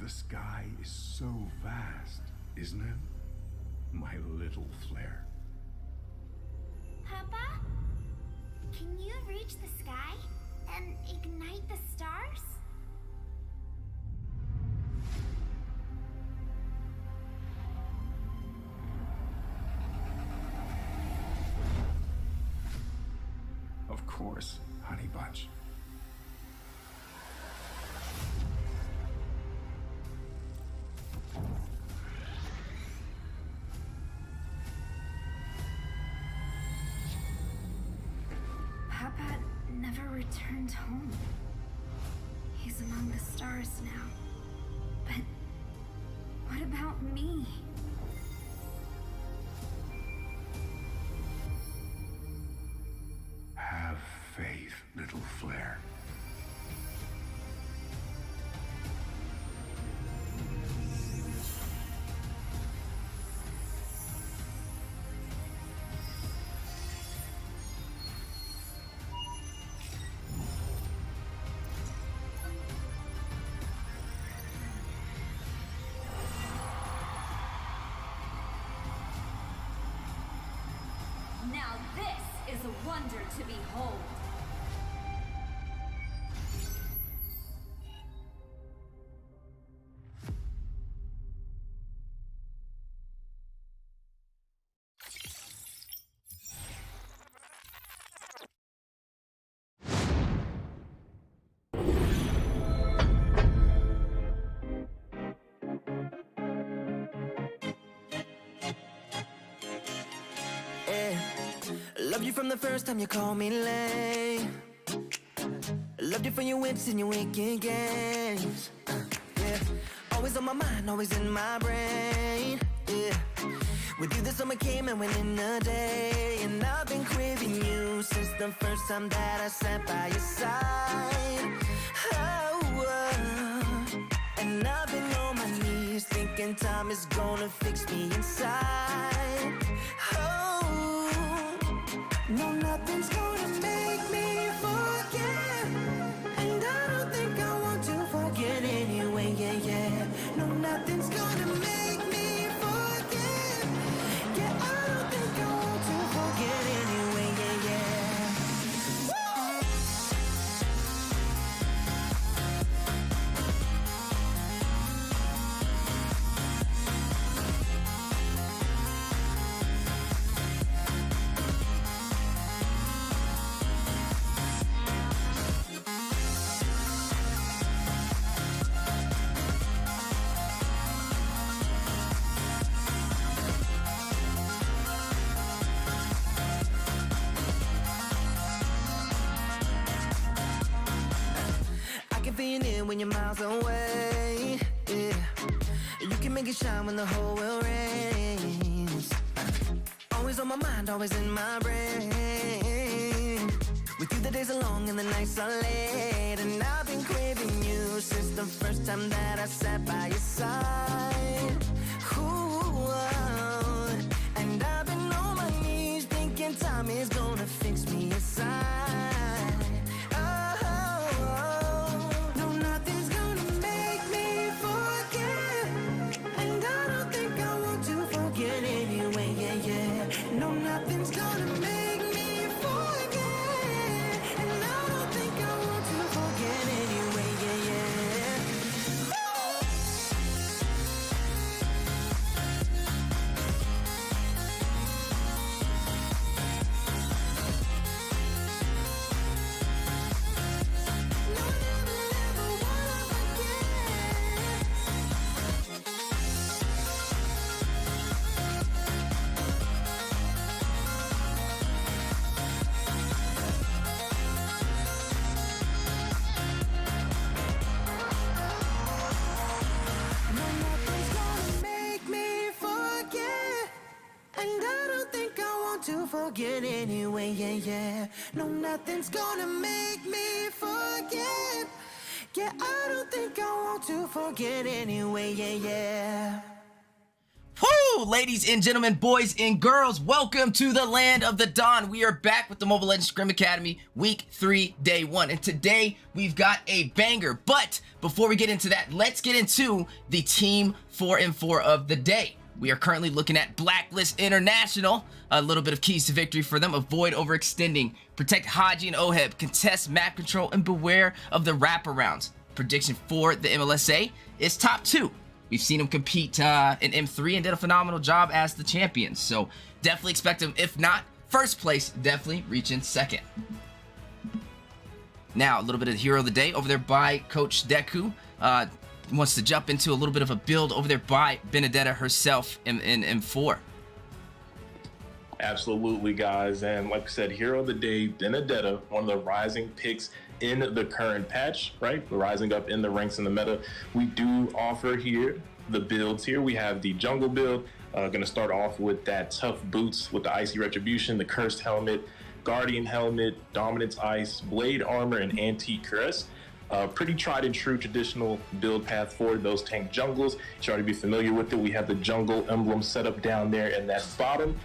The sky is so vast, isn't it? My little flare. Papa? Can you reach the sky and ignite the stars? Of course, Honey Bunch. Papa never returned home. He's among the stars now. But what about me? Have faith, little flare. Now this is a wonder to behold. Loved you from the first time you called me lame. Loved you for your wits and your wicked games. Yeah, always on my mind, always in my brain. Yeah, with you the summer came and went in a day, and I've been craving you since the first time that I sat by your side. And I've been on my knees thinking time is gonna fix me inside. No, nothing's gonna make me forget, and I don't think I want to forget anyway, yeah, yeah. No, nothing's gonna make me forget. Yeah, I don't think I want to forget anyway, yeah, yeah. Feel it when you're miles away, yeah. You can make it shine when the whole world rains. Always on my mind, always in my brain. With you the days are long and the nights are late, and I've been craving you since the first time that I sat by your side. Ooh, and I've been on my knees thinking time is gonna fix me inside. No, nothing's gonna make me forget, and I don't think I want to forget anyway, yeah, yeah. To forget anyway, yeah, yeah. No, nothing's gonna make me forget. Yeah, I don't think I want to forget anyway, yeah, yeah. Woo! Woo! Ladies and gentlemen, boys and girls, welcome to the land of the dawn. We are back with the Mobile Legends Scrim Academy Week 3, Day 1. And today, we've got a banger. But before we get into that, let's get into the Team 4-4 of the day. We are currently looking at Blacklist International. A little bit of keys to victory for them. Avoid overextending. Protect Haji and Oheb. Contest map control and beware of the wraparounds. Prediction for the MLSA is top 2. We've seen them compete in M3 and did a phenomenal job as the champions. So definitely expect them, if not first place, definitely reaching second. Now, a little bit of the hero of the day over there by Coach Deku. Wants to jump into a little bit of a build over there by Benedetta herself in M4. Absolutely, guys. And like I said, hero of the day, Benedetta, one of the rising picks in the current patch, right? Rising up in the ranks in the meta. We do offer here the builds here. We have the jungle build, going to start off with that tough boots with the icy retribution, the cursed helmet, guardian helmet, dominance ice, blade armor, and antique crest. Pretty tried and true traditional build path for those tank jungles. You should already be familiar with it. We have the jungle emblem set up down there in that bottom.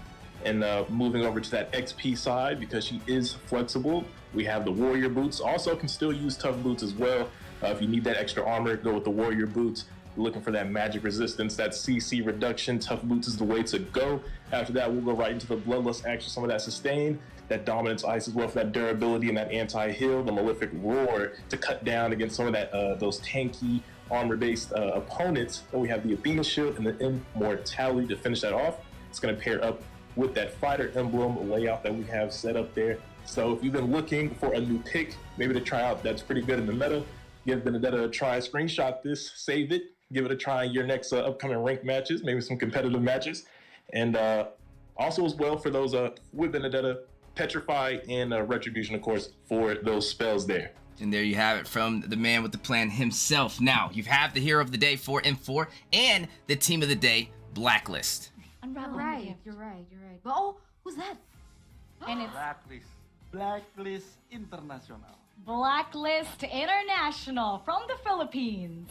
And moving over to that XP side, because she is flexible, we have the warrior boots. Also can still use tough boots as well. If you need that extra armor, go with the warrior boots. You're looking for that magic resistance, that CC reduction. Tough boots is the way to go. After that, we'll go right into the bloodlust action, some of that sustain, that dominance ice as well for that durability and that anti-heal, the malefic roar to cut down against some of that those tanky armor-based opponents. Then we have the Athena shield and the immortality to finish that off. It's going to pair up with that fighter emblem layout that we have set up there. So if you've been looking for a new pick, maybe to try out, that's pretty good in the meta, give Benedetta a try, screenshot this, save it, give it a try in your next upcoming ranked matches, maybe some competitive matches. And also as well for those with Benedetta, Petrify and Retribution, of course, for those spells there. And there you have it from the man with the plan himself. Now, you have the hero of the day for M4 and the team of the day, Blacklist. You're right. But oh, who's that? And it's Blacklist International. Blacklist International from the Philippines.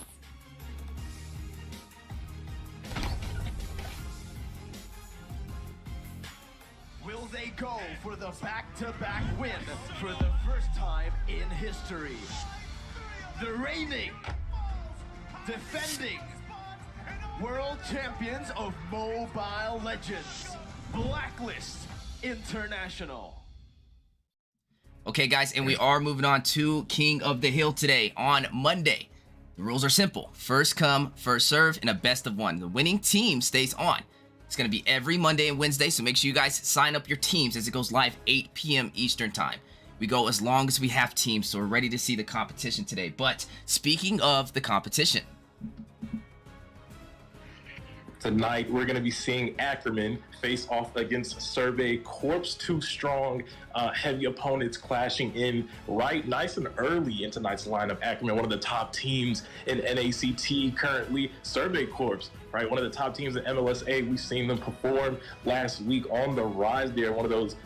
Will they go for the back-to-back win for the first time in history? The reigning, defending world champions of Mobile Legends, Blacklist International. Okay, guys, and we are moving on to King of the Hill today on Monday. The rules are simple. First come, first serve, and a best of one. The winning team stays on. It's going to be every Monday and Wednesday, so make sure you guys sign up your teams as it goes live 8 p.m. Eastern Time. We go as long as we have teams, so we're ready to see the competition today. But speaking of the competition, tonight, we're going to be seeing Ackerman face off against Survey Corps. Two strong, heavy opponents clashing in right nice and early in tonight's lineup. Ackerman, one of the top teams in NACT currently. Survey Corps, right, one of the top teams in MLSA. We've seen them perform last week on the rise. They're one of those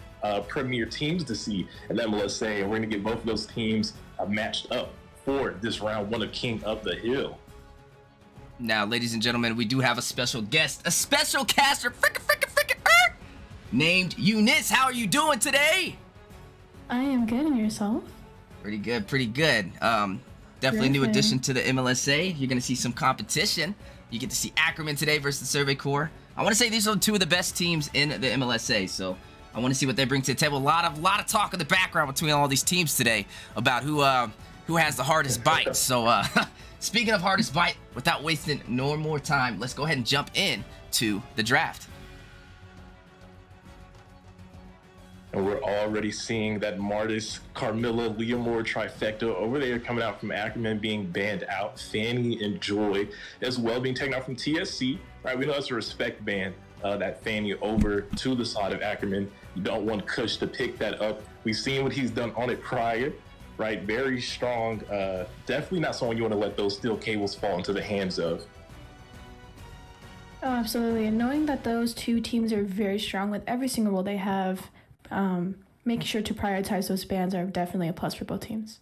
premier teams to see in MLSA, and we're going to get both of those teams matched up for this round one of King of the Hill. now, ladies and gentlemen, we do have a special guest, a special caster, named Eunice. How are you doing today? I am good, and yourself? Pretty good, pretty good. Definitely a new addition to the MLSA. You're going to see some competition. You get to see Ackerman today versus the Survey Corps. I want to say these are two of the best teams in the MLSA, so I want to see what they bring to the table. A lot of talk in the background between all these teams today about who has the hardest bite. So speaking of hardest bite, without wasting no more time, let's go ahead and jump in to the draft. And we're already seeing that Martis, Carmilla, Leomore trifecta over there coming out from Ackerman being banned out. Fanny and Joy as well being taken out from TSC. Right, we know that's a respect ban, that Fanny over to the side of Ackerman. You don't want Kush to pick that up. We've seen what he's done on it prior, right? Very strong. Definitely not someone you want to let those steel cables fall into the hands of. Oh, absolutely. And knowing that those two teams are very strong with every single role they have, making sure to prioritize those bans are definitely a plus for both teams.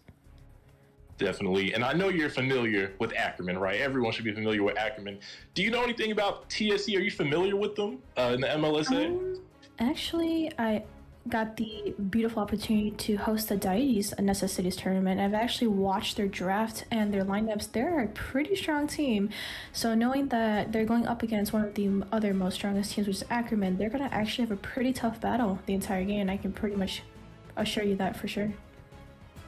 Definitely. And I know you're familiar with Ackerman, right? Everyone should be familiar with Ackerman. Do you know anything about TSC? Are you familiar with them in the MLSA? Actually, I got the beautiful opportunity to host the Deities Necessities tournament. I've actually watched their draft and their lineups. They're a pretty strong team. So knowing that they're going up against one of the other most strongest teams, which is Ackerman, they're going to actually have a pretty tough battle the entire game. I can pretty much assure you that for sure.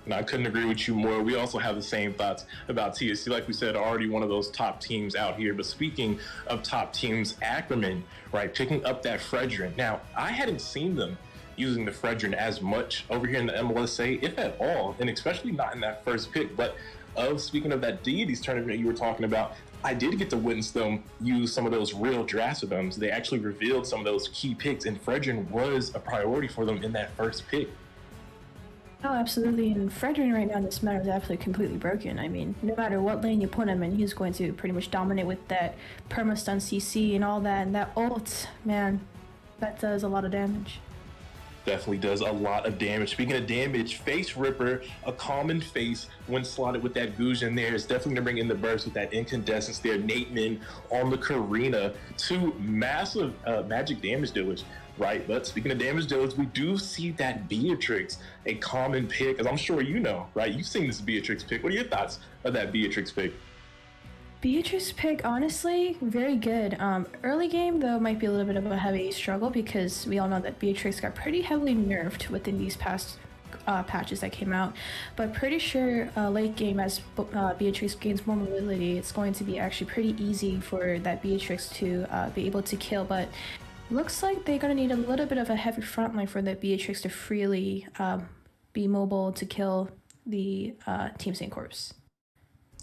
And I couldn't agree with you more. We also have the same thoughts about TSC. Like we said, already one of those top teams out here. But speaking of top teams, Ackerman, right, picking up that Fredrin. Now, I hadn't seen them using the Fredrin as much over here in the MLSA, if at all, and especially not in that first pick. But speaking of that Deities tournament you were talking about, I did get to witness them use some of those real drafts of them. So they actually revealed some of those key picks, and Fredrin was a priority for them in that first pick. Oh, absolutely. And Fredrin right now in this meta is absolutely completely broken. I mean, no matter what lane you put him in, he's going to pretty much dominate with that perma-stun CC and all that. And that ult, man, that does a lot of damage. Definitely does a lot of damage. Speaking of damage, Face Ripper, a common face when slotted with that Gujin there, is definitely going to bring in the burst with that incandescence there. Nateman on the Karina, two massive magic damage dealers. Right, but speaking of damage dealers, we do see that Beatrix, a common pick, as I'm sure you know, right? You've seen this Beatrix pick. What are your thoughts of that Beatrix pick? Beatrix pick, honestly, very good. Early game, though, might be a little bit of a heavy struggle because we all know that Beatrix got pretty heavily nerfed within these past patches that came out. But pretty sure late game, as Beatrix gains more mobility, it's going to be actually pretty easy for that Beatrix to be able to kill. But looks like they're going to need a little bit of a heavy front line for the Beatrix to freely be mobile to kill the Team St. Corps.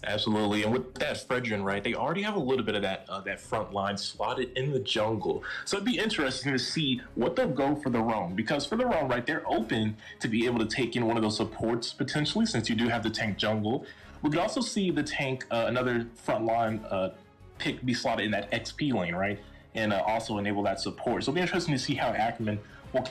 Absolutely, and with that Fredrin, right, they already have a little bit of that front line slotted in the jungle. So it'd be interesting to see what they'll go for the roam, because for the roam, right, they're open to be able to take in one of those supports potentially, since you do have the tank jungle. We could also see the tank, another front line pick be slotted in that XP lane, right? And also enable that support. So it'll be interesting to see how Ackerman will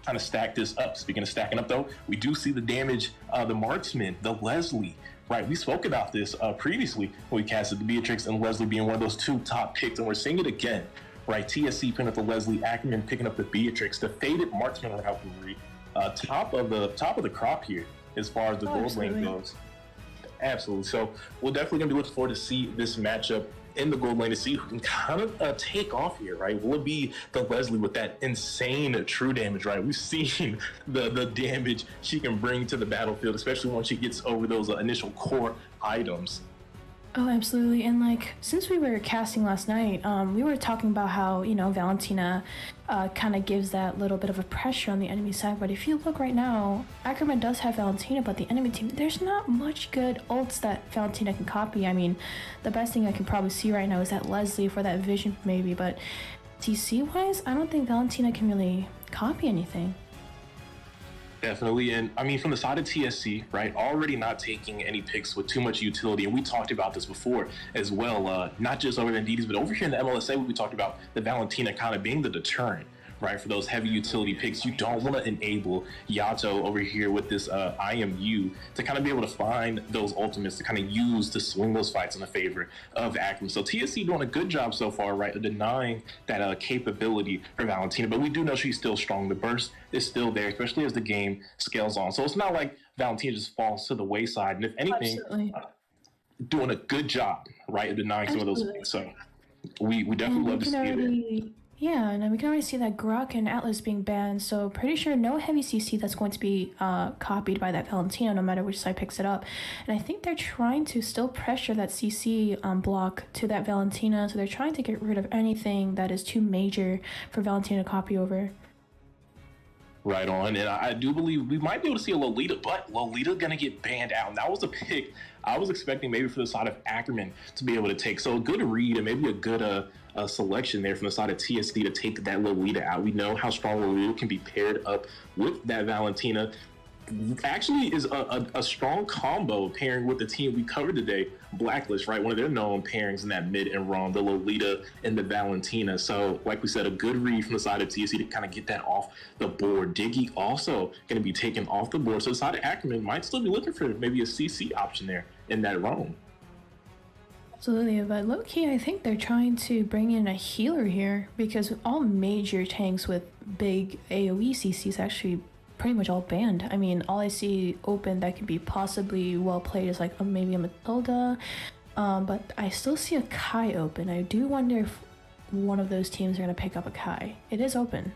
kind of stack this up. Speaking of stacking up, though, we do see the damage, the marksman, the Leslie, right? We spoke about this previously when we casted the Beatrix and Leslie being one of those two top picks, and we're seeing it again, right? TSC picking up the Leslie, Ackerman picking up the Beatrix, the faded marksman rivalry, top of the crop here as far as the gold lane goes. Absolutely. So we're definitely gonna be looking forward to see this matchup in the gold lane to see who can kind of take off here, right? Will it be the Leslie with that insane true damage, right? We've seen the damage she can bring to the battlefield, especially once she gets over those initial core items. Oh, absolutely. And like, since we were casting last night, we were talking about how, you know, Valentina kind of gives that little bit of a pressure on the enemy side. But if you look right now, Ackerman does have Valentina, but the enemy team, there's not much good ults that Valentina can copy. I mean, the best thing I can probably see right now is that Leslie for that vision maybe, but DC-wise, I don't think Valentina can really copy anything. Definitely, and I mean, from the side of TSC, right, already not taking any picks with too much utility, and we talked about this before as well, not just over in DDs, but over here in the MLSA, we talked about the Valentina kind of being the deterrent, right, for those heavy utility picks. You don't want to enable Yato over here with this IMU to kind of be able to find those ultimates to kind of use to swing those fights in the favor of Ackerman. So TSC doing a good job so far, right, of denying that capability for Valentina, but we do know she's still strong. The burst is still there, especially as the game scales on. So it's not like Valentina just falls to the wayside, and if anything, doing a good job, right, of denying some of those things. So we definitely love to see it. Yeah, and we can already see that Grok and Atlas being banned, so pretty sure no heavy CC that's going to be copied by that Valentina, no matter which side picks it up. And I think they're trying to still pressure that CC block to that Valentina, so they're trying to get rid of anything that is too major for Valentina to copy over. Right on, and I do believe we might be able to see a Lolita, but Lolita gonna get banned out. And that was a pick I was expecting maybe for the side of Ackerman to be able to take. So a good read and maybe a good selection there from the side of TSC to take that Lolita out. We know how strong Lolita can be paired up with that Valentina. actually is a strong combo pairing with the team we covered today, Blacklist, right? One of their known pairings in that mid and roam, the Lolita and the Valentina. So, like we said, a good read from the side of TSC to kind of get that off the board. Diggy also going to be taken off the board. So the side of Ackerman might still be looking for maybe a CC option there in that roam. Absolutely, but low-key, I think they're trying to bring in a healer here because all major tanks with big AoE CCs actually pretty much all banned. I mean, all I see open that could be possibly well played is like maybe a Matilda, but I still see a Kai open. I do wonder if one of those teams are going to pick up a Kai. It is open.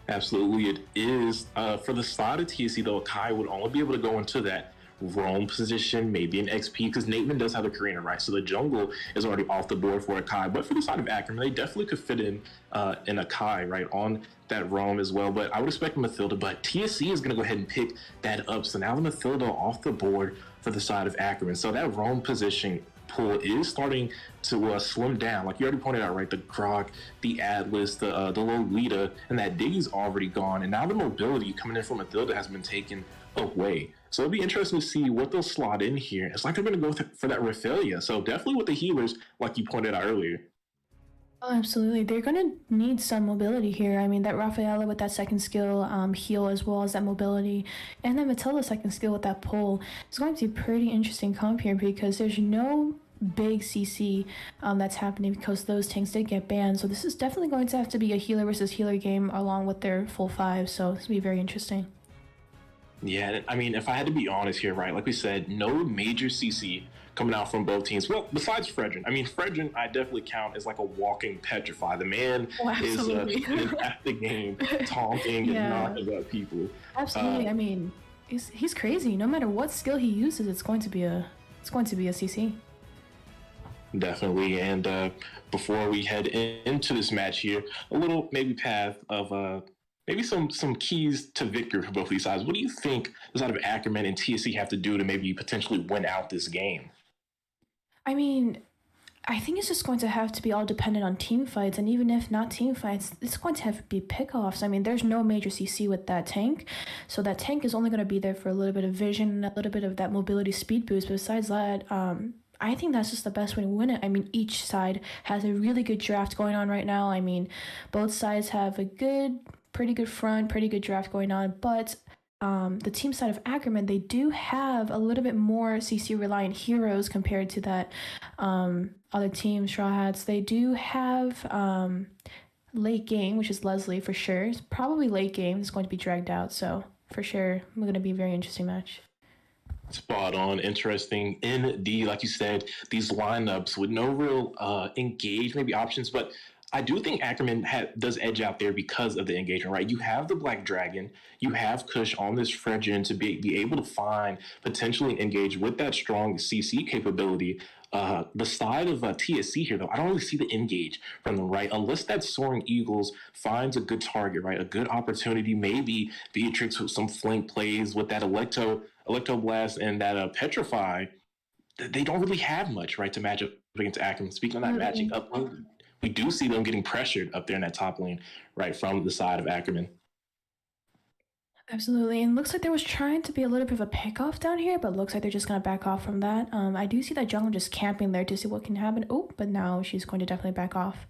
Absolutely, it is. For the side of TSC, though, Kai would only be able to go into that roam position, maybe an XP, because Nateman does have a Karina, right? So the jungle is already off the board for a Kai. But for the side of Ackerman, they definitely could fit in a Kai, right, on that roam as well. But I would expect Mathilda, but TSC is going to go ahead and pick that up. So now the Mathilda off the board for the side of Ackerman. So that roam position pool is starting to slim down. Like you already pointed out, right? The Grok, the Atlas, the Lolita, and that Diggy's already gone. And now the mobility coming in from Mathilda has been taken away. So it'll be interesting to see what they'll slot in here. It's like they're going to go for that Raphaelia. So definitely with the healers, like you pointed out earlier. Oh, absolutely. They're going to need some mobility here. I mean, that Rafaela with that second skill heal as well as that mobility, and then Matilda's second skill with that pull. It's going to be a pretty interesting comp here because there's no big CC that's happening because those tanks did get banned. So this is definitely going to have to be a healer versus healer game along with their full 5. So this will be very interesting. Yeah, I mean, if I had to be honest here, right, like we said, no major CC coming out from both teams. Well, besides Fredrin. I mean, Fredrin, I definitely count as like a walking petrify. The man is at the game, taunting and knocking out people. Absolutely. I mean, he's crazy. No matter what skill he uses, it's going to be a CC. Definitely. And before we head into this match here, a little maybe path of maybe some keys to victory for both these sides. What do you think the side of Ackerman and TSC have to do to maybe potentially win out this game? I mean, I think it's just going to have to be all dependent on team fights, and even if not team fights, it's going to have to be pickoffs. I mean, there's no major CC with that tank, so that tank is only going to be there for a little bit of vision, a little bit of that mobility speed boost. But besides that, I think that's just the best way to win it. I mean, each side has a really good draft going on right now. I mean, both sides have a pretty good front, pretty good draft going on, but the team side of Ackerman, they do have a little bit more CC reliant heroes compared to that other team, Straw Hats. They do have late game, which is Leslie for sure. It's probably late game. It's going to be dragged out, so for sure, it's going to be a very interesting match. Spot on. Interesting indeed. Like you said, these lineups with no real engage maybe options, but I do think Ackerman does edge out there because of the engagement, right? You have the Black Dragon, you have Kush on this Fredrin to be able to find, potentially engage with that strong CC capability. The side of TSC here, though, I don't really see the engage from them, right? Unless that Soaring Eagles finds a good target, right? A good opportunity, maybe Beatrix with some flank plays with that Electro Blast and that Petrify. They don't really have much, right, to match up against Ackerman. Speaking of that matching up, we do see them getting pressured up there in that top lane, right, from the side of Ackerman. Absolutely, and looks like there was trying to be a little bit of a pickoff down here, but looks like they're just going to back off from that. I do see that jungle just camping there to see what can happen. Oh, but now she's going to definitely back off.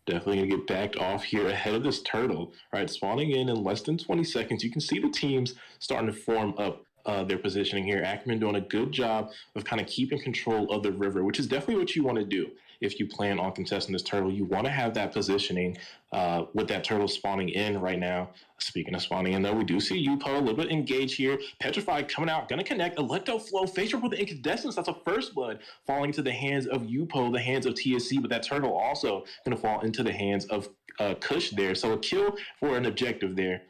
Definitely going to get backed off here ahead of this turtle, right, spawning in less than 20 seconds. You can see the teams starting to form up their positioning here. Ackerman doing a good job of kind of keeping control of the river, which is definitely what you want to do. If you plan on contesting this turtle, you want to have that positioning with that turtle spawning in right now. Speaking of spawning in, though, we do see Yupo a little bit engaged here. Petrified coming out, going to connect. Electro Flow, face with the incandescence. That's a first blood falling into the hands of Yupo, the hands of TSC, but that turtle also going to fall into the hands of Kush there. So a kill for an objective there.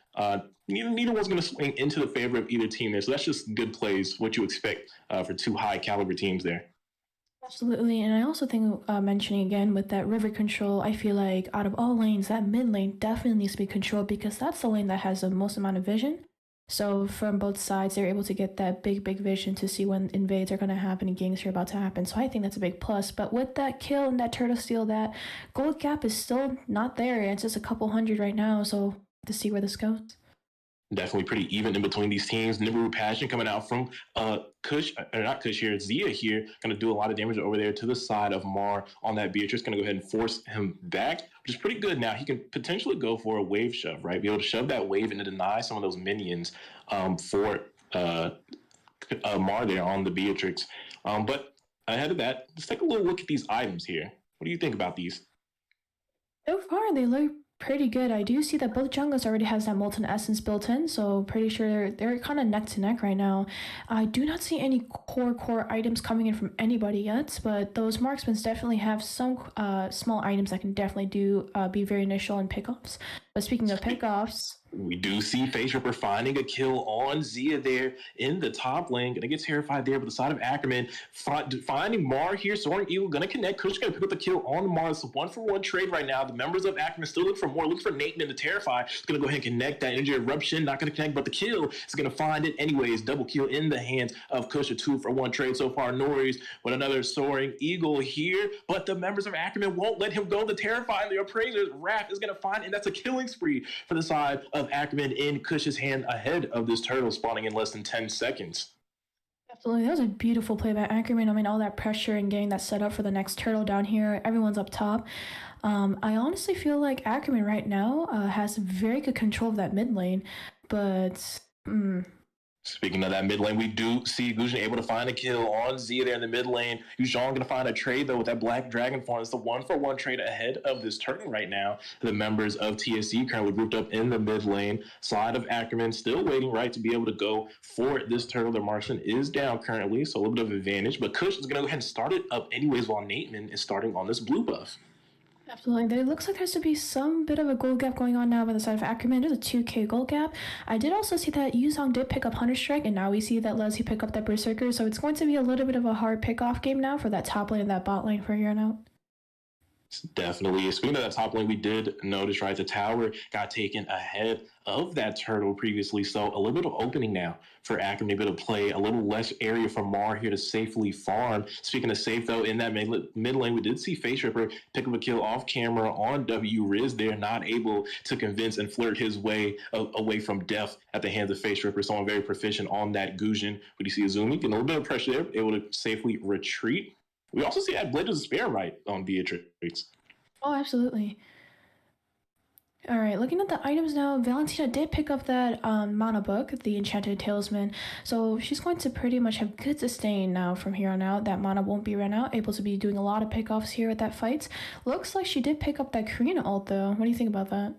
Neither one's going to swing into the favor of either team there. So that's just good plays, what you expect for two high caliber teams there. Absolutely, and I also think mentioning again with that river control, I feel like out of all lanes, that mid lane definitely needs to be controlled because that's the lane that has the most amount of vision. So from both sides, they're able to get that big vision to see when invades are going to happen and ganks are about to happen. So I think that's a big plus. But with that kill and that turtle steal, that gold gap is still not there. It's just a couple hundred right now. So to see where this goes. Definitely pretty even in between these teams. Nibiru Passion coming out from Kush, or not Kush here, Zia here, going to do a lot of damage over there to the side of Mar on that Beatrice. Going to go ahead and force him back, which is pretty good. Now he can potentially go for a wave shove, right? Be able to shove that wave and to deny some of those minions for Mar there on the Beatrix. But ahead of that, let's take a little look at these items here. What do you think about these? So far, they look pretty good. I do see that both jungles already has that Molten Essence built in, so pretty sure they're kind of neck to neck right now. I do not see any core items coming in from anybody yet, but those marksmen definitely have some small items that can definitely be very initial in pickoffs. But speaking of pickoffs, we do see Face Ripper finding a kill on Zia there in the top lane. Gonna get terrified there, but the side of Ackerman finding Mar here. Soaring Eagle gonna connect. Kush gonna pick up the kill on Mar. It's a 1-for-1 trade right now. The members of Ackerman still look for more. Look for Nathan and the Terrify. It's gonna go ahead and connect that energy eruption. Not gonna connect, but the kill is gonna find it anyways. Double kill in the hands of Kush. A 2-for-1 trade so far. Norris with another Soaring Eagle here, but the members of Ackerman won't let him go. The Terrify and the Appraisers. Raph is gonna find, and that's a killing spree for the side of Ackerman in Kush's hand ahead of this turtle spawning in less than 10 seconds. absolutely, that was a beautiful play by Ackerman. I mean, all that pressure and getting that set up for the next turtle down here. Everyone's up top. I honestly feel like Ackerman right now has very good control of that mid lane, but Speaking of that mid lane, we do see Guzhan able to find a kill on Zia there in the mid lane. Yuzhong going to find a trade, though, with that Black Dragon form. It's the 1-for-1 trade ahead of this turtle right now. The members of TSC currently grouped up in the mid lane. Side of Ackerman still waiting, right, to be able to go for this turtle. Their marksman is down currently, so a little bit of advantage. But Kush is going to go ahead and start it up anyways while Nateman is starting on this blue buff. absolutely. It looks like there's to be some bit of a gold gap going on now by the side of Ackerman. There's a 2k gold gap. I did also see that Yuzhong did pick up Hunter Strike, and now we see that Leslie pick up that Berserker, so it's going to be a little bit of a hard pick-off game now for that top lane and that bot lane for here on out. Definitely. Speaking of that top lane, we did notice, right, the tower got taken ahead of that turtle previously. So a little bit of opening now for Ackerman, able to play a little less area for Mar here to safely farm. Speaking of safe, though, in that mid lane, we did see Face Ripper pick up a kill off camera on W. Riz there, not able to convince and flirt his way away from death at the hands of Face Ripper. Someone very proficient on that Guzhan. We do see Azumi getting a little bit of pressure there, able to safely retreat. We also see that Blade of Despair right on Beatrix. Oh, absolutely. All right, looking at the items now, Valentina did pick up that mana book, the Enchanted Talisman, so she's going to pretty much have good sustain now from here on out. That mana won't be run out, able to be doing a lot of pickoffs here at that fight. Looks like she did pick up that Karina ult, though. What do you think about that?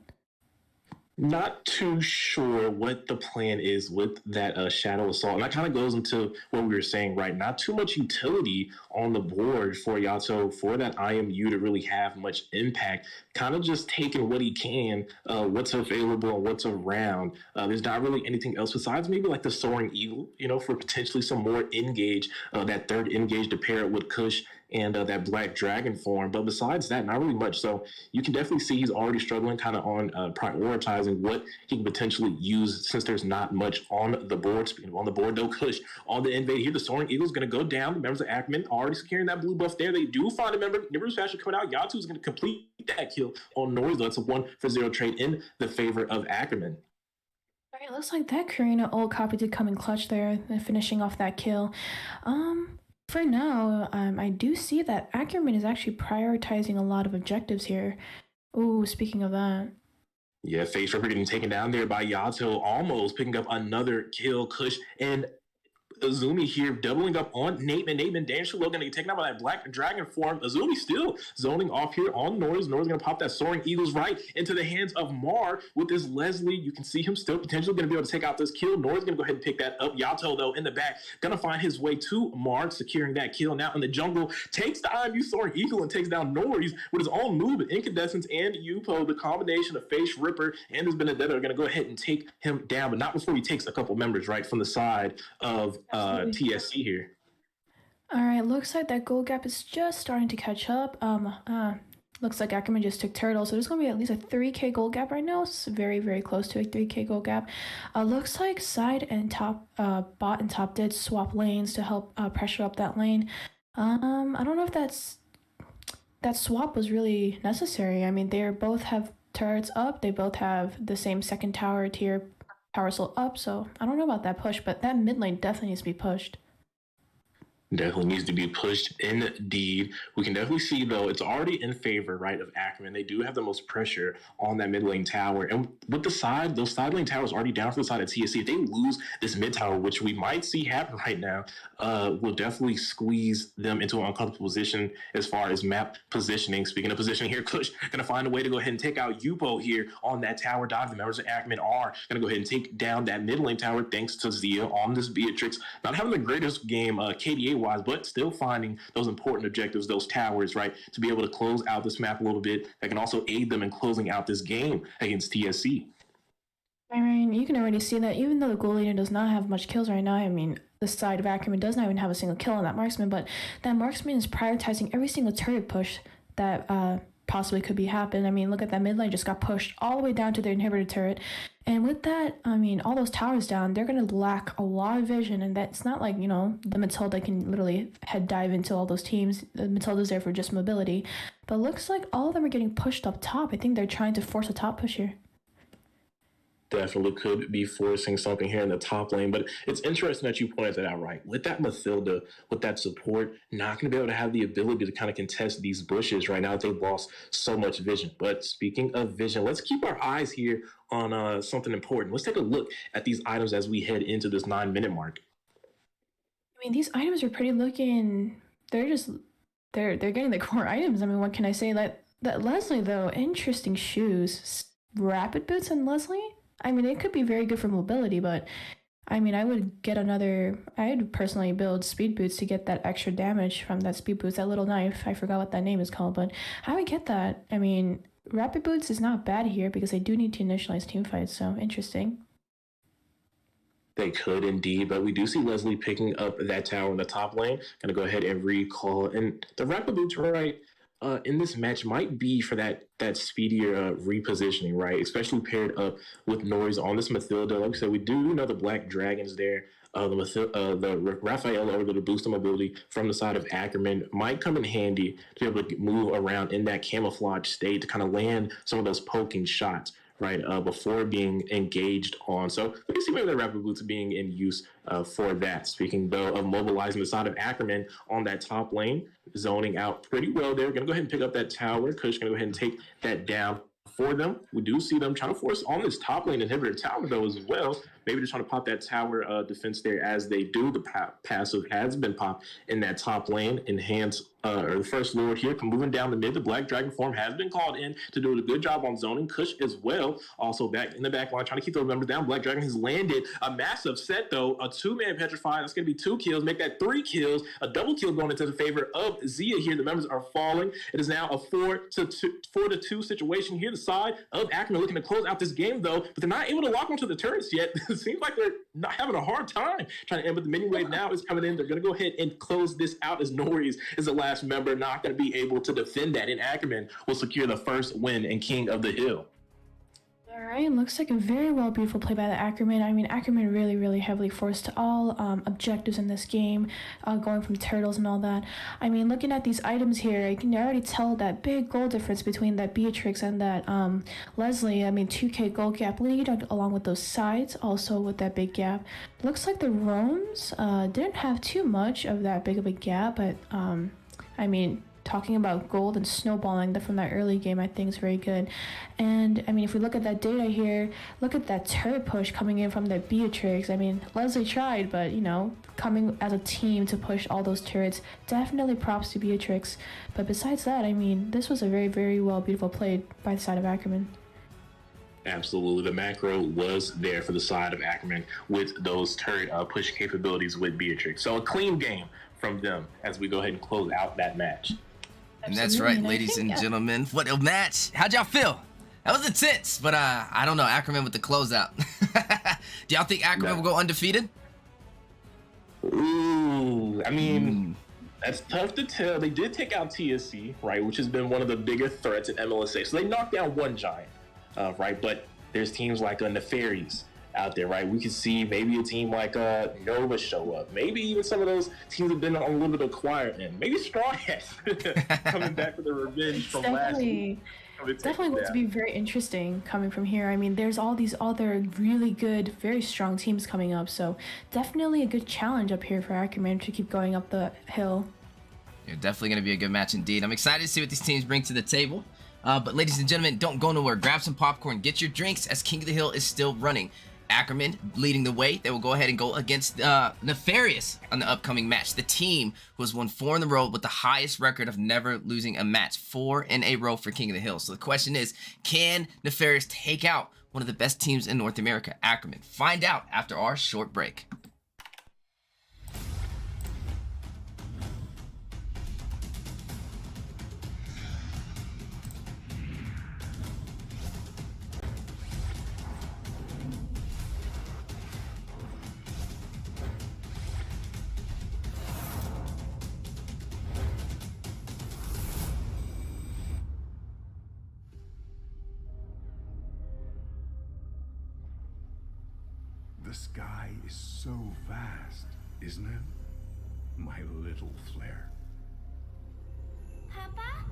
Not too sure what the plan is with that Shadow Assault. And that kind of goes into what we were saying, right? Not too much utility on the board for Yato, for that IMU to really have much impact. Kind of just taking what he can, what's available and what's around. There's not really anything else besides maybe like the Soaring Eagle, you know, for potentially some more engage, that third engage to pair it with Kush and that Black Dragon form. But besides that, not really much. So you can definitely see he's already struggling kind of on prioritizing what he can potentially use since there's not much on the board. Speaking of on the board, though, Kush on the invade here. The Soaring Eagle is going to go down. The members of Ackerman already securing that blue buff there. They do find a member. Nibiru's Fashion coming out. Yatu is going to complete that kill on Noise, though. It's a 1-for-0 trade in the favor of Ackerman. All right, looks like that Karina ult copy did come in clutch there, finishing off that kill. For now, I do see that Ackerman is actually prioritizing a lot of objectives here. Ooh, speaking of that. Yeah, Face Ripper getting taken down there by Yato, almost picking up another kill. Kush and Azumi here doubling up on Nateman. Nateman, Dan Shalom going to get taken out by that Black Dragon form. Azumi still zoning off here on Norris. Norris going to pop that Soaring Eagles right into the hands of Mar with this Leslie. You can see him still potentially going to be able to take out this kill. Norris going to go ahead and pick that up. Yato, though, in the back, going to find his way to Mar, securing that kill. Now in the jungle, takes the IMU Soaring Eagle and takes down Norris with his own move. Incandescence and Yupo, the combination of Face Ripper and his Benedetta are going to go ahead and take him down, but not before he takes a couple members right from the side of TSC here. All right, looks like that gold gap is just starting to catch up. Looks like Ackerman just took turtle, so there's going to be at least a 3k gold gap right now. It's very, very close to a 3k gold gap. Looks like side and top, bot and top did swap lanes to help pressure up that lane. I don't know if that swap was really necessary. I mean, they both have turrets up. They both have the same second tower tier power soul up, so I don't know about that push, but that mid lane definitely needs to be pushed. Definitely needs to be pushed indeed. We can definitely see, though, it's already in favor, right, of Ackerman. They do have the most pressure on that mid lane tower. And with those side lane towers already down for the side of TSC, if they lose this mid tower, which we might see happen right now, will definitely squeeze them into an uncomfortable position as far as map positioning. Speaking of positioning here, Kush going to find a way to go ahead and take out Yupo here on that tower dive. The members of Ackerman are going to go ahead and take down that mid lane tower thanks to Zia on this Beatrix. Not having the greatest game KDA wise, but still finding those important objectives, those towers, right, to be able to close out this map a little bit. That can also aid them in closing out this game against TSC. I mean, you can already see that even though the goal leader does not have much kills right now, I mean, the side of Ackerman does not even have a single kill on that marksman, but that marksman is prioritizing every single turret push that possibly could be happening. I mean, look at that mid lane just got pushed all the way down to their inhibitor turret. And with that, I mean, all those towers down, they're going to lack a lot of vision. And that's not like, you know, the Matilda can literally head dive into all those teams. The Matilda's there for just mobility. But looks like all of them are getting pushed up top. I think they're trying to force a top push here. Definitely could be forcing something here in the top lane, but it's interesting that you pointed that out, right? With that Mathilda, with that support, not going to be able to have the ability to kind of contest these bushes right now that they've lost so much vision. But speaking of vision, let's keep our eyes here on something important. Let's take a look at these items as we head into this 9-minute mark. I mean, these items are pretty looking, they're getting the core items. I mean, what can I say? That Leslie, though, interesting shoes. Rapid boots on Leslie? I mean, it could be very good for mobility, but I mean, I'd personally build speed boots to get that extra damage from that speed boots, that little knife. I forgot what that name is called, but I would get that. I mean, rapid boots is not bad here because they do need to initialize team fights, so interesting. They could indeed, but we do see Leslie picking up that tower in the top lane. Gonna go ahead and recall, and the rapid boots, right? In this match might be for that speedier repositioning, right? Especially paired up with Noise on this Mathilda. Like I said, we do know the Black Dragons there. The Raphael over to boost the mobility from the side of Ackerman might come in handy to be able to move around in that camouflage state to kind of land some of those poking shots, right, before being engaged on. So we can see maybe the rapid boots being in use for that. Speaking, though, of mobilizing the side of Ackerman on that top lane, zoning out pretty well there. Going to go ahead and pick up that tower. Kush going to go ahead and take that down for them. We do see them trying to force on this top lane inhibitor tower, though, as well. Maybe they're trying to pop that tower defense there as they do. The passive has been popped in that top lane. Enhance, or the First Lord here, moving down the mid. The Black Dragon form has been called in to do a good job on zoning. Kush as well, also back in the back line, trying to keep those numbers down. Black Dragon has landed a massive set, though. A 2-man Petrify. That's going to be 2 kills. Make that 3 kills. A double kill going into the favor of Zia here. The members are falling. It is now a 4-2 situation here. The side of Ackerman looking to close out this game, though, but they're not able to lock onto the turrets yet. It seems like they're not having a hard time trying to end, but the mini wave now is coming in. They're going to go ahead and close this out as Norris is the last member, not going to be able to defend that, and Ackerman will secure the first win and King of the Hill. All right, looks like a very beautiful play by the Ackerman. I mean, Ackerman really heavily forced all objectives in this game, going from turtles and all that. I mean, looking at these items here, I can already tell that big goal difference between that Beatrix and that Leslie. I mean, 2k gold gap lead along with those sides, also with that big gap. Looks like the Roams didn't have too much of that big of a gap, but I mean, talking about gold and snowballing from that early game, I think is very good. And I mean, if we look at that data here, look at that turret push coming in from that Beatrix. I mean, Leslie tried, but you know, coming as a team to push all those turrets, definitely props to Beatrix. But besides that, I mean, this was a very beautiful play by the side of Ackerman. Absolutely. The macro was there for the side of Ackerman with those turret push capabilities with Beatrix. So a clean game from them as we go ahead and close out that match. And that's right, ladies and gentlemen. What a match. How'd y'all feel? That was intense, but I don't know. Ackerman with the closeout. Do y'all think Ackerman will go undefeated? Ooh, I mean, that's tough to tell. They did take out TSC, right, which has been one of the bigger threats at MLSA. So they knocked down one giant, right? But there's teams like Nefarious out there, right? We could see maybe a team like Nova show up. Maybe even some of those teams have been on a little bit of quiet end. Maybe Straw Hats coming back with the revenge from last week. definitely going to be very interesting coming from here. I mean, there's all these other really good, very strong teams coming up, so definitely a good challenge up here for Ackerman to keep going up the hill. Yeah, definitely going to be a good match indeed. I'm excited to see what these teams bring to the table. But ladies and gentlemen, don't go nowhere. Grab some popcorn, get your drinks, as King of the Hill is still running. Ackerman leading the way. They will go ahead and go against Nefarious on the upcoming match. The team who has won 4 in a row with the highest record of never losing a match. 4 in a row for King of the Hill. So the question is, can Nefarious take out one of the best teams in North America, Ackerman? Find out after our short break. The sky is so vast, isn't it? My little flare. Papa?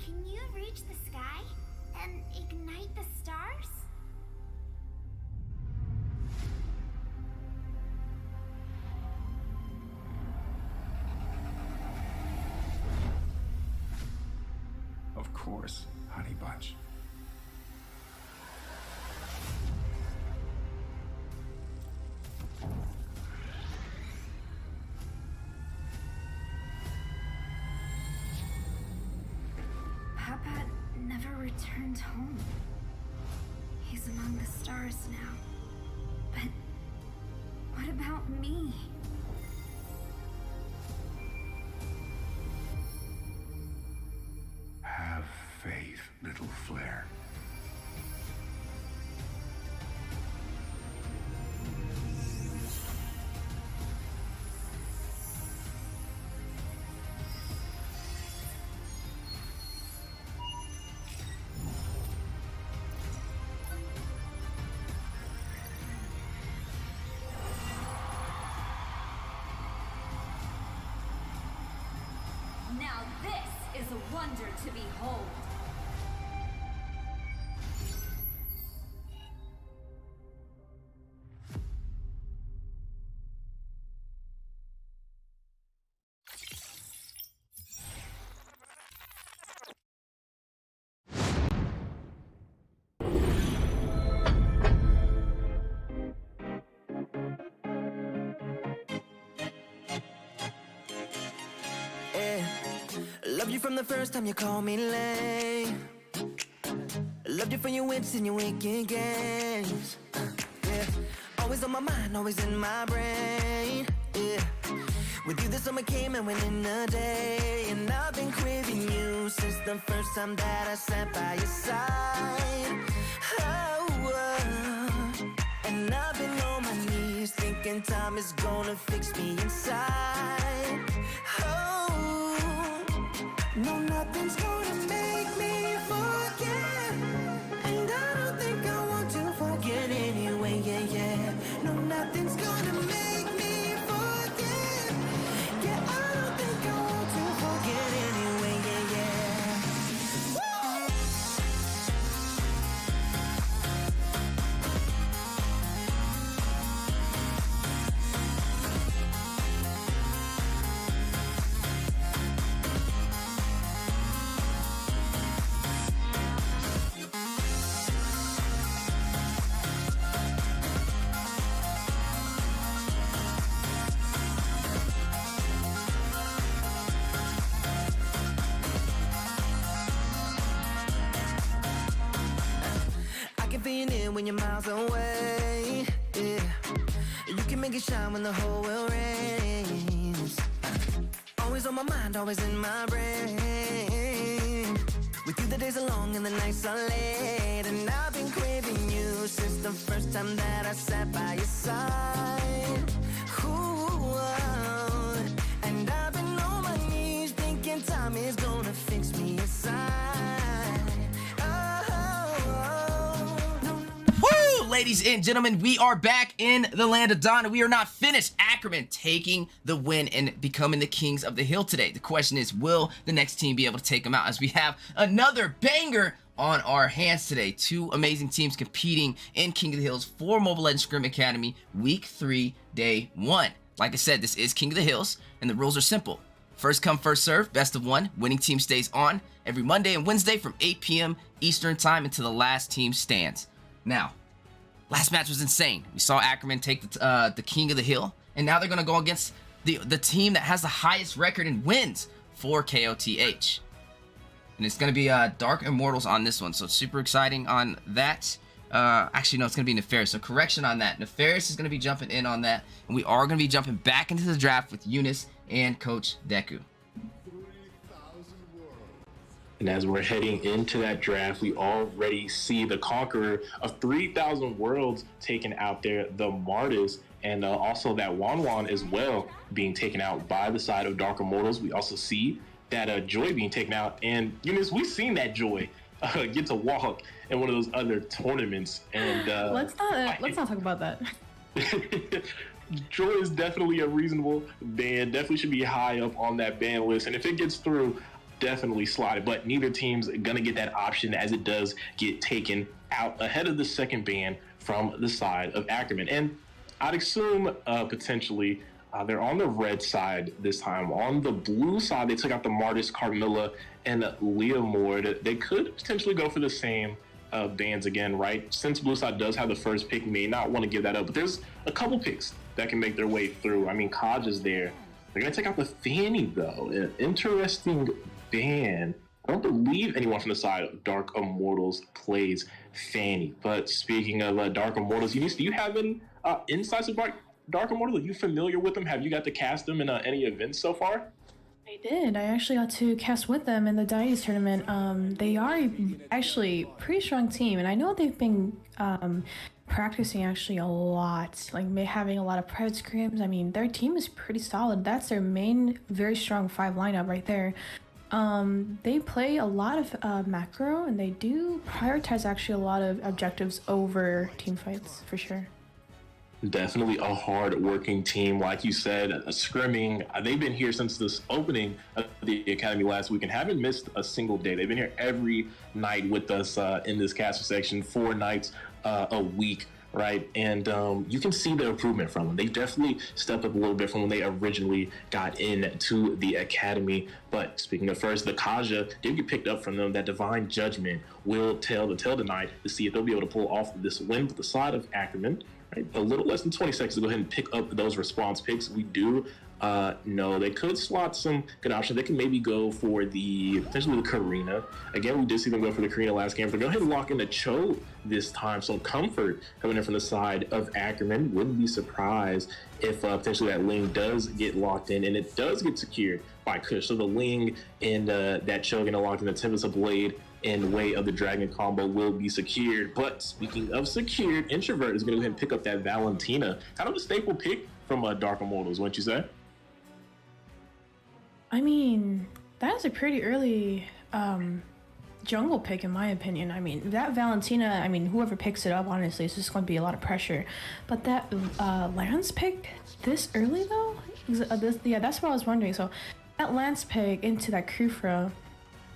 Can you reach the sky and ignite the stars? Of course, Honey Bunch. Papa never returned home. He's among the stars now. But what about me? Have faith, little flare. Now this is a wonder to behold. Loved you from the first time you called me lame. Loved you for your wits and your wicked games. Yeah, always on my mind, always in my brain. Yeah, with you the summer came and went in a day, and I've been craving you since the first time that I sat by your side. And I've been on my knees thinking time is gonna fix me inside. No, nothing's gonna make me forget, and I don't think I want to forget anyway, yeah. No, nothing's gonna make me forget, yeah, I don't think I want to forget anyway, yeah. Woo! Feel it when you're miles away, yeah. You can make it shine when the whole world rains. Always on my mind, always in my brain. With you the days are long and the nights are late, and I've been craving you since the first time that I sat by your side. Ooh, and I've been on my knees thinking time is gonna fix me inside. ladies and gentlemen, we are back in the land of Dawn. We are not finished. Ackerman taking the win and becoming the kings of the hill today. The question is, will the next team be able to take them out, as we have another banger on our hands today? Two amazing teams competing in King of the Hills for Mobile Legends Scrim Academy Week 3, Day 1. Like I said, this is King of the Hills, and the rules are simple. First come, first serve, best of one. Winning team stays on every Monday and Wednesday from 8 p.m. Eastern Time until the last team stands. Now, last match was insane. We saw Ackerman take the King of the Hill, and now they're going to go against the team that has the highest record in wins for KOTH. And it's going to be Dark Immortals on this one, so super exciting on that. Actually, no, it's going to be Nefarious, so correction on that. Nefarious is going to be jumping in on that, and we are going to be jumping back into the draft with Eunice and Coach Deku. And as we're heading into that draft, we already see the conqueror of 3,000 Worlds taken out there, the Martis, and also that Wanwan as well being taken out by the side of Dark Immortals. We also see that Joy being taken out, and Eunice, we've seen that Joy get to walk in one of those other tournaments. And let's not talk about that. Joy is definitely a reasonable ban. Definitely should be high up on that ban list, and if it gets through, definitely slide it. But neither team's gonna get that option, as it does get taken out ahead of the second ban from the side of Ackerman. And I'd assume potentially they're on the red side this time. On the blue side, they took out the Martis, Carmilla, and Leomord. They could potentially go for the same bans again, right? Since blue side does have the first pick, may not want to give that up, but there's a couple picks that can make their way through. I mean, Kaj is there. They're gonna take out the Fanny though. An interesting ban. I don't believe anyone from the side of Dark Immortals plays Fanny. But speaking of Dark Immortals, Eunice, do you have any insights of Dark Immortals? Are you familiar with them? Have you got to cast them in any events so far? I did. I actually got to cast with them in the Deities tournament. They are actually a pretty strong team, and I know they've been practicing actually a lot, like having a lot of private scrims. I mean, their team is pretty solid. That's their main, very strong 5 lineup right there. They play a lot of macro, and they do prioritize actually a lot of objectives over team fights, for sure. Definitely a hard-working team, like you said, scrimming. They've been here since this opening of the academy last week and haven't missed a single day. They've been here every night with us in this caster section, 4 nights a week, right? And you can see the improvement from them. They definitely stepped up a little bit from when they originally got into the academy. But speaking of first, the Kaja did get picked up from them. That Divine Judgment will tell the tale tonight to see if they'll be able to pull off this win with the side of Ackerman. Right? A little less than 20 seconds to go ahead and pick up those response picks. We do know they could slot some good options. They can maybe go for potentially the Karina. Again, we did see them go for the Karina last game. So go ahead and lock in the Cho this time. So Comfort coming in from the side of Ackerman. Wouldn't be surprised if potentially that Ling does get locked in, and it does get secured by Kush. So the Ling and that Cho getting locked in, the Tempest of Blade in way of the Dragon combo will be secured. But speaking of secured, Introvert is going to go ahead and pick up that Valentina. Kind of a staple pick from Dark Immortals, wouldn't you say? I mean, that is a pretty early jungle pick, in my opinion. I mean, that Valentina, I mean, whoever picks it up, honestly, it's just going to be a lot of pressure. But that Lance pick this early, though? Yeah, that's what I was wondering. So that Lance pick into that Kufra,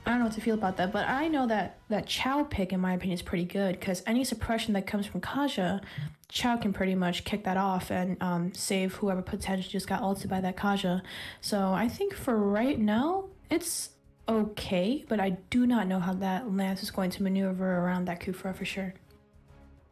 I don't know what to feel about that, but I know that that Chow pick, in my opinion, is pretty good, because any suppression that comes from Kaja, Chow can pretty much kick that off and save whoever potentially just got ulted by that Kaja. So I think for right now, it's okay, but I do not know how that Lance is going to maneuver around that Kufra for sure.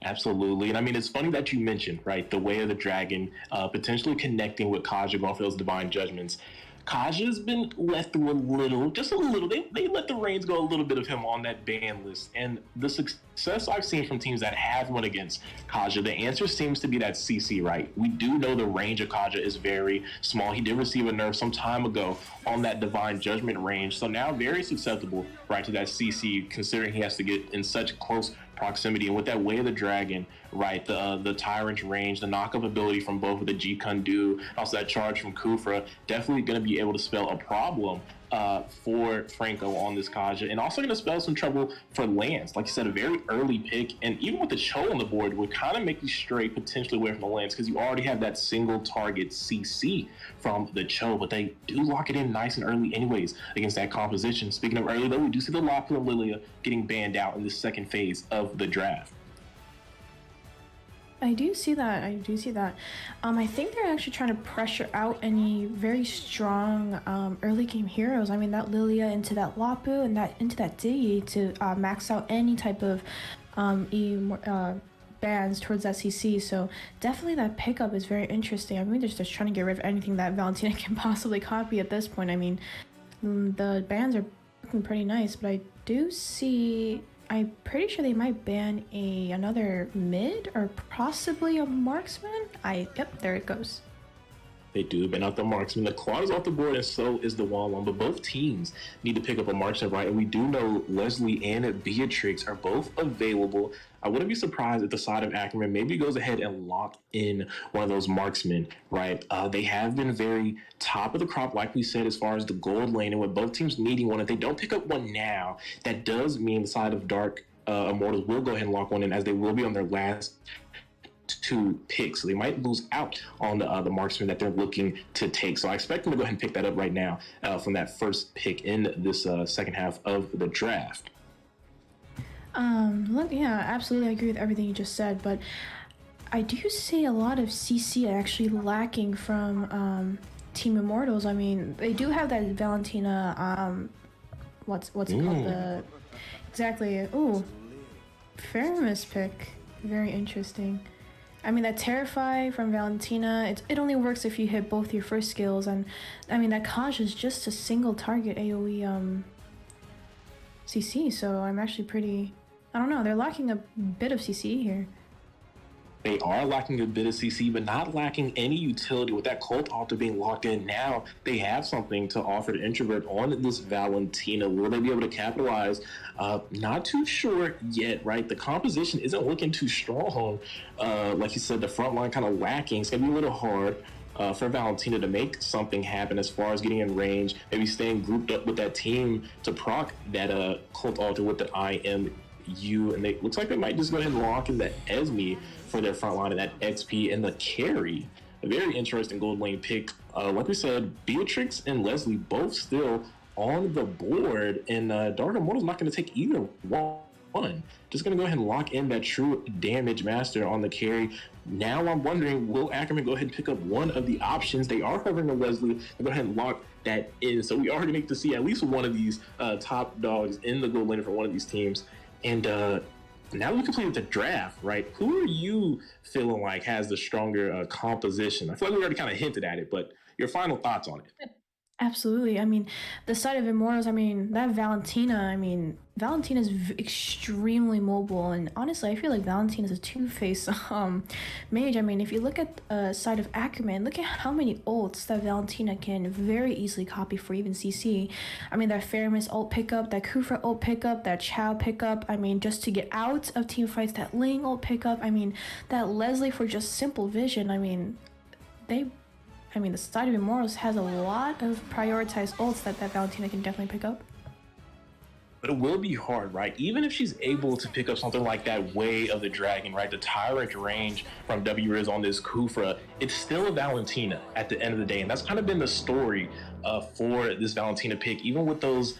Absolutely. And I mean, it's funny that you mentioned, right, the Way of the Dragon, potentially connecting with Kaja going for those Divine Judgments. Kaja's been let through just a little. They let the reins go a little bit of him on that ban list. And the success I've seen from teams that have won against Kaja, the answer seems to be that CC, right? We do know the range of Kaja is very small. He did receive a nerf some time ago on that Divine Judgment range. So now very susceptible, right, to that CC, considering he has to get in such close proximity. And with that Way of the Dragon, right, the Tyrant's range, the knock-up ability from both of the G Kundu, also that charge from Kufra, definitely going to be able to spell a problem for Franco on this Kaja, and also going to spell some trouble for Lance. Like you said, a very early pick, and even with the Cho on the board, would kind of make you stray potentially away from the Lance because you already have that single target CC from the Cho, but they do lock it in nice and early anyways against that composition. Speaking of early, though, we do see the Lapu and Lilia getting banned out in the second phase of the draft. I do see that. I think they're actually trying to pressure out any very strong early game heroes. I mean, that Lilia into that Lapu and that into that Diggy to max out any type of bans towards that CC. So definitely that pickup is very interesting. I mean, they're just trying to get rid of anything that Valentina can possibly copy at this point. I mean, the bans are looking pretty nice, but I do see... I'm pretty sure they might ban another mid or possibly a marksman. Yep, there it goes. They do ban out the marksman. The Claw is off the board, and so is the Wallon. But both teams need to pick up a marksman, right? And we do know Leslie and Beatrix are both available. I wouldn't be surprised if the side of Ackerman maybe goes ahead and lock in one of those marksmen, right? They have been very top of the crop, like we said, as far as the gold lane, and with both teams needing one, if they don't pick up one now, that does mean the side of Dark Immortals will go ahead and lock one in, as they will be on their last 2 picks. So they might lose out on the marksman that they're looking to take. So I expect them to go ahead and pick that up right now from that first pick in this second half of the draft. Yeah, absolutely. I agree with everything you just said, but I do see a lot of CC actually lacking from Team Immortals. I mean, they do have that Valentina, what's it called? Exactly. Ooh, Faramis pick. Very interesting. I mean, that Terrify from Valentina, it only works if you hit both your first skills, and I mean, that Kaj is just a single target AoE CC, so I'm actually pretty... I don't know, they're lacking a bit of CC here. They are lacking a bit of CC, but not lacking any utility. With that Cult Altar being locked in now, they have something to offer to Introvert on this Valentina. Will they be able to capitalize? Not too sure yet, right? The composition isn't looking too strong. Like you said, the front line kind of lacking. It's going to be a little hard for Valentina to make something happen as far as getting in range, maybe staying grouped up with that team to proc that Cult Altar with the IMU. And they looks like they might just go ahead and lock in the Esme for their front line of that XP and the carry. A very interesting gold lane pick. Like we said, Beatrix and Leslie both still on the board, and Dark Immortal's not going to take either one. Just going to go ahead and lock in that true damage master on the carry. Now I'm wondering, will Ackerman go ahead and pick up one of the options? They are covering the Leslie, and go ahead and lock that in. So we already need to see at least one of these top dogs in the gold lane for one of these teams. And now we completed the draft, right? Who are you feeling like has the stronger composition? I feel like we already kind of hinted at it, but your final thoughts on it. Absolutely. I mean, the side of Immortals, I mean, that Valentina, Valentina's extremely mobile, and honestly, I feel like Valentina's a two-face mage. I mean, if you look at side of Ackerman, look at how many ults that Valentina can very easily copy for even CC. I mean, that Faramis ult pickup, that Kufra ult pickup, that Chow pickup, I mean, just to get out of team fights, that Ling ult pickup, I mean, that Leslie for just simple vision, I mean, the side of Immortals has a lot of prioritized ults that Valentina can definitely pick up. But it will be hard, right? Even if she's able to pick up something like that Way of the Dragon, right? The Tyrant range from W-Riz on this Kufra, it's still a Valentina at the end of the day. And that's kind of been the story for this Valentina pick. Even with those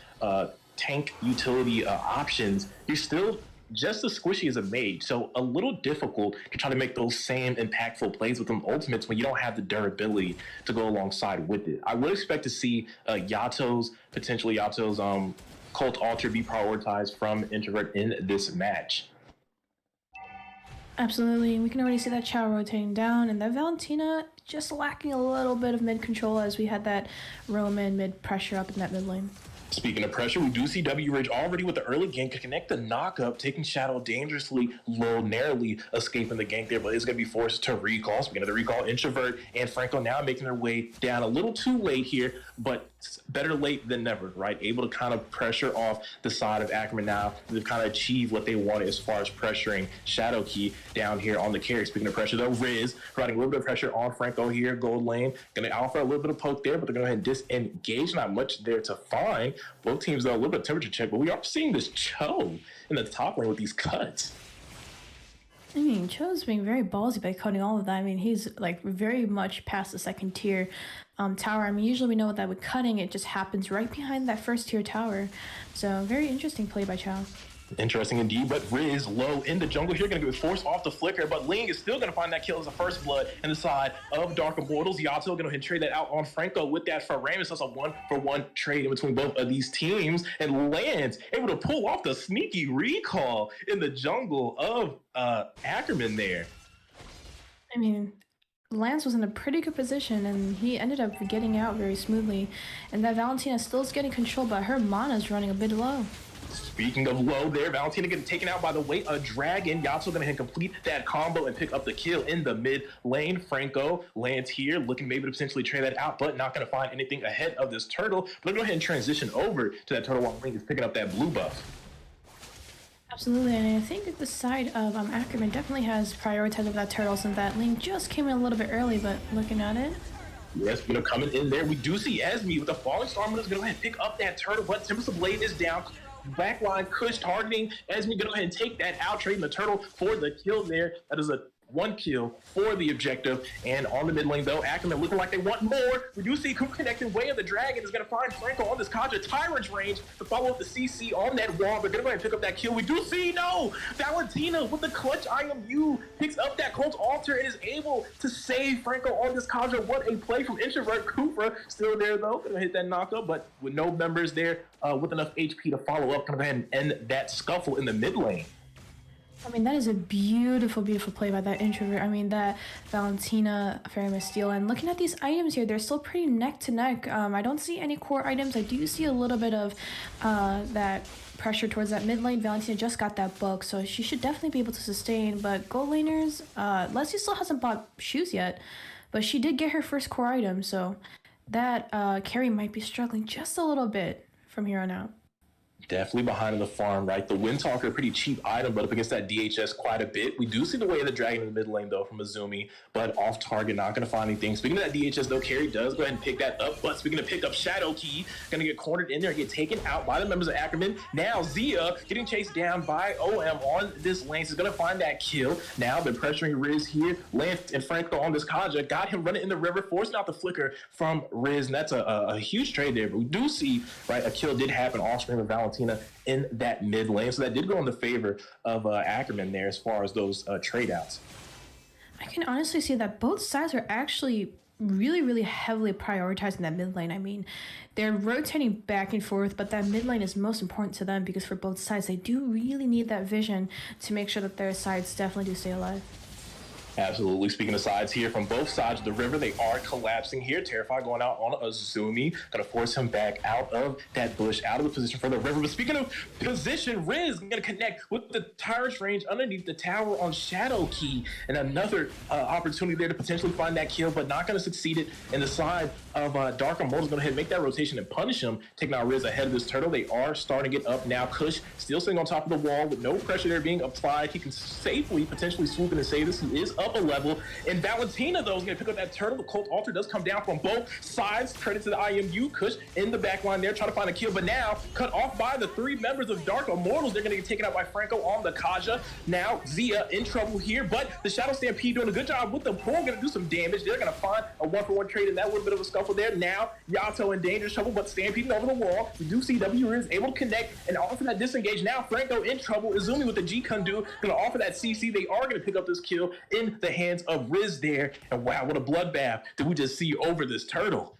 tank utility options, you're still just as squishy as a mage, so a little difficult to try to make those same impactful plays with them ultimates when you don't have the durability to go alongside with it. I would expect to see potentially Yato's Cult Altar be prioritized from Introvert in this match. Absolutely, we can already see that Chow rotating down, and that Valentina just lacking a little bit of mid control as we had that Roman mid pressure up in that mid lane. Speaking of pressure, we do see W-Ridge already with the early gank to connect the knock-up, taking Shadow dangerously low, narrowly escaping the gank there, but it's going to be forced to recall. Speaking of the recall, Introvert and Franco now making their way down a little too late here, but better late than never, right? Able to kind of pressure off the side of Ackerman now. They've kind of achieved what they wanted as far as pressuring Shadow Key down here on the carry. Speaking of pressure, though, Riz providing a little bit of pressure on Franco here, gold lane. Going to offer a little bit of poke there, but they're going to go ahead and disengage. Not much there to find. Both teams, though, a little bit of temperature check, but we are seeing this Cho in the top lane with these cuts. I mean, Cho's being very ballsy by cutting all of that. I mean, he's like very much past the second tier tower. I mean, usually we know that with cutting, it just happens right behind that first tier tower. So very interesting play by Cho. Interesting indeed, but Riz low in the jungle here, going to get forced off the flicker, but Ling is still going to find that kill as a first blood in the side of Dark Immortals. Yato going to trade that out on Franco with that for Ramus. That's a 1-for-1 trade in between both of these teams, and Lance able to pull off the sneaky recall in the jungle of Ackerman there. I mean, Lance was in a pretty good position, and he ended up getting out very smoothly. And that Valentina still is getting control, but her mana is running a bit low. Speaking of low there, Valentina getting taken out by the weight of Dragon. Yato going to complete that combo and pick up the kill in the mid lane. Franco lands here, looking maybe to potentially trade that out, but not going to find anything ahead of this turtle. But let's go ahead and transition over to that turtle while Ling is picking up that blue buff. Absolutely, and I think that the side of Ackerman definitely has prioritized over that turtle, since that Ling just came in a little bit early, but looking at it. Yes, coming in there, we do see Esme with the Falling Star. Going to go ahead and pick up that turtle, but Tempest of Blade is down. Backline Kush targeting. Esme going to go ahead and take that out, trading the turtle for the kill there. That is a 1 kill for the objective. And on the mid lane, though, Ackerman looking like they want more. We do see Coop connecting. Way of the Dragon is going to find Franco on this Kaja Tyrant's range to follow up the CC on that wall. They're going to go ahead and pick up that kill. We do see, no! Valentina with the clutch IMU picks up that Cult Altar and is able to save Franco on this Kaja. What a play from Introvert. Cooper still there, though. Going to hit that knockup, but with no members there with enough HP to follow up. Going to go ahead and end that scuffle in the mid lane. I mean, that is a beautiful, beautiful play by that Introvert. I mean, that Valentina, Fairy Steel, and looking at these items here, they're still pretty neck to neck. I don't see any core items. I do see a little bit of that pressure towards that mid lane. Valentina just got that book, so she should definitely be able to sustain. But gold laners, Leslie still hasn't bought shoes yet, but she did get her first core item, so that carry might be struggling just a little bit from here on out. Definitely behind in the farm, right? The Windtalker, pretty cheap item, but up against that DHS quite a bit. We do see the Way of the Dragon in the mid lane, though, from Azumi, but off target, not going to find anything. Speaking of that DHS, though, Carry does go ahead and pick that up, but speaking of pick up Shadow Key, going to get cornered in there and get taken out by the members of Ackerman. Now, Zia getting chased down by OM on this lane. He's going to find that kill. Now, been pressuring Riz here. Lance and Franco on this Kaja. Got him running in the river, forcing out the flicker from Riz, and that's a huge trade there. But we do see, right, a kill did happen off screen with Valentina in that mid lane, so that did go in the favor of Ackerman there as far as those trade outs. I can honestly see that both sides are actually really, really heavily prioritizing that mid lane. I mean, they're rotating back and forth, but that mid lane is most important to them because for both sides, they do really need that vision to make sure that their sides definitely do stay alive. Absolutely. Speaking of sides here, from both sides of the river, they are collapsing here. Terrified going out on Azumi. Going to force him back out of that bush, out of the position for the river. But speaking of position, Riz going to connect with the Tyrant's range underneath the tower on Shadow Key. And another opportunity there to potentially find that kill, but not going to succeed it. And the side of Dark Immortals going to make that rotation and punish him, taking out Riz ahead of this turtle. They are starting to get up now. Kush still sitting on top of the wall with no pressure there being applied. He can safely potentially swoop in and save this. He is up a level, and Valentina, though, is going to pick up that turtle. The Cult Altar does come down from both sides. Credit to the IMU. Kush in the back line there, trying to find a kill, but now cut off by the 3 members of Dark Immortals. They're going to get taken out by Franco on the Kaja. Now Zia in trouble here, but the Shadow Stampede doing a good job with the pull, going to do some damage. They're going to find a 1-for-1 trade in that little bit of a scuffle there. Now Yato in dangerous trouble, but stampeding over the wall. We do see W is able to connect and offer that disengage. Now Franco in trouble. Izumi with the G Kundu going to offer that CC. They are going to pick up this kill in the hands of Riz there. And wow, what a bloodbath did we just see over this turtle.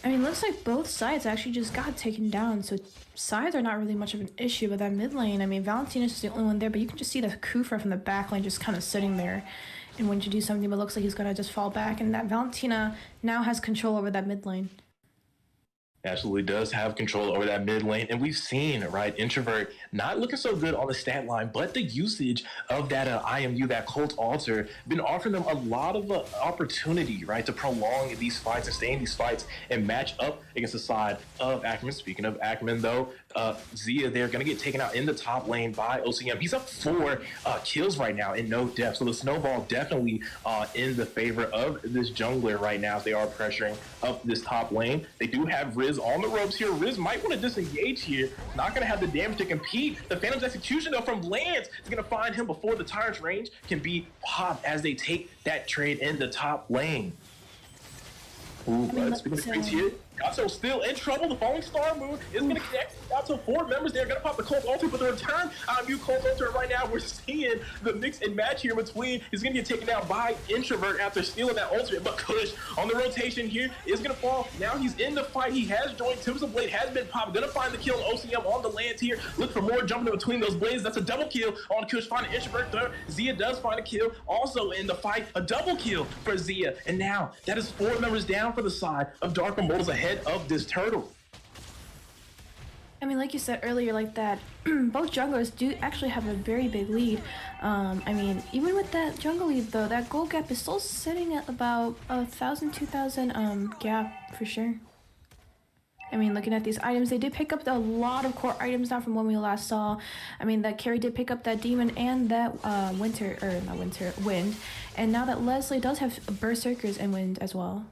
I mean, looks like both sides actually just got taken down, so sides are not really much of an issue with that mid lane. I mean, Valentina's just the only one there, but you can just see the Kufra from the back lane just kind of sitting there and when to do something, but looks like he's gonna just fall back, and that Valentina now has control over that mid lane. Absolutely does have control over that mid lane. And we've seen, right, Introvert not looking so good on the stat line, but the usage of that IMU, that Cult Altar, been offering them a lot of opportunity, right, to prolong these fights and stay in these fights and match up against the side of Ackerman. Speaking of Ackerman, though, Zia, they're going to get taken out in the top lane by OCM. He's up 4 kills right now in no depth. So the snowball definitely in the favor of this jungler right now as they are pressuring up this top lane. They do have Riz on the ropes here. Riz might want to disengage here. Not going to have the damage to compete. The Phantom's execution, though, from Lance is going to find him before the Tyrant's range can be popped as they take that trade in the top lane. Ooh, speaking of trades here, Gato still in trouble. The falling star moon is going to connect. Gato 4 members there, going to pop the Colt Altar, but the return on you Colt Altar right now, we're seeing the mix and match here between. He's going to get taken down by Introvert after stealing that ultimate, but Kush on the rotation here is going to fall. Now he's in the fight. He has joined. Timbers of Blade has been popped. Going to find the kill on OCM on the lands here. Look for more jumping in between those blades. That's a double kill on Kush. Finding Introvert there. Zia does find a kill. Also in the fight, a double kill for Zia. And now that is 4 members down for the side of Dark Immortals ahead of this turtle. I mean, like you said earlier, like that, both junglers do actually have a very big lead. I mean, even with that jungle lead, though, that gold gap is still sitting at about 1,000, 2,000 gap for sure. I mean, looking at these items, they did pick up a lot of core items now from when we last saw. I mean, that Carry did pick up that Demon and that Wind. And now that Leslie does have Berserkers and Wind as well.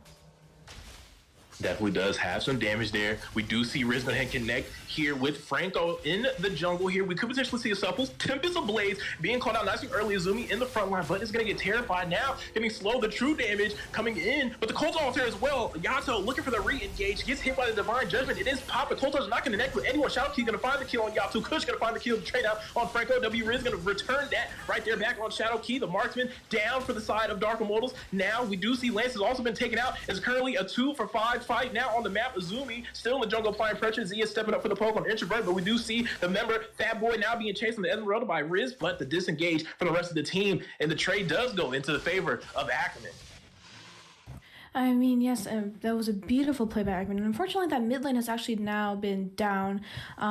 Definitely does have some damage there. We do see Riz go ahead and connect here with Franco in the jungle here. We could potentially see a Supples. Tempest of Blades being called out nice and early. Azumi in the front line, but is going to get terrified now. Getting slow, the true damage coming in. But the Colt Altar as well. Yato looking for the re-engage. Gets hit by the Divine Judgment. It is pop. The Colt Altar is not going to connect with anyone. Shadow Key going to find the kill on Yato. Kush going to find the kill to trade out on Franco. W Riz going to return that right there back on Shadow Key. The Marksman down for the side of Dark Immortals. Now we do see Lance has also been taken out. It's currently a 2-for-5 fight now on the map. Azumi still in the jungle applying pressure. Zia stepping up for the poke on Introvert, but we do see the member Fat Boy now being chased on the Esmeralda by Riz, but the disengage from the rest of the team, and the trade does go into the favor of Ackerman. I mean, yes, that was a beautiful play by Ackerman. And unfortunately, that mid lane has actually now been down.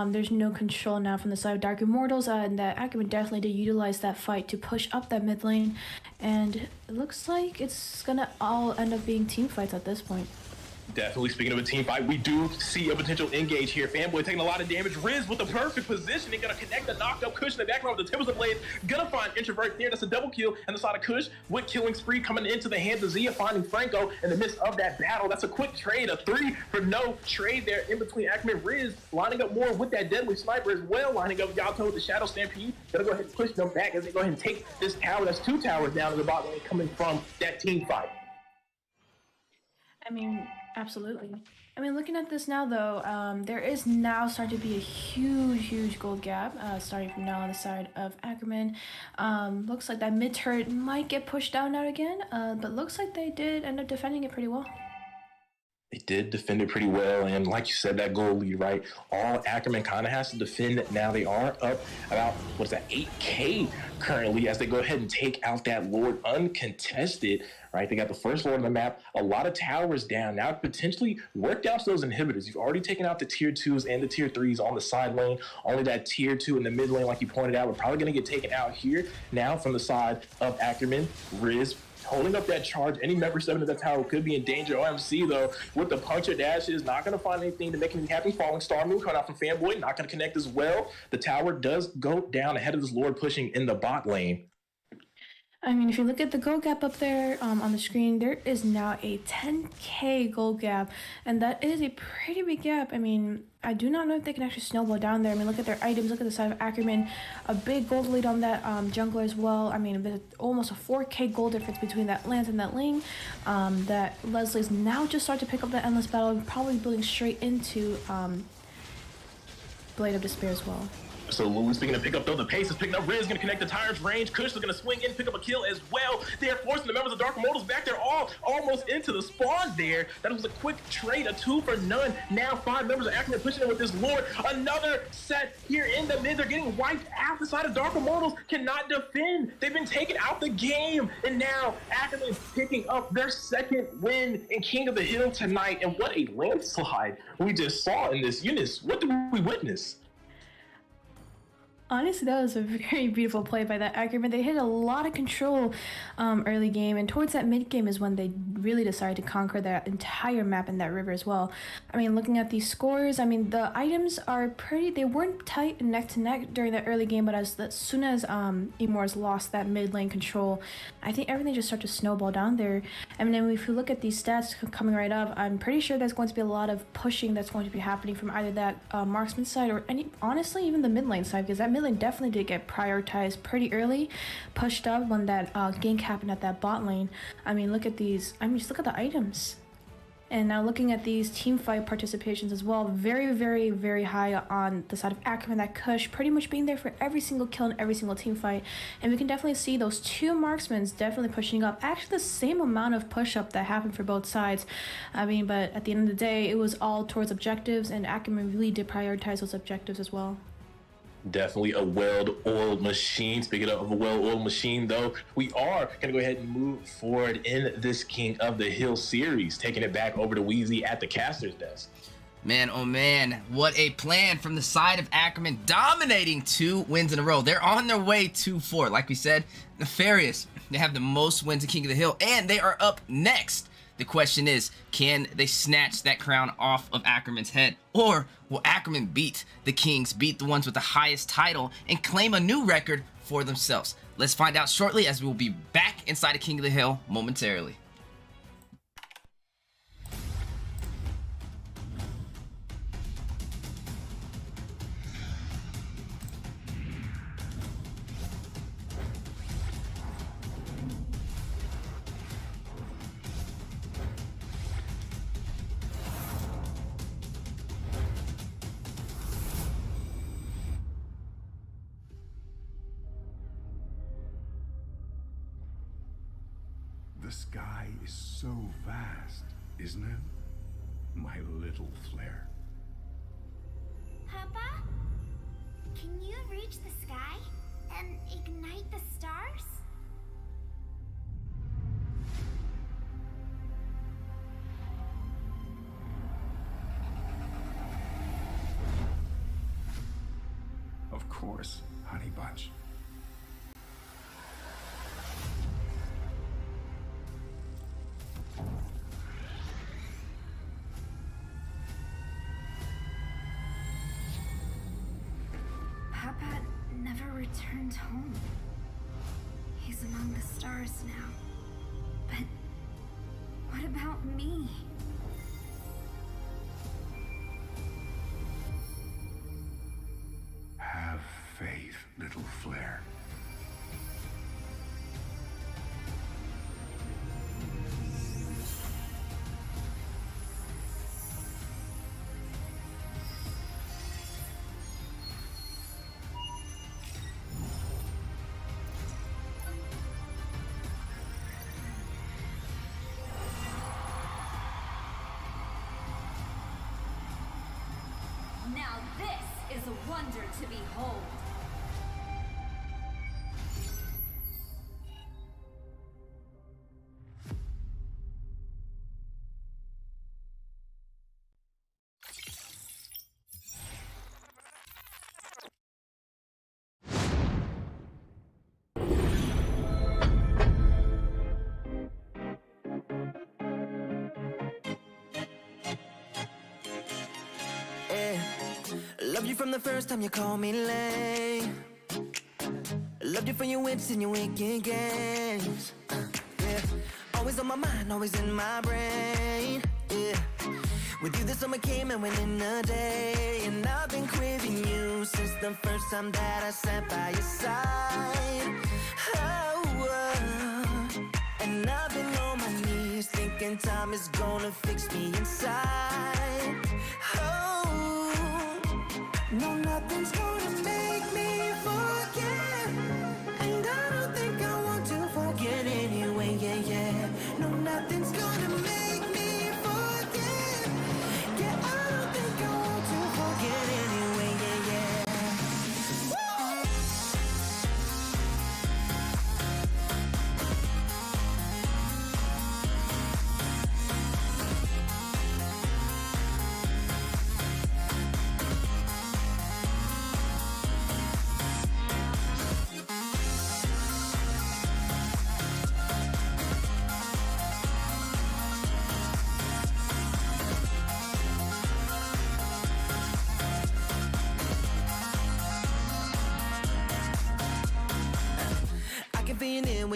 There's no control now from the side of Dark Immortals, and that Ackerman definitely did utilize that fight to push up that mid lane. And it looks like it's gonna all end up being team fights at this point. Definitely, speaking of a team fight, we do see a potential engage here. Fanboy taking a lot of damage. Riz with the perfect positioning, gonna connect the knocked up Kush in the background with the Timbers of Blade. Gonna find Introvert there. That's a double kill and the side of Kush with killing spree coming into the hands of Zia, finding Franco in the midst of that battle. That's a quick trade, a 3 for no trade there in between Ackerman. Riz lining up more with that deadly sniper as well, lining up Yato with the Shadow Stampede. Gonna go ahead and push them back as they go ahead and take this tower. That's 2 towers down in the bottom lane coming from that team fight. I mean, absolutely. I mean, looking at this now, though, there is now starting to be a huge gold gap starting from now on the side of Ackerman. Looks like that mid turret might get pushed down out again, but looks like they did end up defending it pretty well. They did defend it pretty well, and like you said, that goal lead, right? All Ackerman kind of has to defend it now. They are up about, what is that, 8K currently as they go ahead and take out that Lord uncontested, right? They got the first Lord on the map, a lot of towers down. Now potentially work down to those inhibitors. You've already taken out the tier 2s and the tier 3s on the side lane. Only that tier 2 in the mid lane, like you pointed out, we're probably going to get taken out here. Now from the side of Ackerman, Riz holding up that charge. Any member 7 of that tower could be in danger. OMC, though, with the puncture dashes, not going to find anything to make anything happen. Falling Star Moon coming out from Fanboy, not going to connect as well. The tower does go down ahead of this Lord pushing in the bot lane. I mean, if you look at the gold gap up there on the screen, there is now a 10K gold gap, and that is a pretty big gap. I mean, I do not know if they can actually snowball down there. I mean, look at their items, look at the side of Ackerman, a big gold lead on that jungler as well. I mean, almost a 4K gold difference between that Lance and that Ling. That Leslie's now just starting to pick up the Endless Battle, and probably building straight into Blade of Despair as well. So Lulu's picking to pick up, though. The pace is picking up. Riz going to connect the tires range. Kush is going to swing in, pick up a kill as well. They're forcing the members of Dark Immortals back. They're all almost into the spawn there. That was a quick trade, a 2 for none. Now 5 members of Ackerman pushing in with this Lord. Another set here in the mid. They're getting wiped out. The side of Dark Immortals cannot defend. They've been taken out the game. And now Ackerman is picking up their second win in King of the Hill tonight. And what a landslide we just saw in this unit. What did we witness? Honestly, that was a very beautiful play by that Ackerman. They hit a lot of control early game, and towards that mid game is when they really decided to conquer that entire map and that river as well. I mean, looking at these scores, I mean, the items are pretty, they weren't tight neck to neck during the early game, but as soon as Immortals lost that mid lane control, I think everything just started to snowball down there. I mean, if you look at these stats coming right up, I'm pretty sure there's going to be a lot of pushing that's going to be happening from either that marksman side or honestly, even the mid lane side, because that mid lane definitely did get prioritized pretty early, pushed up when that gank happened at that bot lane. I mean, look at these. I mean, just look at the items. And now looking at these team fight participations as well, very, very, very high on the side of Ackerman, that Kush pretty much being there for every single kill and every single team fight. And we can definitely see those 2 marksmen definitely pushing up. Actually, the same amount of push up that happened for both sides. I mean, but at the end of the day, it was all towards objectives, and Ackerman really did prioritize those objectives as well. Definitely a well-oiled machine. Speaking of a well-oiled machine, though, we are going to go ahead and move forward in this King of the Hill series, taking it back over to Wheezy at the caster's desk. Man, oh man, what a plan from the side of Ackerman, dominating 2 wins in a row. They're on their way to 4. Like we said, Nefarious, they have the most wins in King of the Hill, and they are up next. The question is, can they snatch that crown off of Ackerman's head? Or will Ackerman beat the Kings, beat the ones with the highest title, and claim a new record for themselves? Let's find out shortly, as we will be back inside of King of the Hill momentarily. The sky is so vast, isn't it? My little flare. Papa? Can you reach the sky and ignite the stars? Of course, honey bunch. Papa never returned home. He's among the stars now. But what about me? Have faith, little flare. Now this is a wonder to behold. Loved you from the first time you called me lame. Loved you for your wits and your wicked games. Yeah, always on my mind, always in my brain. Yeah, with you the summer came and went in a day, and I've been craving you since the first time that I sat by your side. And I've been on my knees thinking time is gonna fix me inside. No, nothing's gonna make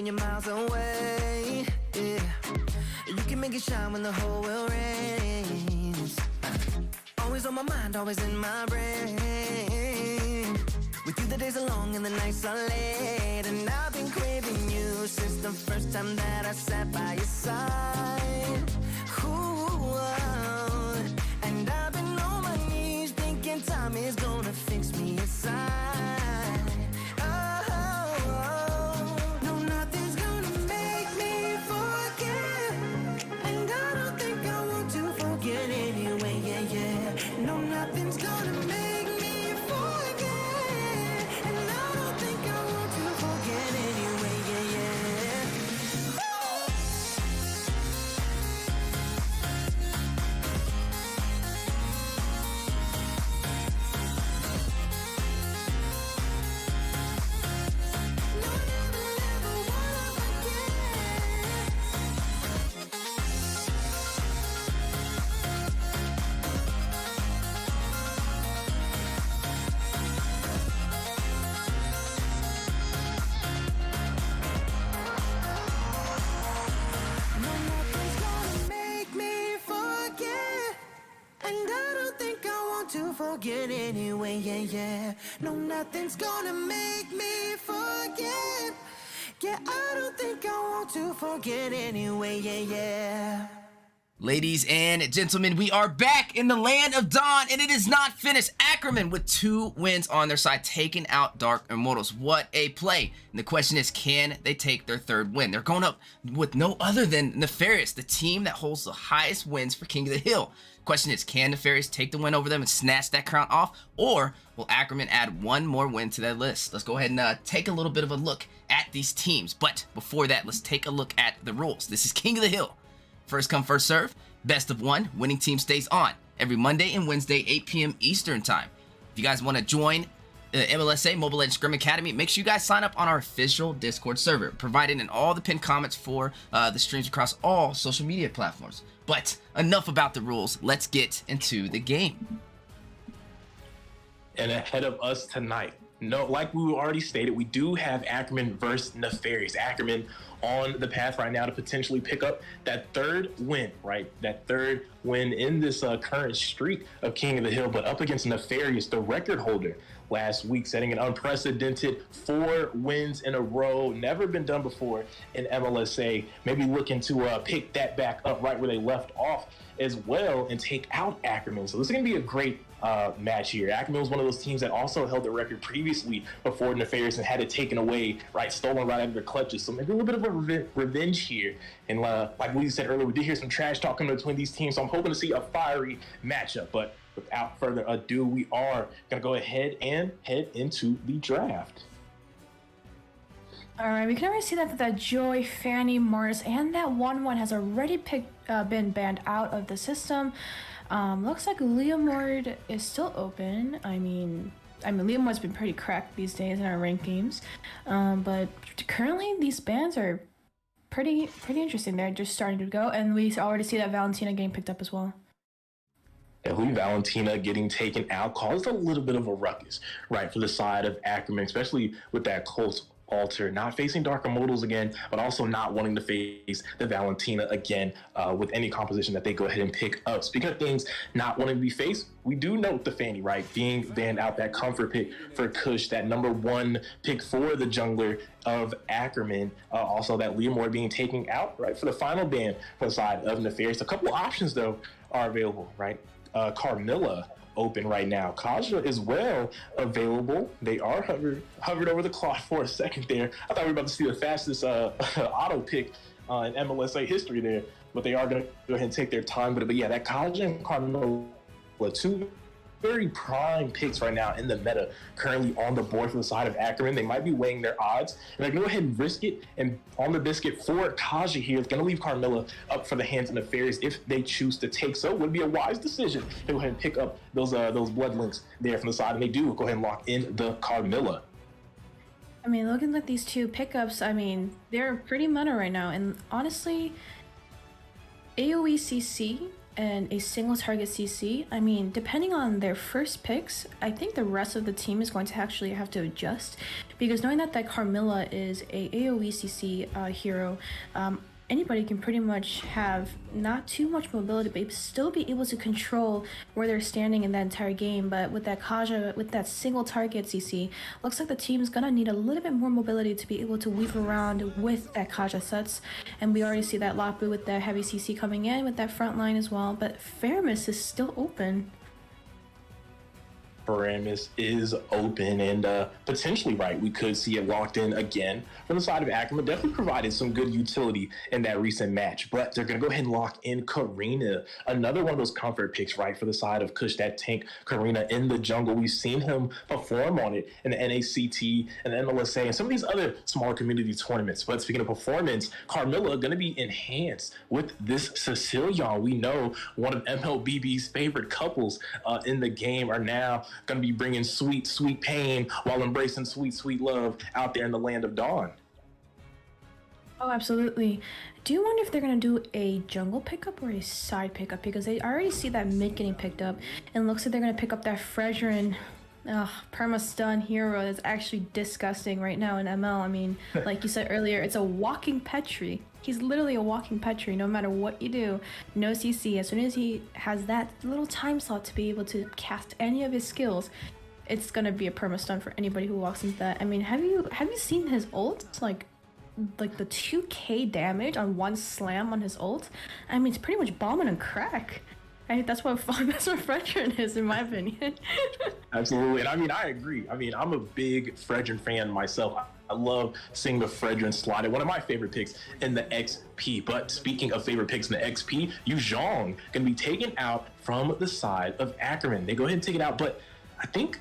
you're miles away. Yeah. You can make it shine when the whole world rains. Always on my mind, always in my brain. With you the days are long and the nights are late, and I've been craving you since the first time that I sat by your side. Ooh, and I've been on my knees thinking time is gonna fix me inside. No, nothing's gonna make me forget, and I don't think I want to forget anyway. Yeah, yeah. No, nothing's gonna make me forget, and I don't think I want to forget anyway. Yeah, yeah. No, never, never wanna forget. No, nothing's gonna make me forget, and I don't think I want to forget anyway. Yeah, yeah. No, nothing's gonna make me forget. Yeah, I don't think I want to forget anyway. Yeah, yeah. Ladies and gentlemen, we are back in the land of Dawn, and it is not finished. Ackerman with 2 wins on their side, taking out Dark Immortals. What a play. And the question is, can they take their 3rd win? They're going up with no other than Nefarious, the team that holds the highest wins for King of the Hill. Question is, can Nefarious take the win over them and snatch that crown off, or will Ackerman add 1 more win to that list? Let's go ahead and take a little bit of a look at these teams. But before that, let's take a look at the rules. This is King of the Hill. First come, first serve. Best of 1. Winning team stays on every Monday and Wednesday, 8 p.m. Eastern time. If you guys want to join the MLSA Mobile Legends Scrim Academy, make sure you guys sign up on our official Discord server, provided in all the pinned comments for the streams across all social media platforms. But enough about the rules. Let's get into the game. And ahead of us tonight, no, like we already stated, we do have Ackerman versus Nefarious. Ackerman on the path right now to potentially pick up that 3rd win, right? That 3rd win in this current streak of King of the Hill, but up against Nefarious, the record holder last week, setting an unprecedented 4 wins in a row. Never been done before in MLSA. Maybe looking to pick that back up right where they left off as well and take out Ackerman. So this is going to be a great match here. Ackerman was one of those teams that also held the record previously before Nefarious and had it taken away, right, stolen right out of their clutches. So maybe a little bit of a revenge here. And like we said earlier, we did hear some trash talk coming between these teams, so I'm hoping to see a fiery matchup. But without further ado, we are going to go ahead and head into the draft. All right, we can already see that Joy, Fanny, Morris, and that 1-1 has already been banned out of the system. Looks like Leomord is still open. I mean, Leomord's been pretty cracked these days in our ranked games. But currently, these bans are pretty interesting. They're just starting to go, and we already see that Valentina getting picked up as well. And Valentina getting taken out caused a little bit of a ruckus, right, for the side of Ackerman, especially with that close altar, not facing Dark Immortals again, but also not wanting to face the Valentina again with any composition that they go ahead and pick up. Speaking of things not wanting to be faced, we do note the Fanny, right, being banned out, that comfort pick for Kush, that number 1 pick for the jungler of Ackerman. Also that Leomord being taken out, right, for the final ban for the side of Nefarious. A couple options, though, are available, right? Carmilla open right now. Kaja as well available. They are hovered over the clock for a second there. I thought we were about to see the fastest auto pick in MLSA history there, but they are going to go ahead and take their time. But yeah, that Kaja and Carmilla, 2 very prime picks right now in the meta, currently on the board for the side of Ackerman. They might be weighing their odds, and they're going to go ahead and risk it. And on the biscuit for Kaja here, it's going to leave Carmilla up for the hands of Nefarious if they choose to take so. Would be a wise decision to go ahead and pick up those blood links there from the side, and they do go ahead and lock in the Carmilla. I mean, looking at these 2 pickups, I mean, they're pretty meta right now, and honestly, AoE CC and a single target CC, I mean, depending on their first picks, I think the rest of the team is going to actually have to adjust, because knowing that Carmilla is a AoE CC hero, anybody can pretty much have not too much mobility, but still be able to control where they're standing in that entire game. But with that Kaja, with that single target CC, looks like the team's gonna need a little bit more mobility to be able to weave around with that Kaja sets. And we already see that Lapu with that heavy CC coming in with that front line as well. But Faramis is still open. Paramus is open and potentially, right, we could see it locked in again from the side of Ackerman. Definitely provided some good utility in that recent match, but they're going to go ahead and lock in Karina, another one of those comfort picks, right, for the side of Kush, that tank Karina in the jungle. We've seen him perform on it in the NACT and the MLSA and some of these other smaller community tournaments. But speaking of performance, Carmilla going to be enhanced with this Sicilian. We know one of MLBB's favorite couples in the game are now going to be bringing sweet, sweet pain while embracing sweet, sweet love out there in the land of Dawn. Oh, absolutely. Do you wonder if they're going to do a jungle pickup or a side pickup? Because I already see that mid getting picked up, and it looks like they're going to pick up that Fredrin perma-stun hero that's actually disgusting right now in ML. I mean, like you said earlier, it's a walking Petri. He's literally a walking Petri. No matter what you do, no CC. As soon as he has that little time slot to be able to cast any of his skills, it's gonna be a perma-stun for anybody who walks into that. I mean, have you seen his ult? It's like the 2k damage on one slam on his ult. I mean, it's pretty much bombing and crack. I think that's what Fredrin is, in my opinion. Absolutely, and I mean, I agree. I mean, I'm a big Fredrin fan myself. I love seeing the Fredrin slotted. One of my favorite picks in the XP. But speaking of favorite picks in the XP, Yu Zhong going to be taken out from the side of Ackerman. They go ahead and take it out, but I think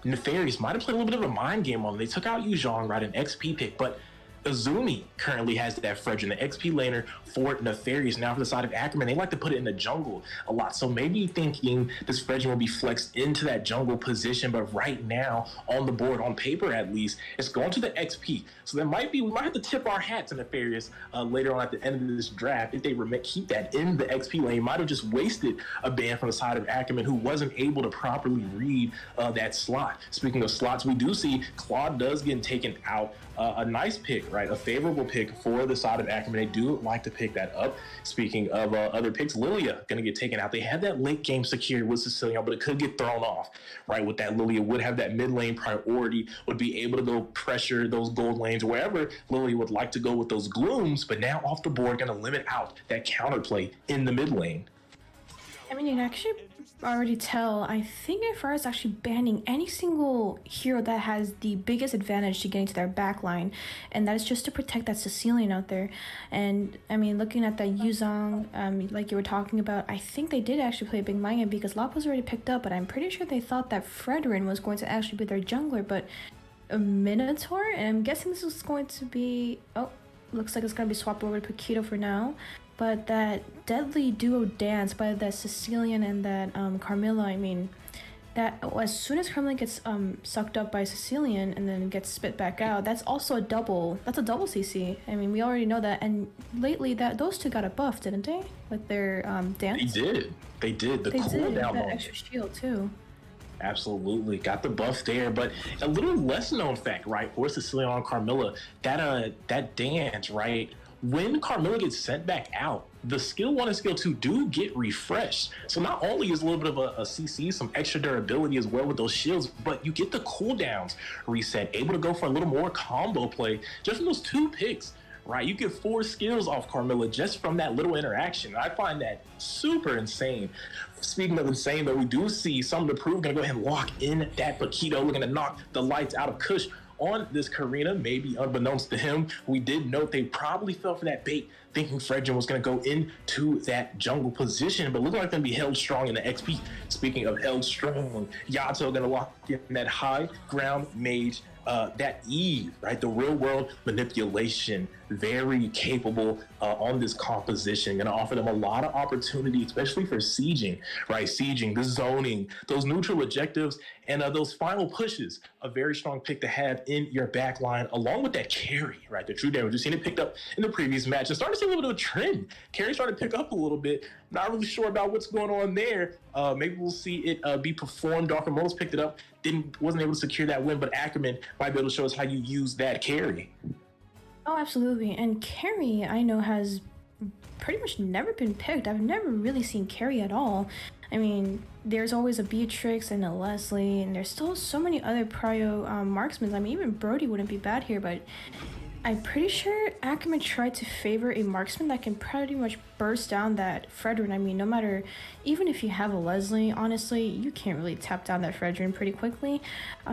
Nefarious might have played a little bit of a mind game on them. They took out Yu Zhong, right, an XP pick, but Azumi currently has that Fredrin, the XP laner for Nefarious. Now for the side of Ackerman, they like to put it in the jungle a lot. So maybe thinking this Fredrin will be flexed into that jungle position, but right now on the board, on paper at least, it's going to the XP. So we might have to tip our hat to Nefarious later on at the end of this draft. If they keep that in the XP lane, might have just wasted a ban from the side of Ackerman who wasn't able to properly read that slot. Speaking of slots, we do see Claude does get taken out. A nice pick, right? A favorable pick for the side of Ackerman. They do like to pick that up. Speaking of other picks, Lilia going to get taken out. They had that late game secured with Sicilian, but it could get thrown off, right? With that, Lilia would have that mid lane priority, would be able to go pressure those gold lanes wherever Lilia would like to go with those glooms, but now off the board, going to limit out that counterplay in the mid lane. I mean, you can actually already tell, I think Nefarious is actually banning any single hero that has the biggest advantage to getting to their backline, and that is just to protect that Sicilian out there. And I mean, looking at that Yu Zhong, like you were talking about, I think they did actually play a big mind game because Lop was already picked up, but I'm pretty sure they thought that Fredrin was going to actually be their jungler, but a Minotaur, and I'm guessing this is going to be, oh, looks like it's going to be swapped over to Paquito for now. But that deadly duo dance by that Sicilian and that Carmilla, I mean, that as soon as Carmilla gets sucked up by Sicilian and then gets spit back out, that's also a double CC. I mean, we already know that, and lately those two got a buff, didn't they? With their dance? They did. The cooldown that extra shield too. Absolutely, got the buff there, but a little less known fact, right, for Sicilian on Carmilla, that dance, right? When Carmilla gets sent back out, the skill 1 and skill 2 do get refreshed. So not only is a little bit of a CC, some extra durability as well with those shields, but you get the cooldowns reset, able to go for a little more combo play just from those 2 picks, right? You get 4 skills off Carmilla just from that little interaction. I find that super insane. Speaking of insane, though, we do see something to prove. Gonna go ahead and lock in that Paquito. We're gonna knock the lights out of Kush on this Karina, maybe unbeknownst to him. We did note they probably fell for that bait, thinking Fredrin was going to go into that jungle position, but looking like they're going to be held strong in the XP. Speaking of held strong, Yato going to lock in that high ground mage, that Eve, right? The real world manipulation very capable on this composition, going to offer them a lot of opportunity, especially for sieging, right? Sieging, the zoning, those neutral objectives, and those final pushes. A very strong pick to have in your back line, along with that carry, right? The true damage. We've seen it picked up in the previous match. And starting to see a little bit of a trend. Carry started to pick up a little bit. Not really sure about what's going on there. Maybe we'll see it be performed. Darker Moles picked it up. Wasn't able to secure that win, but Ackerman might be able to show us how you use that carry. Oh, absolutely. And carry, I know, has pretty much never been picked. I've never really seen carry at all. I mean, there's always a Beatrix and a Leslie, and there's still so many other prio marksmen. I mean, even Brody wouldn't be bad here, but I'm pretty sure Ackerman tried to favor a marksman that can pretty much burst down that Fredrin. I mean, no matter, even if you have a Leslie, honestly, you can't really tap down that Fredrin pretty quickly.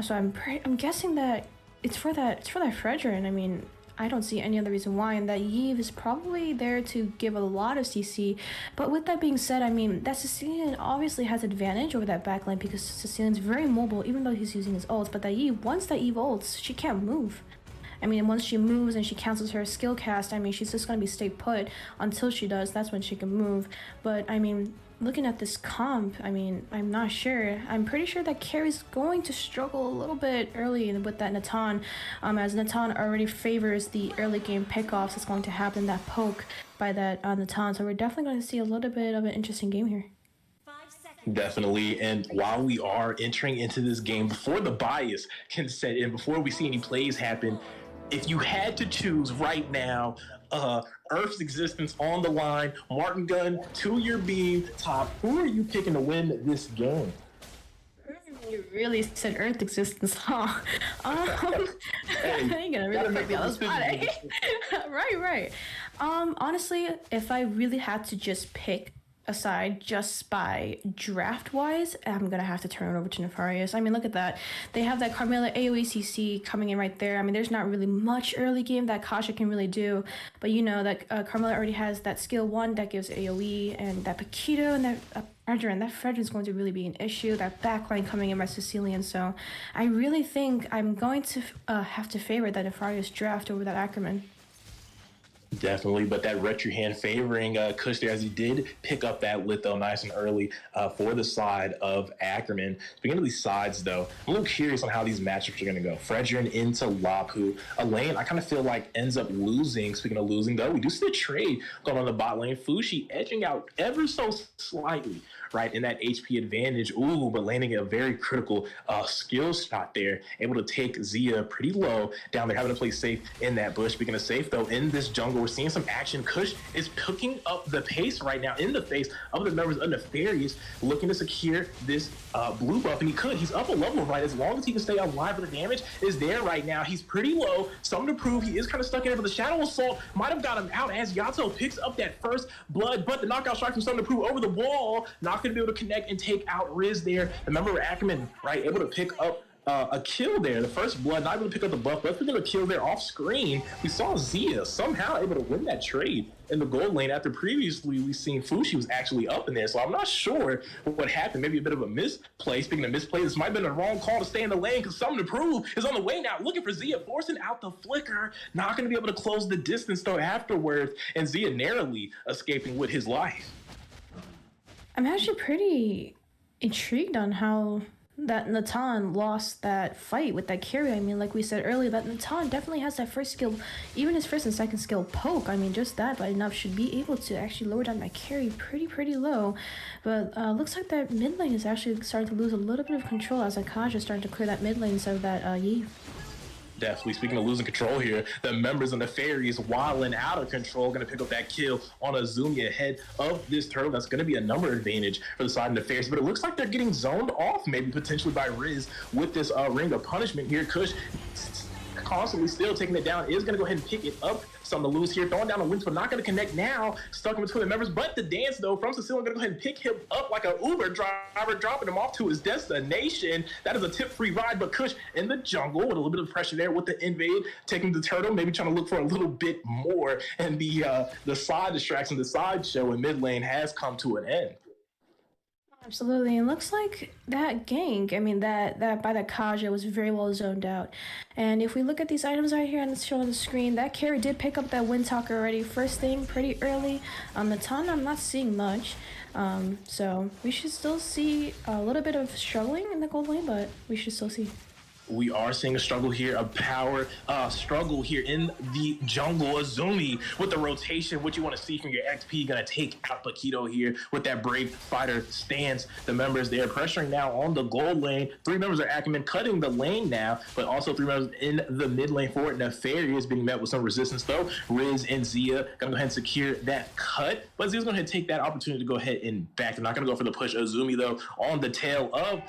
So I'm guessing that it's for that Fredrin. I mean, I don't see any other reason why, and that Yves is probably there to give a lot of CC. But with that being said, I mean, that Sicilian obviously has advantage over that backline because Sicilian's very mobile, even though he's using his ults. But that Yves, once that Yves ults, she can't move. I mean, once she moves and she cancels her skill cast, I mean, she's just going to be stay put until she does. That's when she can move. But, I mean, looking at this comp, I mean, I'm not sure. I'm pretty sure that Carrie's going to struggle a little bit early with that Natan, as Natan already favors the early game pickoffs that's going to happen, that poke by that Natan. So we're definitely going to see a little bit of an interesting game here. Definitely. And while we are entering into this game, before the bias can set in, before we see any plays happen, if you had to choose right now, Earth's existence on the line, Martin Gun to your beam top, who are you picking to win this game? You really said Earth existence, huh? Hey, you're gonna really put me on the spot, eh? Right. Honestly, if I really had to just pick aside just by draft wise, I'm gonna have to turn it over to Nefarious. I mean, look at that. They have that Carmilla AoE CC coming in right there. I mean, there's not really much early game that Kasha can really do, but you know that Carmilla already has that skill 1 that gives AoE, and that Paquito and that Fredrin is going to really be an issue. That backline coming in by Sicilian, so I really think I'm going to have to favor that Nefarious draft over that Ackerman. Definitely, but that retro hand favoring Kush there, as he did pick up that litho nice and early for the side of Ackerman. Speaking of these sides, though, I'm a little curious on how these matchups are going to go. Fredrin into Lapu. A lane I kind of feel like ends up losing. Speaking of losing, though, we do see a trade going on the bot lane. Fushi edging out ever so slightly, right, in that HP advantage. Ooh, but landing a very critical skill shot there. Able to take Zia pretty low down there, having to play safe in that bush. Speaking of safe, though, in this jungle, we're seeing some action. Kush is picking up the pace right now in the face of the members of Nefarious, looking to secure this blue buff, and he could. He's up a level, right? As long as he can stay alive, but the damage is there right now. He's pretty low. Something to prove. He is kind of stuck in there, but the Shadow Assault might have got him out as Yato picks up that first blood, but the knockout strike from Something to Prove over the wall. Not going to be able to connect and take out Riz there. Remember Ackerman, right? Able to pick up a kill there, the first blood, not able to pick up the buff, but picking up a kill there off screen. We saw Zia somehow able to win that trade in the gold lane after previously we seen Fushi was actually up in there. So I'm not sure what happened. Maybe a bit of a misplay. Speaking of misplay, this might have been the wrong call to stay in the lane because Something to Prove is on the way now, looking for Zia, forcing out the flicker. Not going to be able to close the distance though afterwards, and Zia narrowly escaping with his life. I'm actually pretty intrigued on how that Natan lost that fight with that carry. I mean, like we said earlier, that Natan definitely has that first skill, even his first and second skill poke. I mean, just that, but enough should be able to actually lower down that carry pretty low. But looks like that mid lane is actually starting to lose a little bit of control as Akaja is starting to clear that mid lane instead of that Yi. Definitely. Speaking of losing control here, the members of Nefarious wilding out of control, going to pick up that kill on Azumi ahead of this turtle. That's going to be a number advantage for the side of Nefarious, but it looks like they're getting zoned off, maybe potentially by Riz with this ring of punishment here. Kush constantly still taking it down, is going to go ahead and pick it up. Something to lose here, throwing down the wings, but not going to connect now. Stuck in between the members, but the dance though from Sicilian going to go ahead and pick him up like an Uber driver, dropping him off to his destination. That is a tip-free ride, but Kush in the jungle with a little bit of pressure there with the invade, taking the turtle, maybe trying to look for a little bit more, and the side distraction, the side show in mid lane has come to an end. Absolutely, and looks like that gank, I mean that by the Kaja was very well zoned out. And if we look at these items right here on the show on the screen, that carry did pick up that wind talker already first thing pretty early. The ton I'm not seeing much. So we should still see a little bit of struggling in the gold lane, but we should still see. We are seeing a struggle here, a power struggle here in the jungle. Azumi with the rotation, what you want to see from your XP, gonna take out Paquito here with that Brave Fighter stance. The members there pressuring now on the gold lane. 3 members are Acumen cutting the lane now, but also 3 members in the mid lane for it. Nefarious being met with some resistance though. Riz and Zia gonna go ahead and secure that cut, but Zia's gonna take that opportunity to go ahead and back. They're not gonna go for the push. Azumi though on the tail of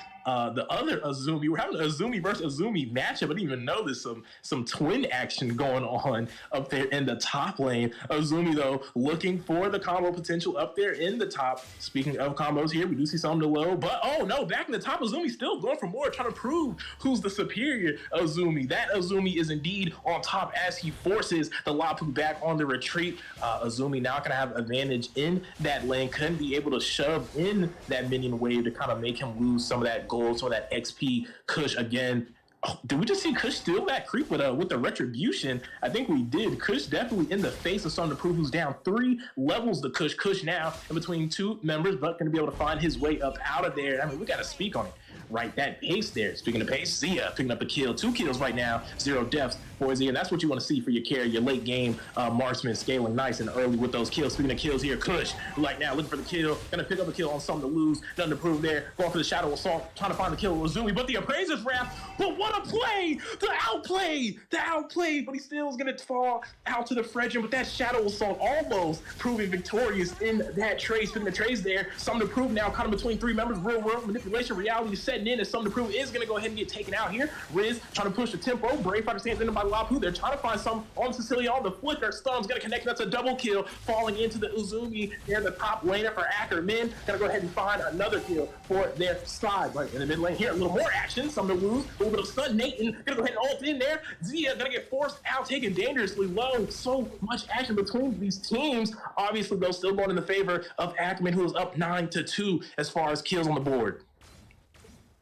the other Azumi. We're having an Azumi versus Azumi matchup. I didn't even know there's some twin action going on up there in the top lane. Azumi, though, looking for the combo potential up there in the top. Speaking of combos here, we do see some below, but oh no, back in the top, Azumi still going for more, trying to prove who's the superior Azumi. That Azumi is indeed on top as he forces the Lapu back on the retreat. Azumi now going to have advantage in that lane, couldn't be able to shove in that minion wave to kind of make him lose some of that gold, some of that XP. Kush again. Oh, did we just see Kush steal that creep with the retribution? I think we did. Kush definitely in the face of something to prove who's down 3 levels to Kush. Kush now in between 2 members, but going to be able to find his way up out of there. I mean, we got to speak on it. Right, that pace there. Speaking of pace, Zia picking up a kill. 2 kills right now, 0 deaths for Zia. And that's what you want to see for your carry, your late game marksman scaling nice and early with those kills. Speaking of kills here, Kush right now looking for the kill. Gonna pick up a kill on something to lose. Nothing to prove there. Going for the Shadow Assault, trying to find the kill with Azumi. But the Appraiser's Wrath. But what a play! The outplay! But he still is gonna fall out to the Fredrin. But that Shadow Assault almost proving victorious in that trade. Speaking of trades there, something to prove now, kind of between 3 members. Real world manipulation, reality setting in, as something to prove is going to go ahead and get taken out here. Riz trying to push the tempo. Brave Fighter stands in by Lapu. They're trying to find some on Cecilia on the flicker. Stun's going to connect. That's a double kill. Falling into the Uzumi. They're the top laner for Ackerman. Going to go ahead and find another kill for their side. Right in the mid lane here. A little more action. Something to lose. A little bit of stun. Nathan going to go ahead and ult in there. Zia going to get forced out, taken dangerously low. So much action between these teams. Obviously, though, still going in the favor of Ackerman, who is up 9-2 as far as kills on the board.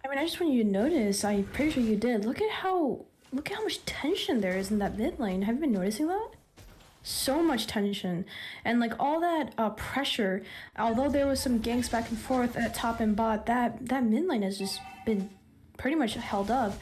I mean, I just want you to notice, I'm pretty sure you did. Look at how much tension there is in that mid lane. Have you been noticing that? So much tension. And like all that pressure, although there was some ganks back and forth at top and bot, that mid lane has just been pretty much held up.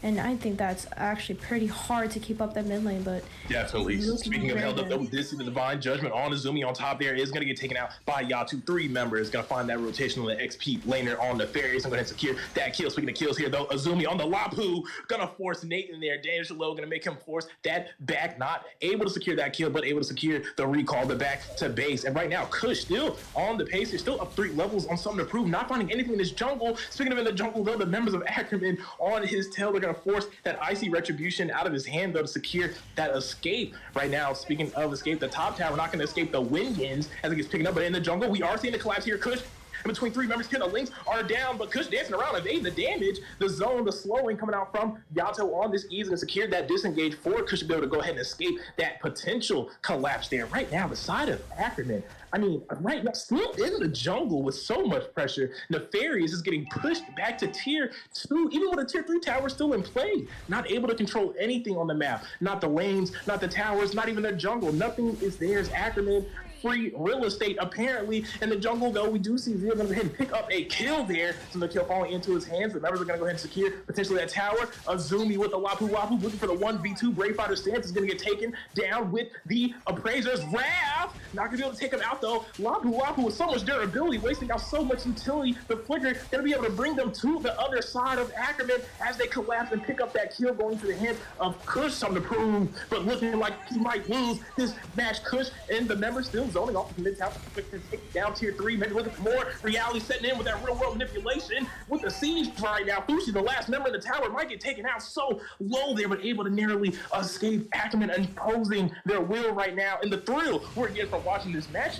And I think that's actually pretty hard to keep up that mid lane, but... Definitely. Speaking of held up, though, we did see the Divine Judgment on Azumi on top there. Is going to get taken out by Yatu. 3 members. Going to find that rotation on the XP laner on the Fairies. I'm going to secure that kill. Speaking of kills here, though, Azumi on the Lapu. Going to force Nathan there. Daniel Low going to make him force that back. Not able to secure that kill, but able to secure the recall, the back to base. And right now, Kush still on the pace. They're still up 3 levels on something to prove. Not finding anything in this jungle. Speaking of in the jungle, though, the members of Ackerman on his tail. They're going to force that icy retribution out of his hand, though, to secure that escape. Right now, speaking of escape, the top tower not going to escape the Windgins as it gets picking up, but in the jungle, we are seeing the collapse here. Kush in between 3 members here, the links are down, but Kush dancing around, evading the damage, the zone, the slowing coming out from Yato on this ease, and secured that disengage for Kush to be able to go ahead and escape that potential collapse there. Right now, the side of Ackerman, I mean, right now, still in the jungle with so much pressure. Nefarious is getting pushed back to tier 2, even with a tier 3 tower still in play. Not able to control anything on the map. Not the lanes, not the towers, not even their jungle. Nothing is theirs. Ackerman, free real estate apparently in the jungle, though. We do see Zia going to go ahead and pick up a kill there. So the kill falling into his hands. The members are going to go ahead and secure potentially that tower. Azumi with the Lapu looking for the 1v2. Brave Fighter stance is going to get taken down with the Appraiser's Wrath. Not going to be able to take him out, though. Lapu with so much durability, wasting out so much utility. The flicker going to be able to bring them to the other side of Ackerman as they collapse and pick up that kill, going to the hands of Kush. Something to prove, but looking like he might lose this match. Kush and the members still zoning off the mid-tower, take down tier 3, maybe looking for more reality setting in with that real-world manipulation with the siege right now. Fushi, the last member in the tower, might get taken out so low there, but able to narrowly escape. Ackerman imposing their will right now, and the thrill we're getting from watching this match.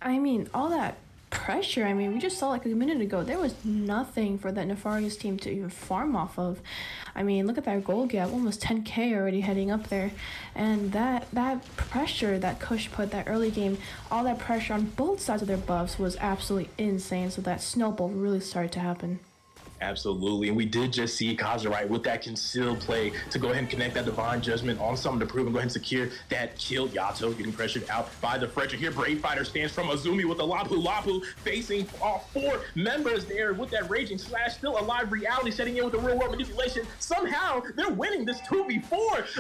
I mean, all that pressure. I mean, we just saw like a minute ago, there was nothing for that Nefarious team to even farm off of. I mean, look at that goal gap, almost 10k already heading up there. And that pressure that Kush put that early game, all that pressure on both sides of their buffs was absolutely insane. So that snowball really started to happen. Absolutely, and we did just see Kazurite with that concealed play to go ahead and connect that Divine Judgment on something to prove and go ahead and secure that kill. Yato getting pressured out by the Frederick here. Brave Fighter stands from Azumi with the Lapu facing all 4 members there with that Raging Slash. Still alive, Reality setting in with the real world manipulation. Somehow, they're winning this 2v4.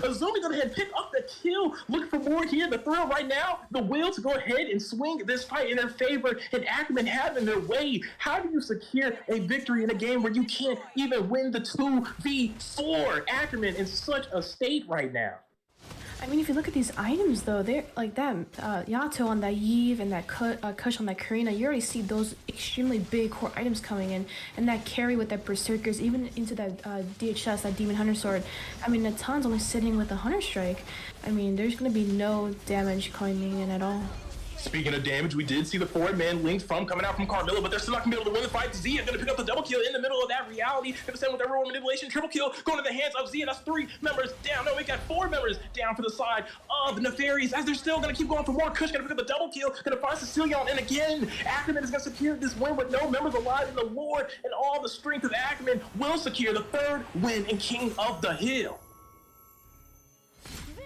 Azumi go ahead and pick up the kill. Looking for more here. The thrill right now, the will to go ahead and swing this fight in their favor, and Ackerman having their way. How do you secure a victory in a game where you can't even win the 2v4? Ackerman in such a state right now. I mean, if you look at these items, though, they're like that Yato on that Eve and that Kush on that Karina, you already see those extremely big core items coming in, and that carry with that Berserkers, even into that DHS, that Demon Hunter Sword. I mean, Natan's only sitting with the Hunter Strike. I mean, there's going to be no damage coming in at all. Speaking of damage, we did see the 4-man link from coming out from Carmilla, but they're still not going to be able to win the fight. Zia going to pick up the double kill in the middle of that Reality. Going to send with that real manipulation. Triple kill going to the hands of Zia. That's 3 members down. No, we got 4 members down for the side of Nefarious, as they're still going to keep going for more. Kush going to pick up the double kill. Going to find Cecilion, and again, Ackerman is going to secure this win with no members alive, in the Lord and all the strength of Ackerman will secure the 3rd win and King of the Hill.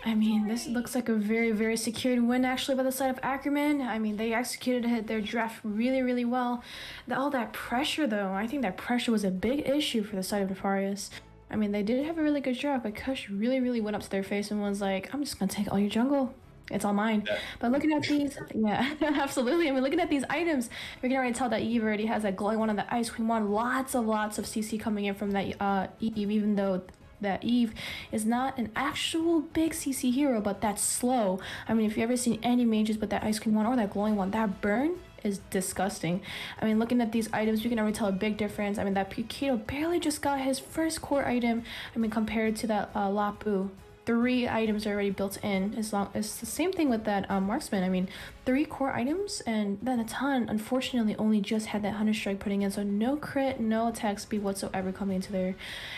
I mean, this looks like a very, very secured win actually by the side of Ackerman. I mean, they executed their draft really, really well. All that pressure, though, I think that pressure was a big issue for the side of Nefarious. I mean, they did have a really good draft, but Kush really, really went up to their face and was like, I'm just going to take all your jungle. It's all mine. Yeah. But looking at these, yeah, absolutely. I mean, looking at these items, we can already tell that Eve already has that glowing one on the Ice Queen one. Lots of CC coming in from that Eve, even though that Eve is not an actual big CC hero, but that's slow. I mean, if you've ever seen any mages but that Ice Cream one or that glowing one, that burn is disgusting. I mean, looking at these items, you can already tell a big difference. I mean, that Pukito barely just got his first core item. I mean, compared to that Lapu, 3 items are already built in. It's the same thing with that Marksman. I mean, 3 core items, and then Natan unfortunately only just had that Hunter Strike putting in, so no crit, no attack speed whatsoever coming into there.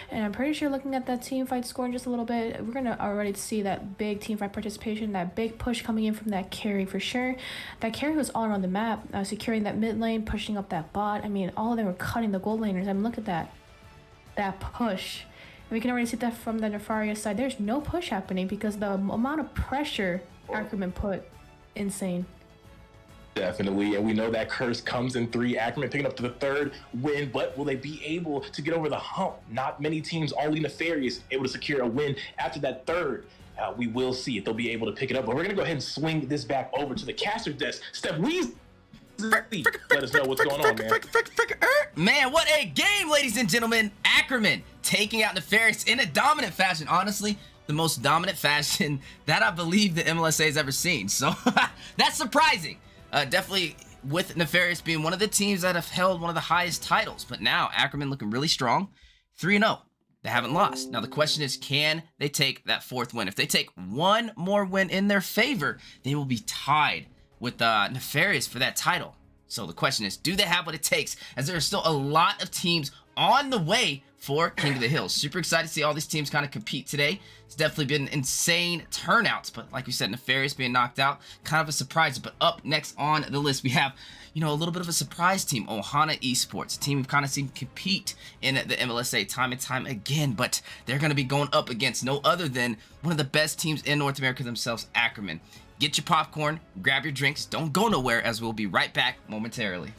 And I'm pretty sure looking at that team fight score in just a little bit, we're gonna already see that big team fight participation, that big push coming in from that carry for sure. That carry was all around the map, securing that mid lane, pushing up that bot. I mean, all of them were cutting the gold laners. I mean, look at that push. We can already see that from the Nefarious side. There's no push happening because the amount of pressure Ackerman put, insane. Definitely, and we know that curse comes in 3. Ackerman picking up to the 3rd win, but will they be able to get over the hump? Not many teams, only Nefarious, able to secure a win after that 3rd. We will see if they'll be able to pick it up, but we're going to go ahead and swing this back over to the caster desk. Steph Weezy, let us know what's going on, man. Man, what a game, ladies and gentlemen. Ackerman taking out Nefarious in a dominant fashion. Honestly, the most dominant fashion that I believe the MLSA has ever seen. So that's surprising. Definitely with Nefarious being one of the teams that have held one of the highest titles. But now Ackerman looking really strong. 3-0. They haven't lost. Now the question is, can they take that 4th win? If they take one more win in their favor, they will be tied with Nefarious for that title. So the question is, do they have what it takes? As there are still a lot of teams on the way for King of the Hill. Super excited to see all these teams kind of compete today. It's definitely been insane turnouts, but like we said, Nefarious being knocked out, kind of a surprise. But up next on the list, we have, you know, a little bit of a surprise team, Ohana Esports, a team we've kind of seen compete in the MLSA time and time again, but they're going to be going up against no other than one of the best teams in North America themselves, Ackerman. Get your popcorn, grab your drinks, don't go nowhere, as we'll be right back momentarily.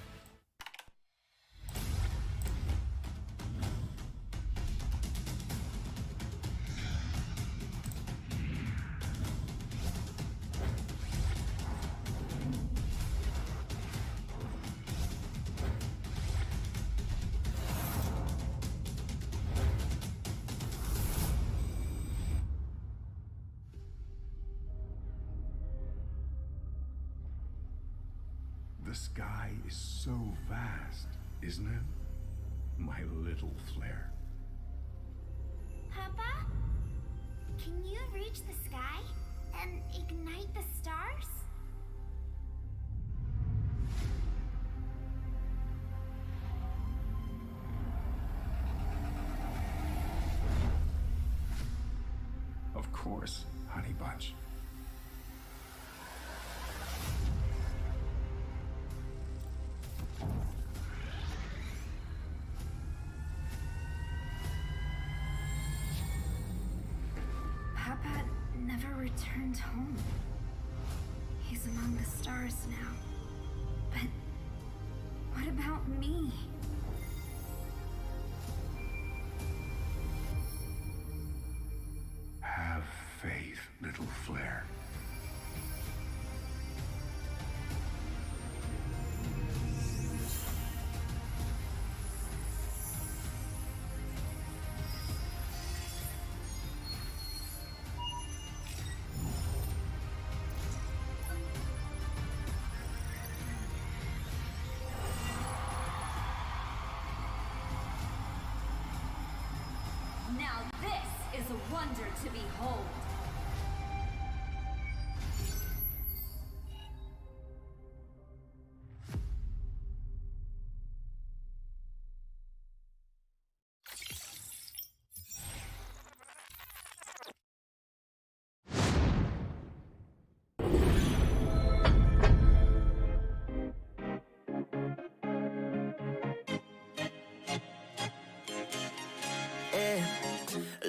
The sky is so vast, isn't it? My little flare. Papa? Can you reach the sky and ignite the stars? course, Honey Bunch. Papa never returned home. He's among the stars now. But what about me? Have faith, little flare. Now this is a wonder to behold.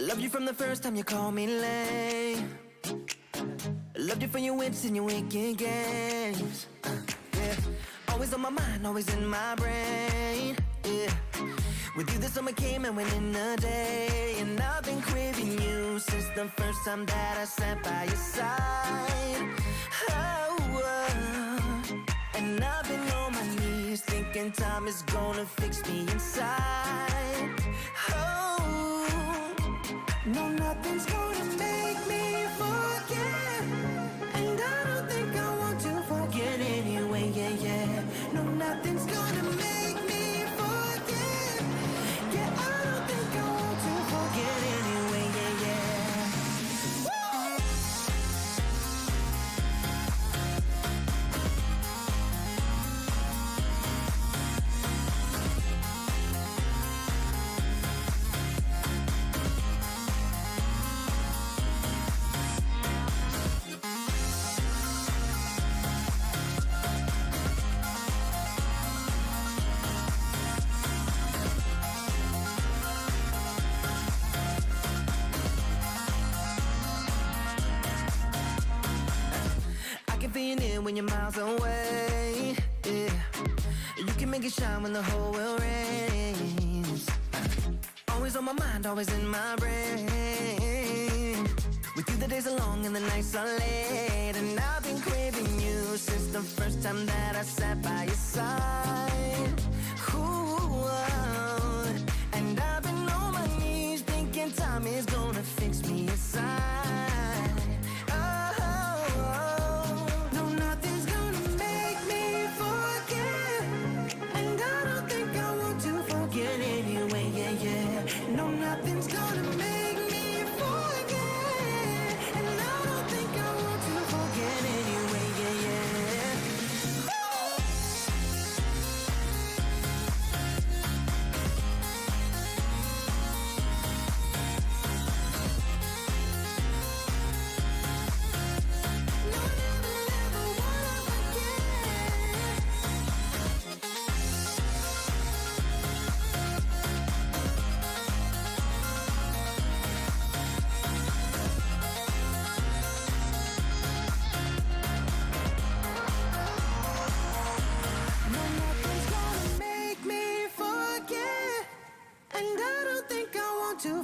Loved you from the first time you called me lame. Loved you for your wits and your wicked games. Yeah, always on my mind, always in my brain. Yeah, with you the summer came and went in a day, and I've been craving you since the first time that I sat by your side. And I've been on my knees thinking time is gonna fix me inside. No, nothing's gonna make me forget, and I don't think I want to forget anyway, yeah, yeah. No, nothing's gonna make me forget, yeah, I don't think I want to forget anyway, yeah, yeah. When you're miles away, yeah, you can make it shine when the whole world rains. Always on my mind, always in my brain. With you the days are long and the nights are late, and I've been craving you since the first time that I sat by your side. Ooh, and I've been on my knees thinking time is gonna fix me inside.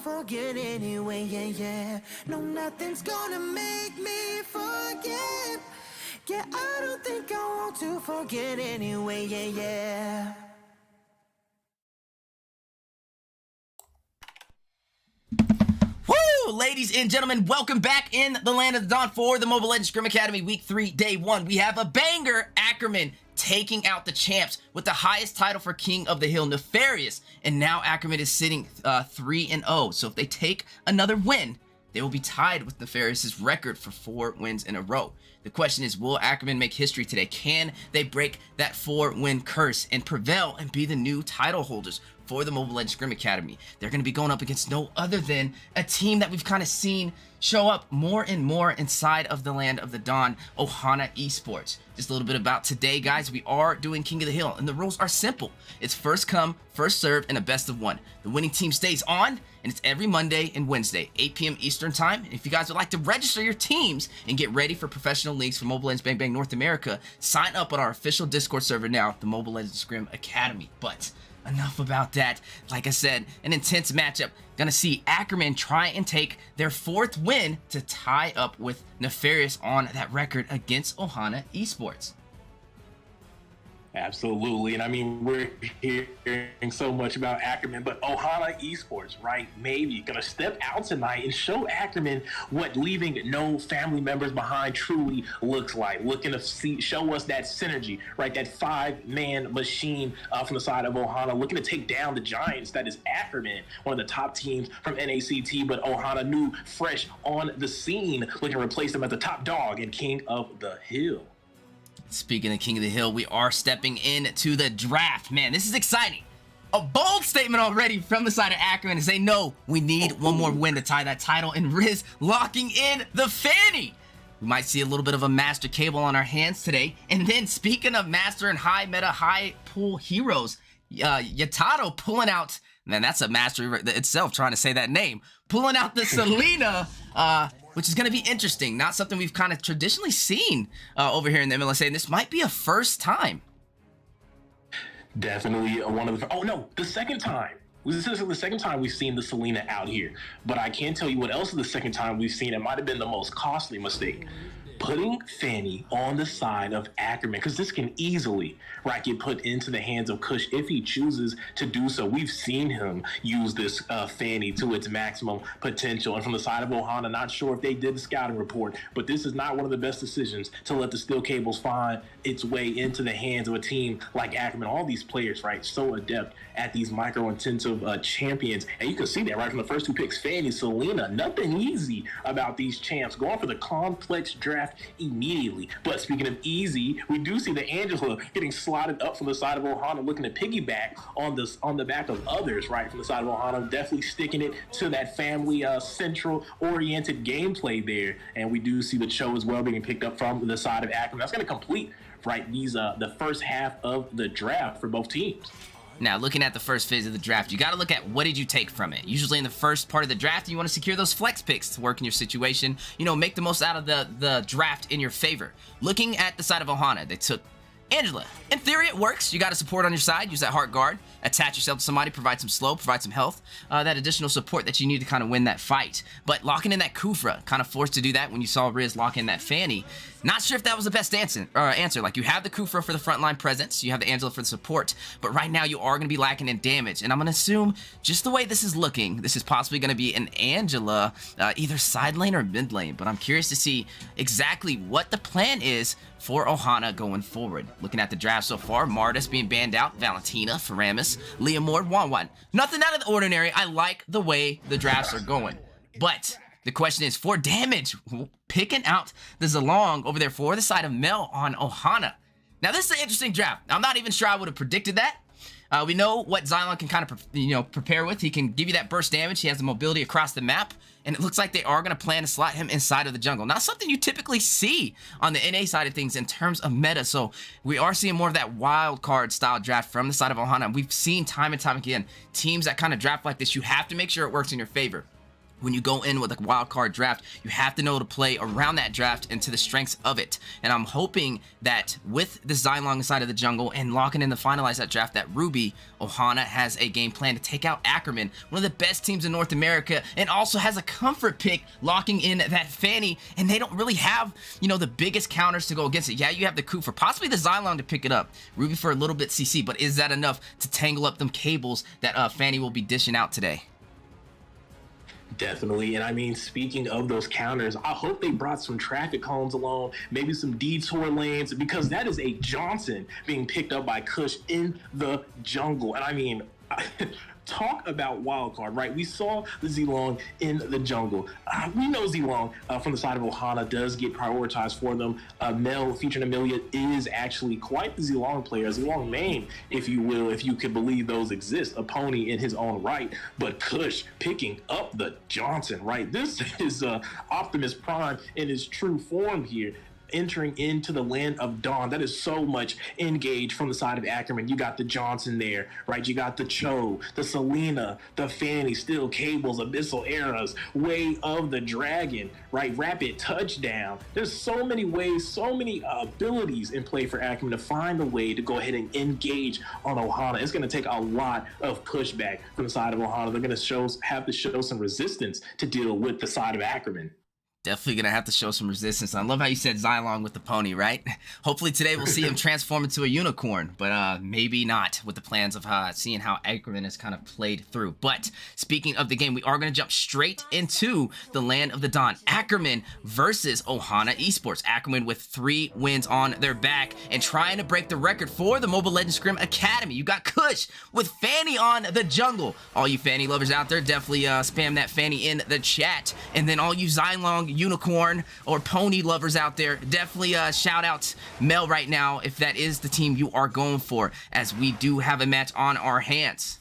Forget anyway, yeah, yeah. No, nothing's gonna make me forget. Yeah, I don't think I want to forget anyway, yeah, yeah. Woo! Ladies and gentlemen, welcome back in the Land of the Dawn for the Mobile Legends Scrim Academy Week 3, Day 1. We have a banger, Ackerman taking out the champs with the highest title for King of the Hill, Nefarious. And now Ackerman is sitting 3-0. So if they take another win, they will be tied with Nefarious's record for 4 wins in a row. The question is, will Ackerman make history today? Can they break that 4-win curse and prevail and be the new title holders for the Mobile Legends Scrim Academy. They're going to be going up against no other than a team that we've kind of seen show up more and more inside of the land of the Dawn, Ohana Esports. Just a little bit about today, guys. We are doing King of the Hill, and the rules are simple. It's first come, first serve, and a best of one. The winning team stays on, and it's every Monday and Wednesday, 8 p.m. Eastern Time. And if you guys would like to register your teams and get ready for professional leagues for Mobile Legends Bang Bang North America, sign up on our official Discord server now, the Mobile Legends Scrim Academy. But enough about that. Like I said, an intense matchup. Gonna see Ackerman try and take their 4th win to tie up with Nefarious on that record against Ohana Esports. Absolutely. And I mean, we're hearing so much about Ackerman, but Ohana Esports, right, maybe going to step out tonight and show Ackerman what leaving no family members behind truly looks like. Looking to show us that synergy, right, that 5-man machine from the side of Ohana, looking to take down the Giants. That is Ackerman, one of the top teams from NACT, but Ohana new, fresh on the scene, looking to replace them as the top dog and King of the Hill. Speaking of King of the Hill, we are stepping into the draft. Man, this is exciting. A bold statement already from the side of Ackerman as they know we need one more win to tie that title, and Riz locking in the Fanny. We might see a little bit of a Master Cable on our hands today. And then speaking of Master and high meta, high pool heroes, Yatato pulling out, man, that's a Master itself trying to say that name, pulling out the Selena, which is going to be interesting. Not something we've kind of traditionally seen over here in the MLSA, and this might be a first time. Definitely one of the... Oh, no, the second time. This is the second time we've seen the Selena out here. But I can't tell you what else is the second time we've seen. It might have been the most costly mistake. Putting Fanny on the side of Ackerman, because this can easily, right, get put into the hands of Kush if he chooses to do so. We've seen him use this Fanny to its maximum potential. And from the side of Ohana, not sure if they did the scouting report, but this is not one of the best decisions to let the steel cables find its way into the hands of a team like Ackerman. All these players, right, so adept at these micro-intensive champions. And you can see that right from the first 2 picks, Fanny, Selena, nothing easy about these champs. Going for the complex draft immediately. But speaking of easy, we do see the Angela getting slotted up from the side of Ohana, looking to piggyback on the back of others, right, from the side of Ohana, definitely sticking it to that family central-oriented gameplay there. And we do see the Cho as well being picked up from the side of Ackerman. That's going to complete, right, these the first half of the draft for both teams. Now, looking at the first phase of the draft, you got to look at what did you take from it. Usually in the first part of the draft, you want to secure those flex picks to work in your situation. You know, make the most out of the draft in your favor. Looking at the side of Ohana, they took Angela. In theory, it works. You got a support on your side. Use that heart guard. Attach yourself to somebody. Provide some slow. Provide some health. That additional support that you need to kind of win that fight. But locking in that Kufra, kind of forced to do that when you saw Riz lock in that Fanny. Not sure if that was the best answer. Like, you have the Kufra for the frontline presence. You have the Angela for the support. But right now, you are going to be lacking in damage. And I'm going to assume, just the way this is looking, this is possibly going to be an Angela, either side lane or mid lane. But I'm curious to see exactly what the plan is for Ohana going forward. Looking at the draft so far, Martis being banned out, Valentina, Faramis, Leah Mord, Wanwan. Nothing out of the ordinary. I like the way the drafts are going. But the question is, for damage, picking out the Zalong over there for the side of Mel on Ohana. Now, this is an interesting draft. I'm not even sure I would have predicted that. We know what Xylon can kind of prepare with. He can give you that burst damage. He has the mobility across the map. And it looks like they are going to plan to slot him inside of the jungle. Not something you typically see on the NA side of things in terms of meta. So we are seeing more of that wild card style draft from the side of Ohana. We've seen time and time again, teams that kind of draft like this, you have to make sure it works in your favor. When you go in with a wild card draft, you have to know to play around that draft and to the strengths of it. And I'm hoping that with the Xylong side of the jungle and locking in to finalize that draft, that Ruby, Ohana has a game plan to take out Ackerman, one of the best teams in North America, and also has a comfort pick locking in that Fanny. And they don't really have, the biggest counters to go against it. Yeah, you have the Kufra, possibly the Xylong to pick it up. Ruby for a little bit CC, but is that enough to tangle up them cables that Fanny will be dishing out today? Definitely. And I mean, speaking of those counters, I hope they brought some traffic cones along, maybe some detour lanes, because that is a Johnson being picked up by Kush in the jungle. And I mean, talk about wild card, right? We saw the Zilong in the jungle. We know Zilong from the side of Ohana does get prioritized for them. Mel featuring Amelia is actually quite the Zilong player, Zilong main, if you will, if you could believe those exist, a pony in his own right. But Kush picking up the Johnson, right? This is Optimus Prime in his true form here, entering into the land of Dawn. That is so much engaged from the side of Ackerman. You got the Johnson there, right? You got the Cho, the Selena, the Fanny, Steel Cables, Abyssal Eras, Way of the Dragon, right? Rapid Touchdown. There's so many ways, so many abilities in play for Ackerman to find a way to go ahead and engage on Ohana. It's going to take a lot of pushback from the side of Ohana. They're going to have to show some resistance to deal with the side of Ackerman. Definitely gonna have to show some resistance. I love how you said Xylong with the pony, right? Hopefully today we'll see him transform into a unicorn, but maybe not with the plans of seeing how Ackerman has kind of played through. But speaking of the game, we are gonna jump straight into the land of the Dawn. Ackerman versus Ohana Esports. Ackerman with 3 wins on their back and trying to break the record for the Mobile Legends Scrim Academy. You got Kush with Fanny on the jungle. All you Fanny lovers out there, definitely spam that Fanny in the chat. And then all you Xylong unicorn or pony lovers out there, definitely shout out Mel right now if that is the team you are going for, as we do have a match on our hands.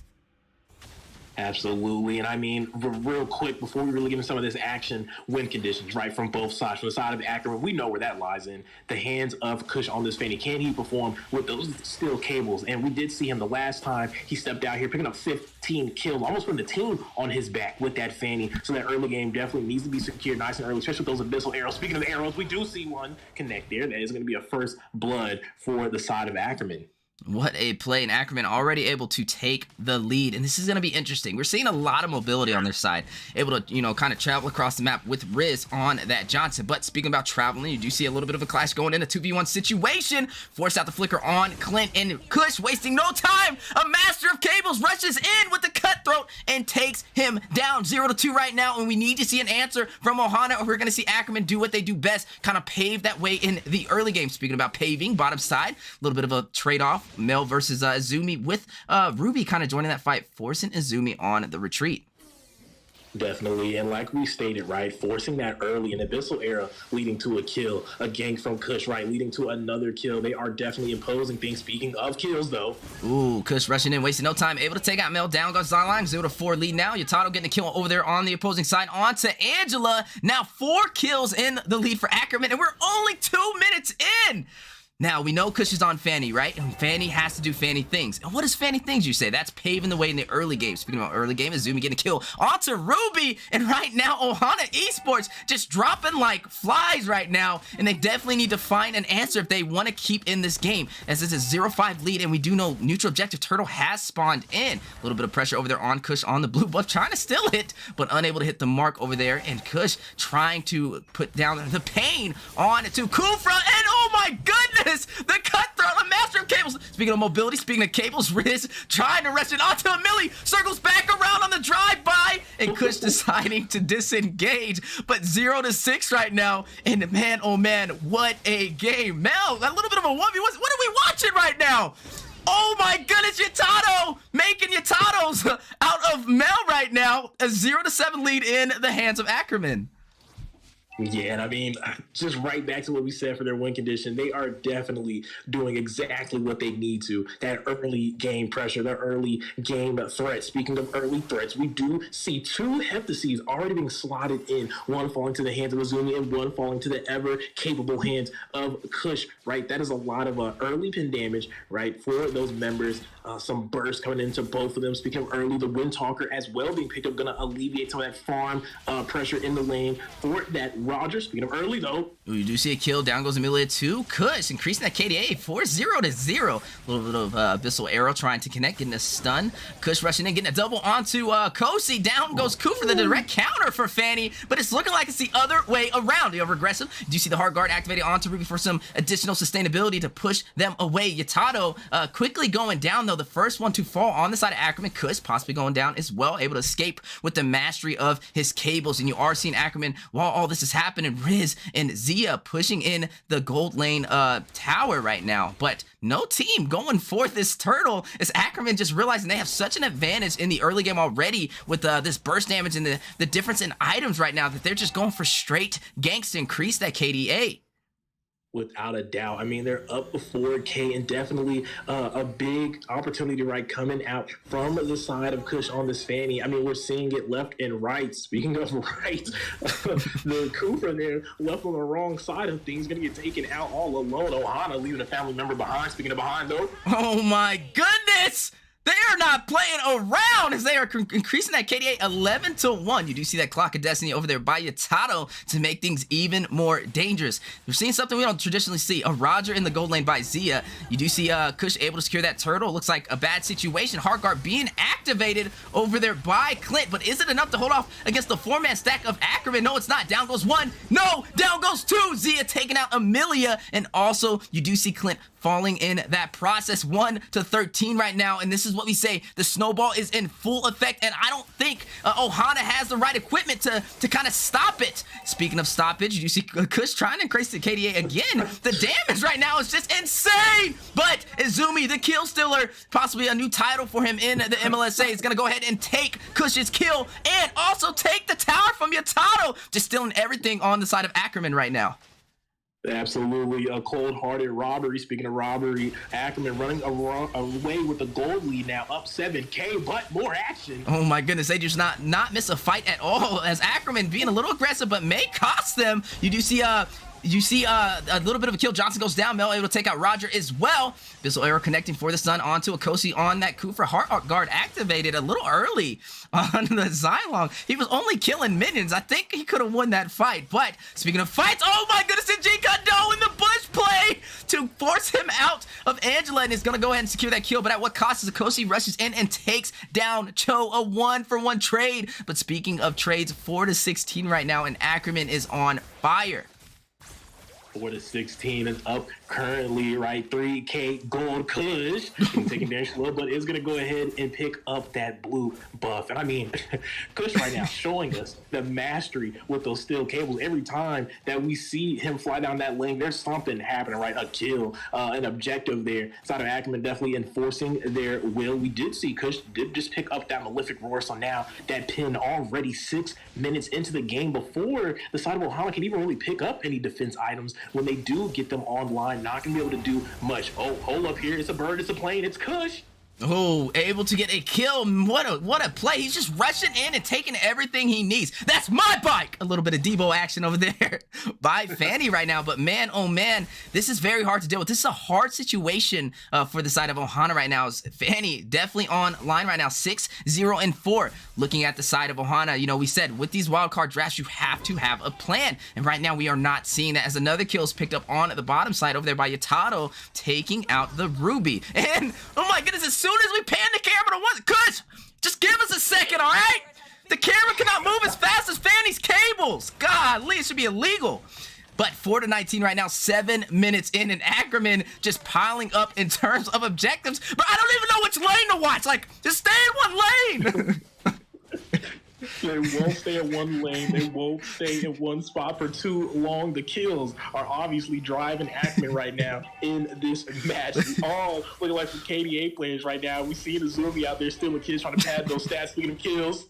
Absolutely. And I mean, real quick, before we really get into some of this action, win conditions, right, from both sides. From the side of Ackerman, we know where that lies in the hands of Kush on this Fanny. Can he perform with those steel cables? And we did see him the last time he stepped out here, picking up 15 kills, almost putting the team on his back with that Fanny. So that early game definitely needs to be secured nice and early, especially with those abyssal arrows. Speaking of arrows, we do see one connect there. That is going to be a first blood for the side of Ackerman. What a play, and Ackerman already able to take the lead, and this is going to be interesting. We're seeing a lot of mobility on their side, able to, kind of travel across the map with Riz on that Johnson. But speaking about traveling, you do see a little bit of a clash going in a 2v1 situation. Force out the flicker on Clint, and Kush wasting no time. A master of cables rushes in with the cutthroat and takes him down 0-2 right now, and we need to see an answer from Ohana, or we're going to see Ackerman do what they do best, kind of pave that way in the early game. Speaking about paving, bottom side, a little bit of a trade-off. Mel versus Izumi with Ruby kind of joining that fight, forcing Izumi on the retreat. Definitely, and like we stated, right, forcing that early in Abyssal Era, leading to a kill, a gank from Kush, right, leading to another kill. They are definitely imposing things. Speaking of kills, though. Ooh, Kush rushing in, wasting no time, able to take out Mel. Down goes Xylong, 0-4 lead now. Yatato getting a kill over there on the opposing side. On to Angela, now 4 kills in the lead for Ackerman, and we're only 2 minutes in. Now, we know Kush is on Fanny, right? And Fanny has to do Fanny things. And what is Fanny things, you say? That's paving the way in the early game. Speaking about early game, Izumi getting a kill onto Ruby. And right now, Ohana Esports just dropping like flies right now. And they definitely need to find an answer if they want to keep in this game, as this is a 0-5 lead. And we do know neutral objective Turtle has spawned in. A little bit of pressure over there on Kush on the blue buff, trying to still hit, but unable to hit the mark over there. And Kush trying to put down the pain on to Kufra. And oh my goodness! The cutthroat, a master of cables. Speaking of mobility, speaking of cables, Riz trying to rush it onto a Millie, circles back around on the drive-by, and Kush deciding to disengage. But 0-6 right now, and man, oh man, what a game. Mel, a little bit of a 1v1. What are we watching right now? Oh my goodness, Yatato making Yatatos out of Mel right now. A 0-7 lead in the hands of Ackerman. Yeah, and I mean, just right back to what we said for their win condition, they are definitely doing exactly what they need to. That early game pressure, that early game threat. Speaking of early threats, we do see 2 Heptaseeds already being slotted in, one falling to the hands of Izumi and one falling to the ever-capable hands of Kush, right? That is a lot of early pin damage, right, for those members. Some bursts coming into both of them. Speaking of early, the Windtalker as well being picked up, going to alleviate some of that farm pressure in the lane for that Roger. Speaking of early, though. Ooh, you do see a kill. Down goes Amelia to Kush, increasing that KDA 4-0. A little bit of Abyssal Arrow trying to connect, getting a stun. Kush rushing in, getting a double onto Kosi. Down goes Ku for the direct counter for Fanny, but it's looking like it's the other way around. The over-aggressive. Do you see the hard guard activated onto Ruby for some additional sustainability to push them away? Yatato quickly going down, though. The first one to fall on the side of Ackerman. Kush possibly going down as well, able to escape with the mastery of his cables. And you are seeing Ackerman, while all this is happening. Riz and Zia pushing in the gold lane tower right now, but no team going for this turtle as Ackerman just realizing they have such an advantage in the early game already with this burst damage and the difference in items right now that they're just going for straight ganks to increase that KDA. Without a doubt. I mean, they're up 4K and definitely a big opportunity, right, coming out from the side of Kush on this Fanny. I mean, we're seeing it left and right. Speaking of right, the Kufra there left on the wrong side of things, going to get taken out all alone. Ohana leaving a family member behind. Speaking of behind, though. Oh, my goodness. They are not playing around as they are increasing that KDA 11-1. You do see that Clock of Destiny over there by Yatato to make things even more dangerous. We're seeing something we don't traditionally see. A Roger in the gold lane by Zia. You do see Kush able to secure that turtle. Looks like a bad situation. Hard guard being activated over there by Clint. But is it enough to hold off against the 4-man stack of Ackerman? No, it's not. Down goes 1. No, down goes 2. Zia taking out Amelia. And also, you do see Clint falling in that process. 1-13 right now, and this is what we say, the snowball is in full effect, and I don't think Ohana has the right equipment to kind of stop it. Speaking of stoppage, you see Kush trying to increase the KDA again. The damage right now is just insane, but Izumi, the kill stealer, possibly a new title for him in the MLSA, is gonna go ahead and take Kush's kill and also take the tower from Yatato, just stealing everything on the side of Ackerman right now. Absolutely a cold-hearted robbery. Speaking of robbery, Ackerman running away with the gold lead now, up 7K, but more action. Oh my goodness, they just not miss a fight at all as Ackerman being a little aggressive, but may cost them. You do see a little bit of a kill. Johnson goes down. Mel able to take out Roger as well. Bissell arrow connecting for the Sun onto Akosi on that Kufra. Heart guard activated a little early on the Xylong. He was only killing minions. I think he could have won that fight. But speaking of fights, oh my goodness, and Jikado in the bush play to force him out of Angela and is going to go ahead and secure that kill. But at what cost is Akosi rushes in and takes down Cho, a 1-for-1 trade. But speaking of trades, 4-16 right now, and Ackerman is on fire. 4-16 and up currently, right? 3K gold Kush taking damage slow, but is going to go ahead and pick up that blue buff. And I mean, Kush right now showing us the mastery with those steel cables. Every time that we see him fly down that lane, there's something happening, right? A kill, an objective there. Side of Ackerman definitely enforcing their will. We did see Kush did just pick up that malefic roar, so now that pin already 6 minutes into the game before the side of Ohana can even really pick up any defense items. When they do get them online, not gonna be able to do much. Oh, hold up here. It's a bird, it's a plane, it's Kush. Oh, able to get a kill. What a play. He's just rushing in and taking everything he needs. That's my bike. A little bit of Debo action over there by Fanny right now. But man, oh man, this is very hard to deal with. This is a hard situation for the side of Ohana right now. Fanny definitely on line right now. 6-0-4. Looking at the side of Ohana, you know, we said with these wildcard drafts, you have to have a plan. And right now we are not seeing that as another kill is picked up on the bottom side over there by Yatato, taking out the Ruby. And oh my goodness, as soon as we pan the camera to one, Kush, just give us a second, all right? The camera cannot move as fast as Fanny's cables. Golly, it should be illegal. But 4-19 right now, 7 minutes in, and Ackerman just piling up in terms of objectives. But I don't even know which lane to watch. Like, just stay in one lane. They won't stay in one lane. They won't stay in one spot for too long. The kills are obviously driving Ackerman right now in this match. All looking like some KDA players right now. We see Izumi out there still a kid trying to pad those stats, speaking of kills.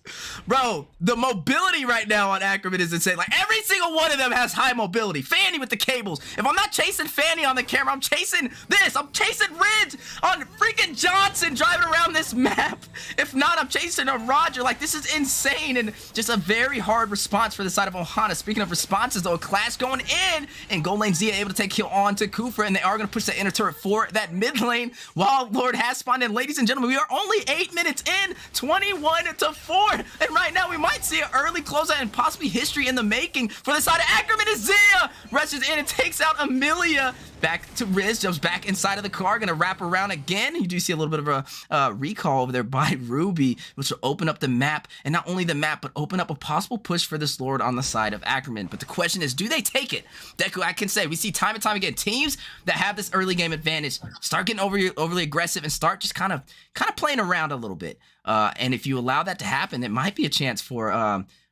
Bro, the mobility right now on Ackerman is insane. Like, every single one of them has high mobility. Fanny with the cables. If I'm not chasing Fanny on the camera, I'm chasing this. I'm chasing Ridge on freaking Johnson driving around this map. If not, I'm chasing a Roger. Like, this is insane. And just a very hard response for the side of Ohana. Speaking of responses, though, a clash going in, and gold lane Zia able to take kill on to Kufra, and they are going to push that inner turret for that mid lane while Lord has spawned in. Ladies and gentlemen, we are only 8 minutes in, 21-4, and right now we might see an early closeout and possibly history in the making for the side of Ackerman. As Zia rushes in and takes out Amelia. Back to Riz, jumps back inside of the car, gonna wrap around again. You do see a little bit of a recall over there by Ruby, which will open up the map, and not only the map, but open up a possible push for this Lord on the side of Ackerman. But the question is, do they take it? Deku, I can say, we see time and time again, teams that have this early game advantage start getting overly aggressive and start just kind of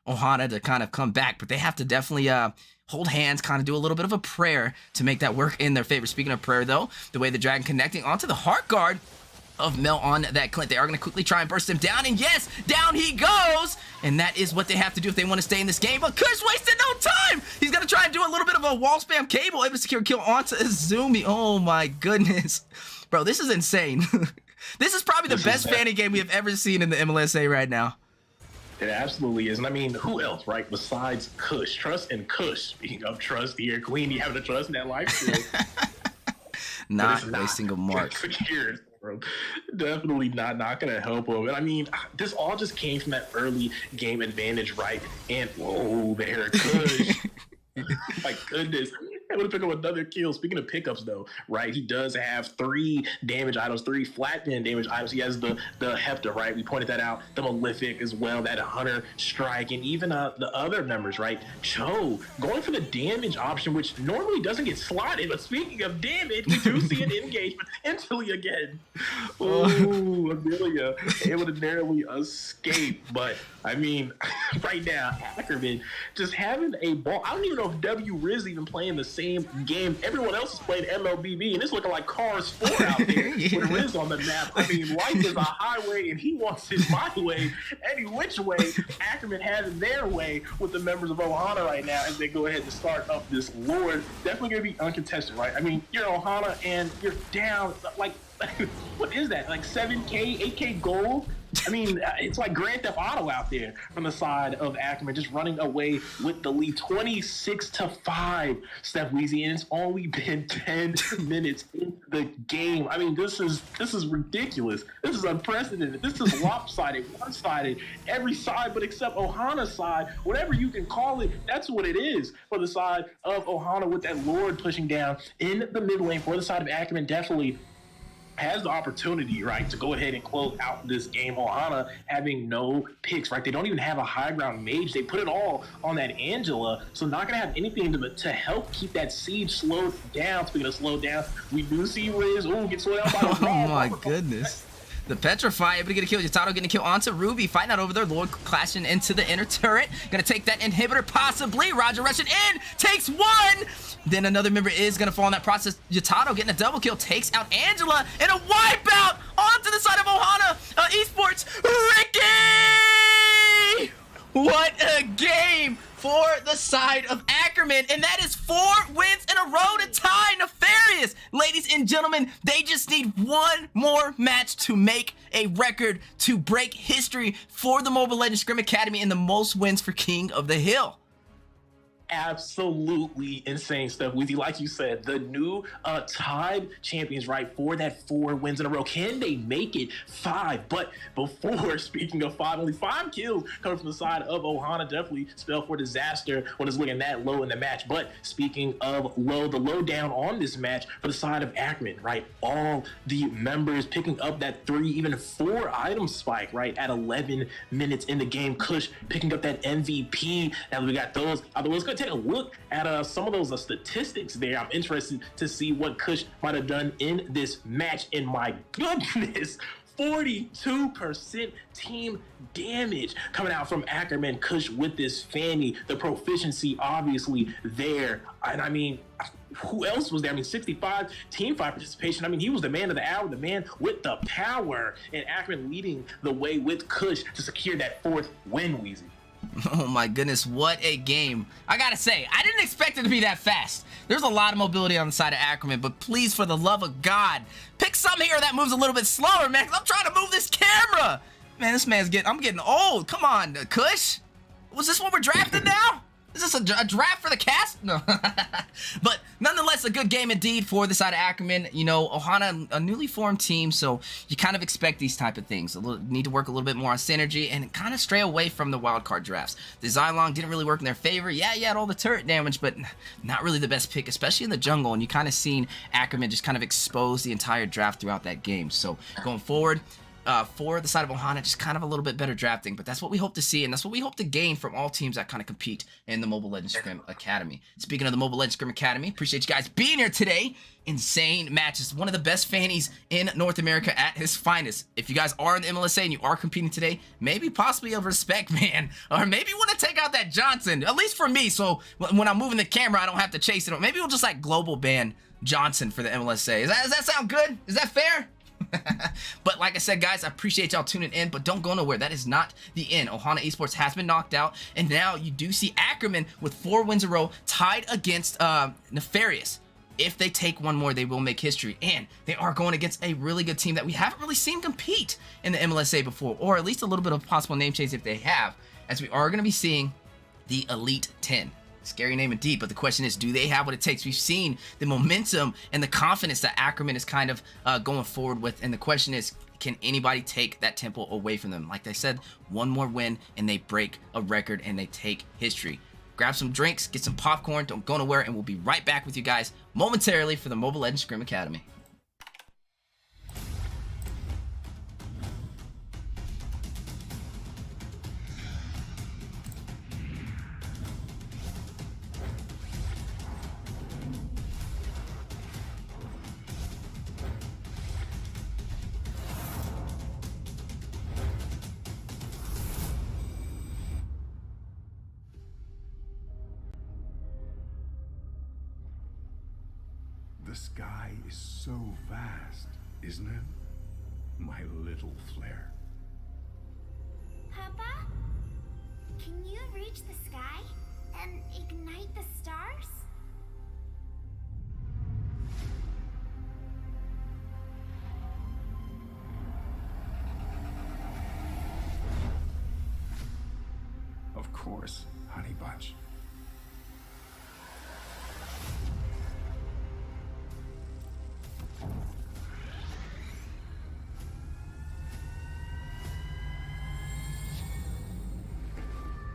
Ohana to kind of come back, but they have to definitely hold hands, kind of do a little bit of a prayer to make that work in their favor. Speaking of prayer, though, the way the Dragon connecting onto the heart guard of Mel on that Clint. They are going to quickly try and burst him down, and yes, down he goes! And that is what they have to do if they want to stay in this game, but Kush wasted no time! He's going to try and do a little bit of a wall spam cable, able to secure kill onto Izumi. Oh my goodness. Bro, this is insane. This is probably the best Fanny game we have ever seen in the MLSA right now. It absolutely is. And I mean, who else, right, besides Kush? Trust and Kush. Speaking of trust here, Queen, you having to trust in that life skill. Not a single mark. Years, bro. Definitely not gonna help him. And I mean, this all just came from that early game advantage, right? And whoa, there, Kush. My goodness. Able to pick up another kill. Speaking of pickups, though, right? He does have 3 damage items, 3 flat pin damage items. He has the Hepta, right? We pointed that out. The Malefic as well, that Hunter Strike, and even the other members, right? Cho going for the damage option, which normally doesn't get slotted. But speaking of damage, we do see an engage potentially again. Oh, Amelia able to narrowly escape. But I mean, right now, Ackerman just having a ball. I don't even know if W Riz even playing the same game. Everyone else is playing MLBB, and it's looking like Cars 4 out there with Riz on the map. I mean, life is a highway, and he wants it my way. Any which way, Ackerman has their way with the members of Ohana right now as they go ahead to start up this Lord. Definitely going to be uncontested, right? I mean, you're Ohana, and you're down, like, what is that? Like 7K, 8K gold? I mean, it's like Grand Theft Auto out there from the side of Ackerman, just running away with the lead, 26-5, Steph Weezy, and it's only been 10 minutes into the game. I mean, this is ridiculous. This is unprecedented. This is lopsided, one-sided, every side but except Ohana's side, whatever you can call it. That's what it is for the side of Ohana with that Lord pushing down in the mid lane. For the side of Ackerman, definitely has the opportunity, right, to go ahead and close out this game. Ohana having no picks, right? They don't even have a high ground mage. They put it all on that Angela, so not going to have anything to help keep that siege slowed down. Speaking of slowed down, we do see Riz, get slowed down by the Oh my goodness. The Petrify able to get a kill. Yatato getting a kill onto Ruby. Fighting out over there. Lord clashing into the inner turret. Gonna take that inhibitor possibly. Roger rushing in. Takes 1. Then another member is gonna fall in that process. Yatato getting a double kill. Takes out Angela. And a wipeout onto the side of Ohana Esports. Ricky! What a game for the side of Ackerman. And that is 4 wins in a row to tie Nefarious. Ladies and gentlemen, they just need one more match to make a record to break history for the Mobile Legends Scrim Academy and the most wins for King of the Hill. Absolutely insane stuff, Weezy. Like you said, the new tied champions, right, for that 4 wins in a row. Can they make it 5? But before, speaking of 5, only 5 kills coming from the side of Ohana. Definitely spell for disaster when it's looking that low in the match. But speaking of low, the low down on this match for the side of Ackerman, right, all the members picking up that 3, even 4 item spike, right, at 11 minutes in the game. Kush picking up that MVP. Now we got those. Let's go take a look at some of those statistics there. I'm interested to see what Kush might have done in this match. And my goodness, 42% team damage coming out from Ackerman. Kush with this Fanny, the proficiency obviously there. And I mean, who else was there? I mean, 65 team fight participation. I mean, he was the man of the hour, the man with the power, and Ackerman leading the way with Kush to secure that 4th win, Weezy. Oh my goodness, what a game. I gotta say, I didn't expect it to be that fast. There's a lot of mobility on the side of Ackerman, but please, for the love of God, pick something here that moves a little bit slower, man, 'cause I'm trying to move this camera. Man, I'm getting old. Come on, Kush. Was this what we're drafting now? Is this a draft for the cast? No. But nonetheless, a good game indeed for the side of Ackerman. You know, Ohana, a newly formed team, so you kind of expect these type of things. Need to work a little bit more on synergy and kind of stray away from the wildcard drafts. The Xylong didn't really work in their favor. Yeah, you had all the turret damage, but not really the best pick, especially in the jungle. And you kind of seen Ackerman just kind of expose the entire draft throughout that game. So going forward, for the side of Ohana, just kind of a little bit better drafting, but that's what we hope to see, and that's what we hope to gain from all teams that kind of compete in the Mobile Legends Scrim Academy. Speaking of the Mobile Legends Scrim Academy, appreciate you guys being here today. Insane matches. One of the best fannies in North America at his finest. If you guys are in the MLSA and you are competing today, maybe possibly of respect, man, or maybe you want to take out that Johnson, at least for me, so when I'm moving the camera, I don't have to chase it. Maybe we'll just like global ban Johnson for the MLSA. Does that sound good? Is that fair? But like I said, guys, I appreciate y'all tuning in, but don't go nowhere. That is not the end. Ohana Esports has been knocked out, and now you do see Ackerman with 4 wins in a row tied against Nefarious. If they take one more, they will make history, and they are going against a really good team that we haven't really seen compete in the MLSA before, or at least a little bit of possible name change if they have, as we are going to be seeing the Elite 10. Scary name indeed, but the question is, do they have what it takes? We've seen the momentum and the confidence that Ackerman is kind of going forward with, and the question is, can anybody take that tempo away from them? Like I said, one more win and they break a record and they take history. Grab some drinks, get some popcorn, don't go nowhere, and we'll be right back with you guys momentarily for the Mobile Legends Scrim Academy. The sky is so vast, isn't it? My little flare. Papa? Can you reach the sky and ignite the stars? Of course, Honey Bunch.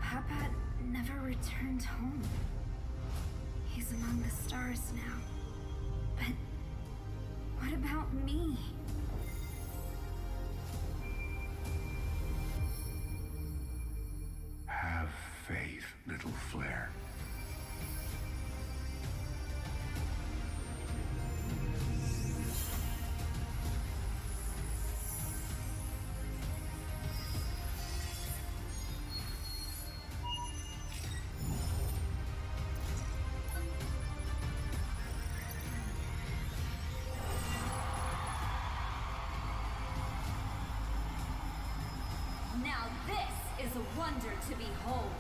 Papa never returned home. He's among the stars now. But what about me? Have faith, little flare. Now this is a wonder to behold.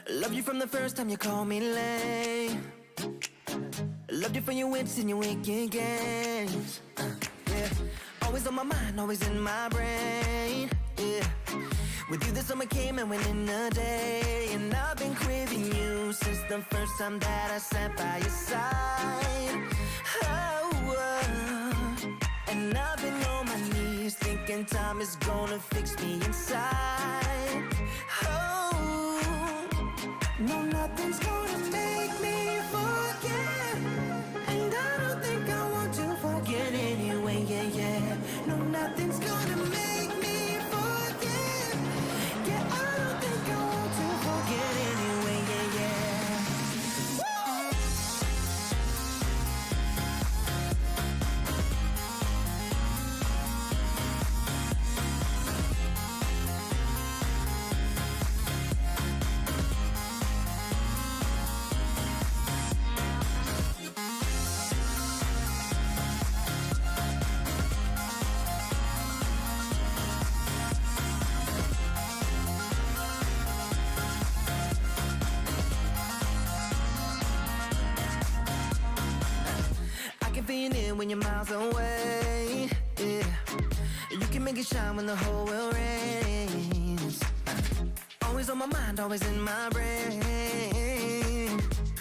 Loved you from the first time you called me lame. Loved you for your wits and your wicked games. Yeah, always on my mind, always in my brain. Yeah, with you the summer came and went in a day, and I've been craving you since the first time that I sat by your side. And I've been on my knees thinking time is gonna fix me inside. No, nothing's gonna make me forget, and I don't think I want to forget anyway, yeah. No, nothing's gonna make me forget, yeah, I don't think I want to forget anyway, yeah. When you're miles away, yeah, you can make it shine when the whole world rains. always on my mind, always in my brain.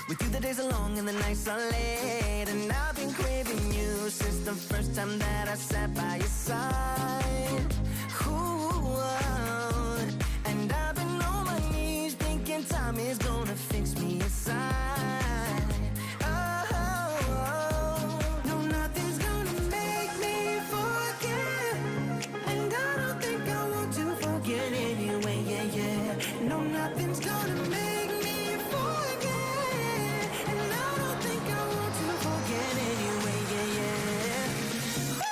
With you the days are long and the nights are late, and I've been craving you since the first time that I sat by your side. Ooh, and I've been on my knees thinking time is gonna fix me inside. No, nothing's gonna make me forget, and I don't think I want to forget anyway, yeah, yeah. No, nothing's gonna make me forget, and I don't think I want to forget anyway, yeah, yeah. No, never, never wanna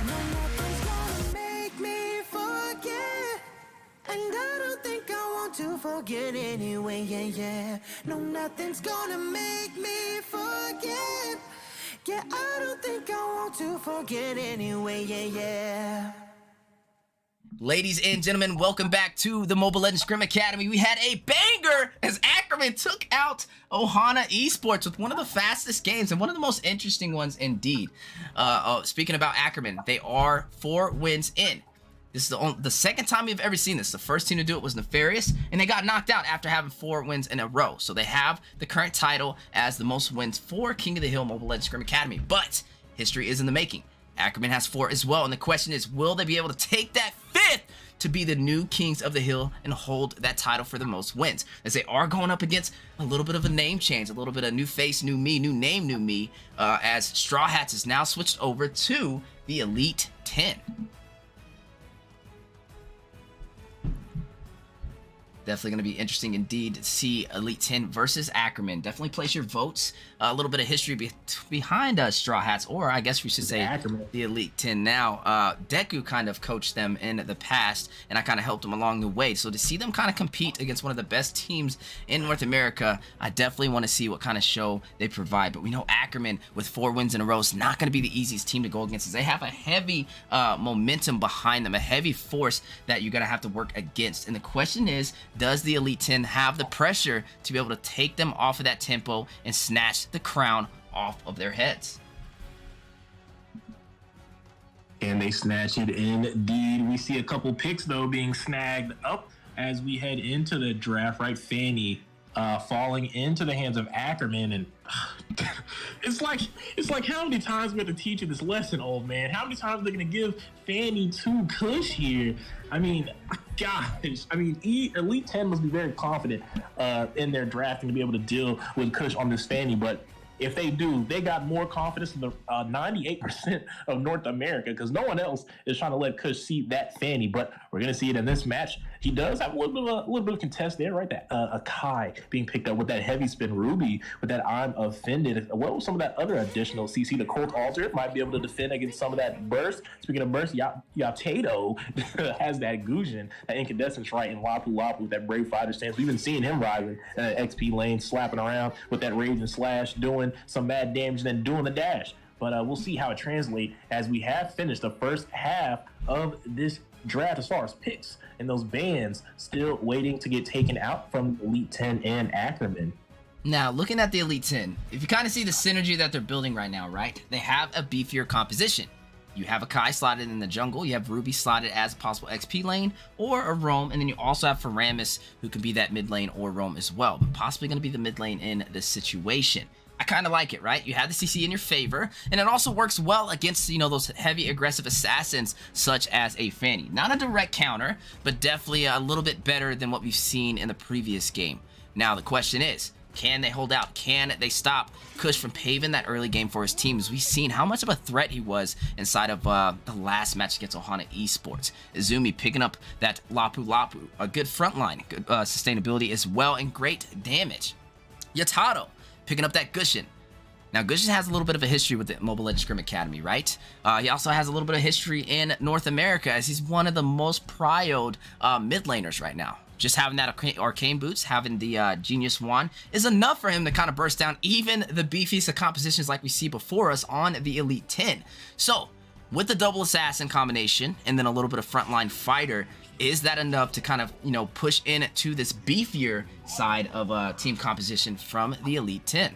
No, nothing's gonna make me forget, and I don't think I want to forget anyway, yeah, yeah. No, nothing's gonna make me forget. Yeah, I don't think I want to forget anyway, yeah, yeah. Ladies and gentlemen, welcome back to the Mobile Legends Scrim Academy. We had a banger as Ackerman took out Ohana Esports with one of the fastest games and one of the most interesting ones indeed. Speaking about Ackerman, they are 4 wins in. This is the second time we've ever seen this. The first team to do it was Nefarious, and they got knocked out after having 4 wins in a row. So they have the current title as the most wins for King of the Hill Mobile Legends Scrim Academy. But history is in the making. Ackerman has 4 as well, and the question is, will they be able to take that 5th to be the new Kings of the Hill and hold that title for the most wins? As they are going up against a little bit of a name change, a little bit of new face, new me, new name, new me, as Straw Hats is now switched over to the Elite 10. Definitely going to be interesting indeed to see Elite 10 versus Ackerman. Definitely place your votes. A little bit of history behind Straw Hats, or I guess we should say Ackerman. The Elite 10 now. Deku kind of coached them in the past, and I kind of helped them along the way. So to see them kind of compete against one of the best teams in North America, I definitely want to see what kind of show they provide. But we know Ackerman, with 4 wins in a row, is not going to be the easiest team to go against. They have a heavy momentum behind them, a heavy force that you're going to have to work against. And the question is, does the Elite 10 have the pressure to be able to take them off of that tempo and snatch the crown off of their heads? And they snatch it indeed. We see a couple picks, though, being snagged up as we head into the draft, right? Fanny falling into the hands of Ackerman, and it's like how many times we have to teach you this lesson, old man? How many times are they going to give Fanny to Kush here? I mean, gosh, Elite 10 must be very confident in their drafting to be able to deal with Kush on this Fanny, but if they do, they got more confidence than the 98% of North America, because no one else is trying to let Kush see that Fanny. But we're going to see it in this match. He does have a little bit of contest there, right? That Akai being picked up with that heavy spin Ruby, with that I'm offended. What was some of that other additional CC? The Colt Alter might be able to defend against some of that burst. Speaking of burst, Yatato has that Gujin, that incandescence, right? And Lapu Lapu with that Brave Fighter stance. We've been seeing him rising in that XP lane, slapping around with that Rage and Slash, doing some mad damage and then doing the dash. But we'll see how it translates as we have finished the first half of this draft as far as picks, and those bans still waiting to get taken out from Elite 10 and Ackerman. Now, looking at the Elite 10, if you kind of see the synergy that they're building right now, right? They have a beefier composition. You have a Kai slotted in the jungle, you have Ruby slotted as a possible XP lane or a roam, and then you also have Faramis, who can be that mid lane or roam as well, but possibly going to be the mid lane in this situation. I kind of like it, right? You have the CC in your favor, and it also works well against, you know, those heavy aggressive assassins such as a Fanny. Not a direct counter, but definitely a little bit better than what we've seen in the previous game. Now, the question is, can they hold out? Can they stop Kush from paving that early game for his team? As we've seen how much of a threat he was inside of the last match against Ohana Esports. Izumi picking up that Lapu Lapu, a good front line, good sustainability as well, and great damage. Yatato picking up that Gushin. Now, Gushin has a little bit of a history with the Mobile Legends Scrim Academy, right? He also has a little bit of history in North America, as he's one of the most prioed mid laners right now. just having that arcane boots, having the genius wand is enough for him to kind of burst down even the beefiest of compositions like we see before us on the Elite 10. So with the double assassin combination and then a little bit of frontline fighter, is that enough to kind of, you know, push in to this beefier side of team composition from the Elite 10?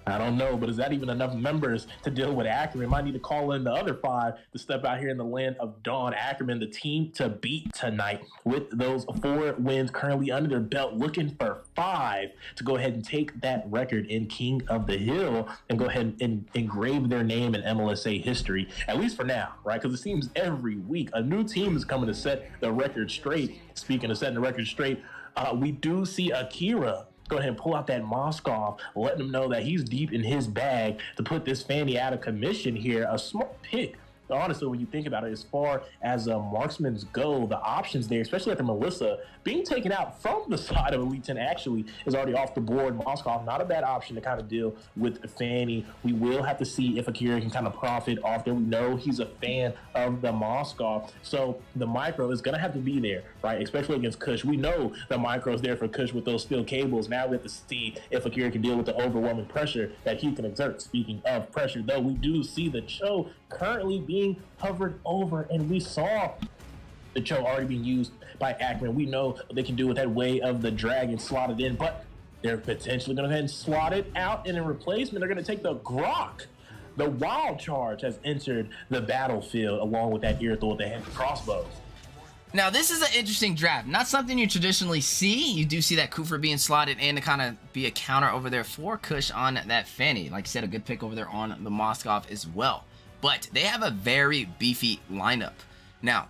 I don't know, but is that even enough members to deal with Ackerman? Might need to call in the other 5 to step out here in the land of Dawn. Ackerman, the team to beat tonight with those 4 wins currently under their belt, looking for 5 to go ahead and take that record in King of the Hill and go ahead and engrave their name in MLSA history, at least for now, right? Because it seems every week a new team is coming to set the record straight. Speaking of setting the record straight, we do see Akira go ahead and pull out that Moskov, letting him know that he's deep in his bag to put this Fanny out of commission here. A smart pick. Honestly, when you think about it, as far as marksmen go, the options there, especially at the Mlsa, being taken out from the side of Elite 10 actually is already off the board. Moskov, not a bad option to kind of deal with Fanny. We will have to see if Akira can kind of profit off there. We know he's a fan of the Moskov, so the micro is going to have to be there, right? Especially against Kush. We know the micro is there for Kush with those steel cables. Now we have to see if Akira can deal with the overwhelming pressure that he can exert. Speaking of pressure, though, we do see the Cho currently being hovered over, and we saw the Cho already being used by Ackerman. We know what they can do with that way of the dragon slotted in, but they're potentially going to go ahead and slot it out, and in replacement, they're going to take the Grok. The Wild Charge has entered the battlefield along with that Irithel with the heavy crossbows. Now, this is an interesting draft. Not something you traditionally see. You do see that Kufra being slotted in to kind of be a counter over there for Kush on that Fanny. Like I said, a good pick over there on the Moskov as well. But they have a very beefy lineup. Now,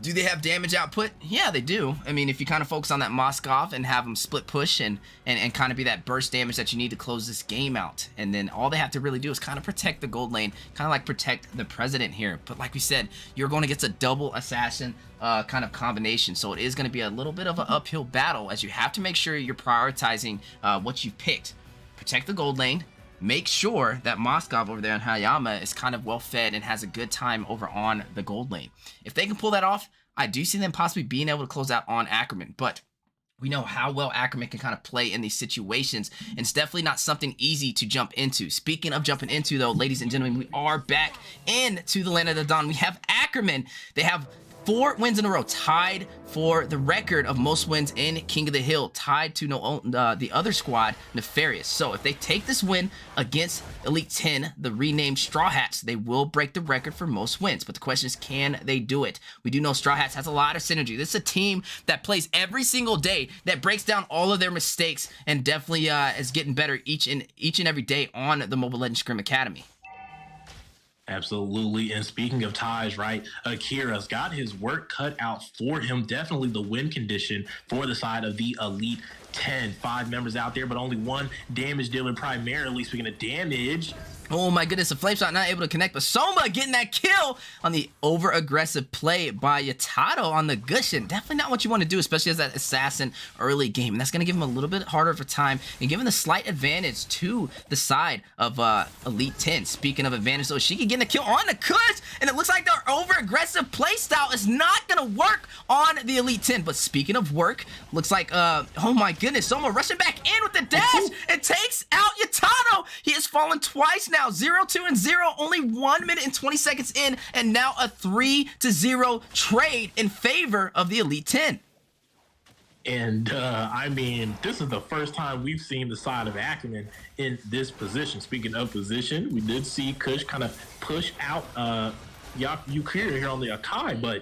do they have damage output? Yeah, they do. I mean, if you kind of focus on that Moskov and have them split push and kind of be that burst damage that you need to close this game out. And then all they have to really do is kind of protect the gold lane, kind of like protect the president here. But like we said, you're going to get a double assassin kind of combination. So it is going to be a little bit of an uphill battle as you have to make sure you're prioritizing what you picked. Protect the gold lane. Make sure that Moskov over there in Hayama is kind of well fed and has a good time over on the gold lane. If they can pull that off, I do see them possibly being able to close out on Ackerman, but we know how well Ackerman can kind of play in these situations, and it's definitely not something easy to jump into. Speaking of jumping into, though, ladies and gentlemen, we are back into the Land of the Dawn. We have Ackerman. They have 4 wins in a row, tied for the record of most wins in King of the Hill, tied to the other squad, Nefarious. So if they take this win against Elite 10, the renamed Straw Hats, they will break the record for most wins. But the question is, can they do it? We do know Straw Hats has a lot of synergy. This is a team that plays every single day, that breaks down all of their mistakes, and definitely is getting better each and every day on the Mobile Legends Scrim Academy. Absolutely. And speaking of ties, right, Akira's got his work cut out for him. Definitely the win condition for the side of the Elite 10. 5 members out there, but only 1 damage dealer primarily. Speaking of damage, oh my goodness, the flame shot not able to connect, but Soma getting that kill on the over-aggressive play by Yatato on the Gushin. Definitely not what you want to do, especially as that assassin early game. And that's going to give him a little bit harder for time and give him the slight advantage to the side of Elite 10. Speaking of advantage, though, Shiki getting the kill on the Kush, and it looks like their over-aggressive play style is not going to work on the Elite 10. But speaking of work, looks like, oh my goodness, Soma rushing back in with the dash and takes out Yatato. He has fallen twice now. 0-2 and 0, only 1 minute and 20 seconds in, and now a 3-0 trade in favor of the Elite 10. And I mean, this is the first time we've seen the side of Ackerman in this position. Speaking of position, we did see Kush kind of push out Yukira here on the Akai, but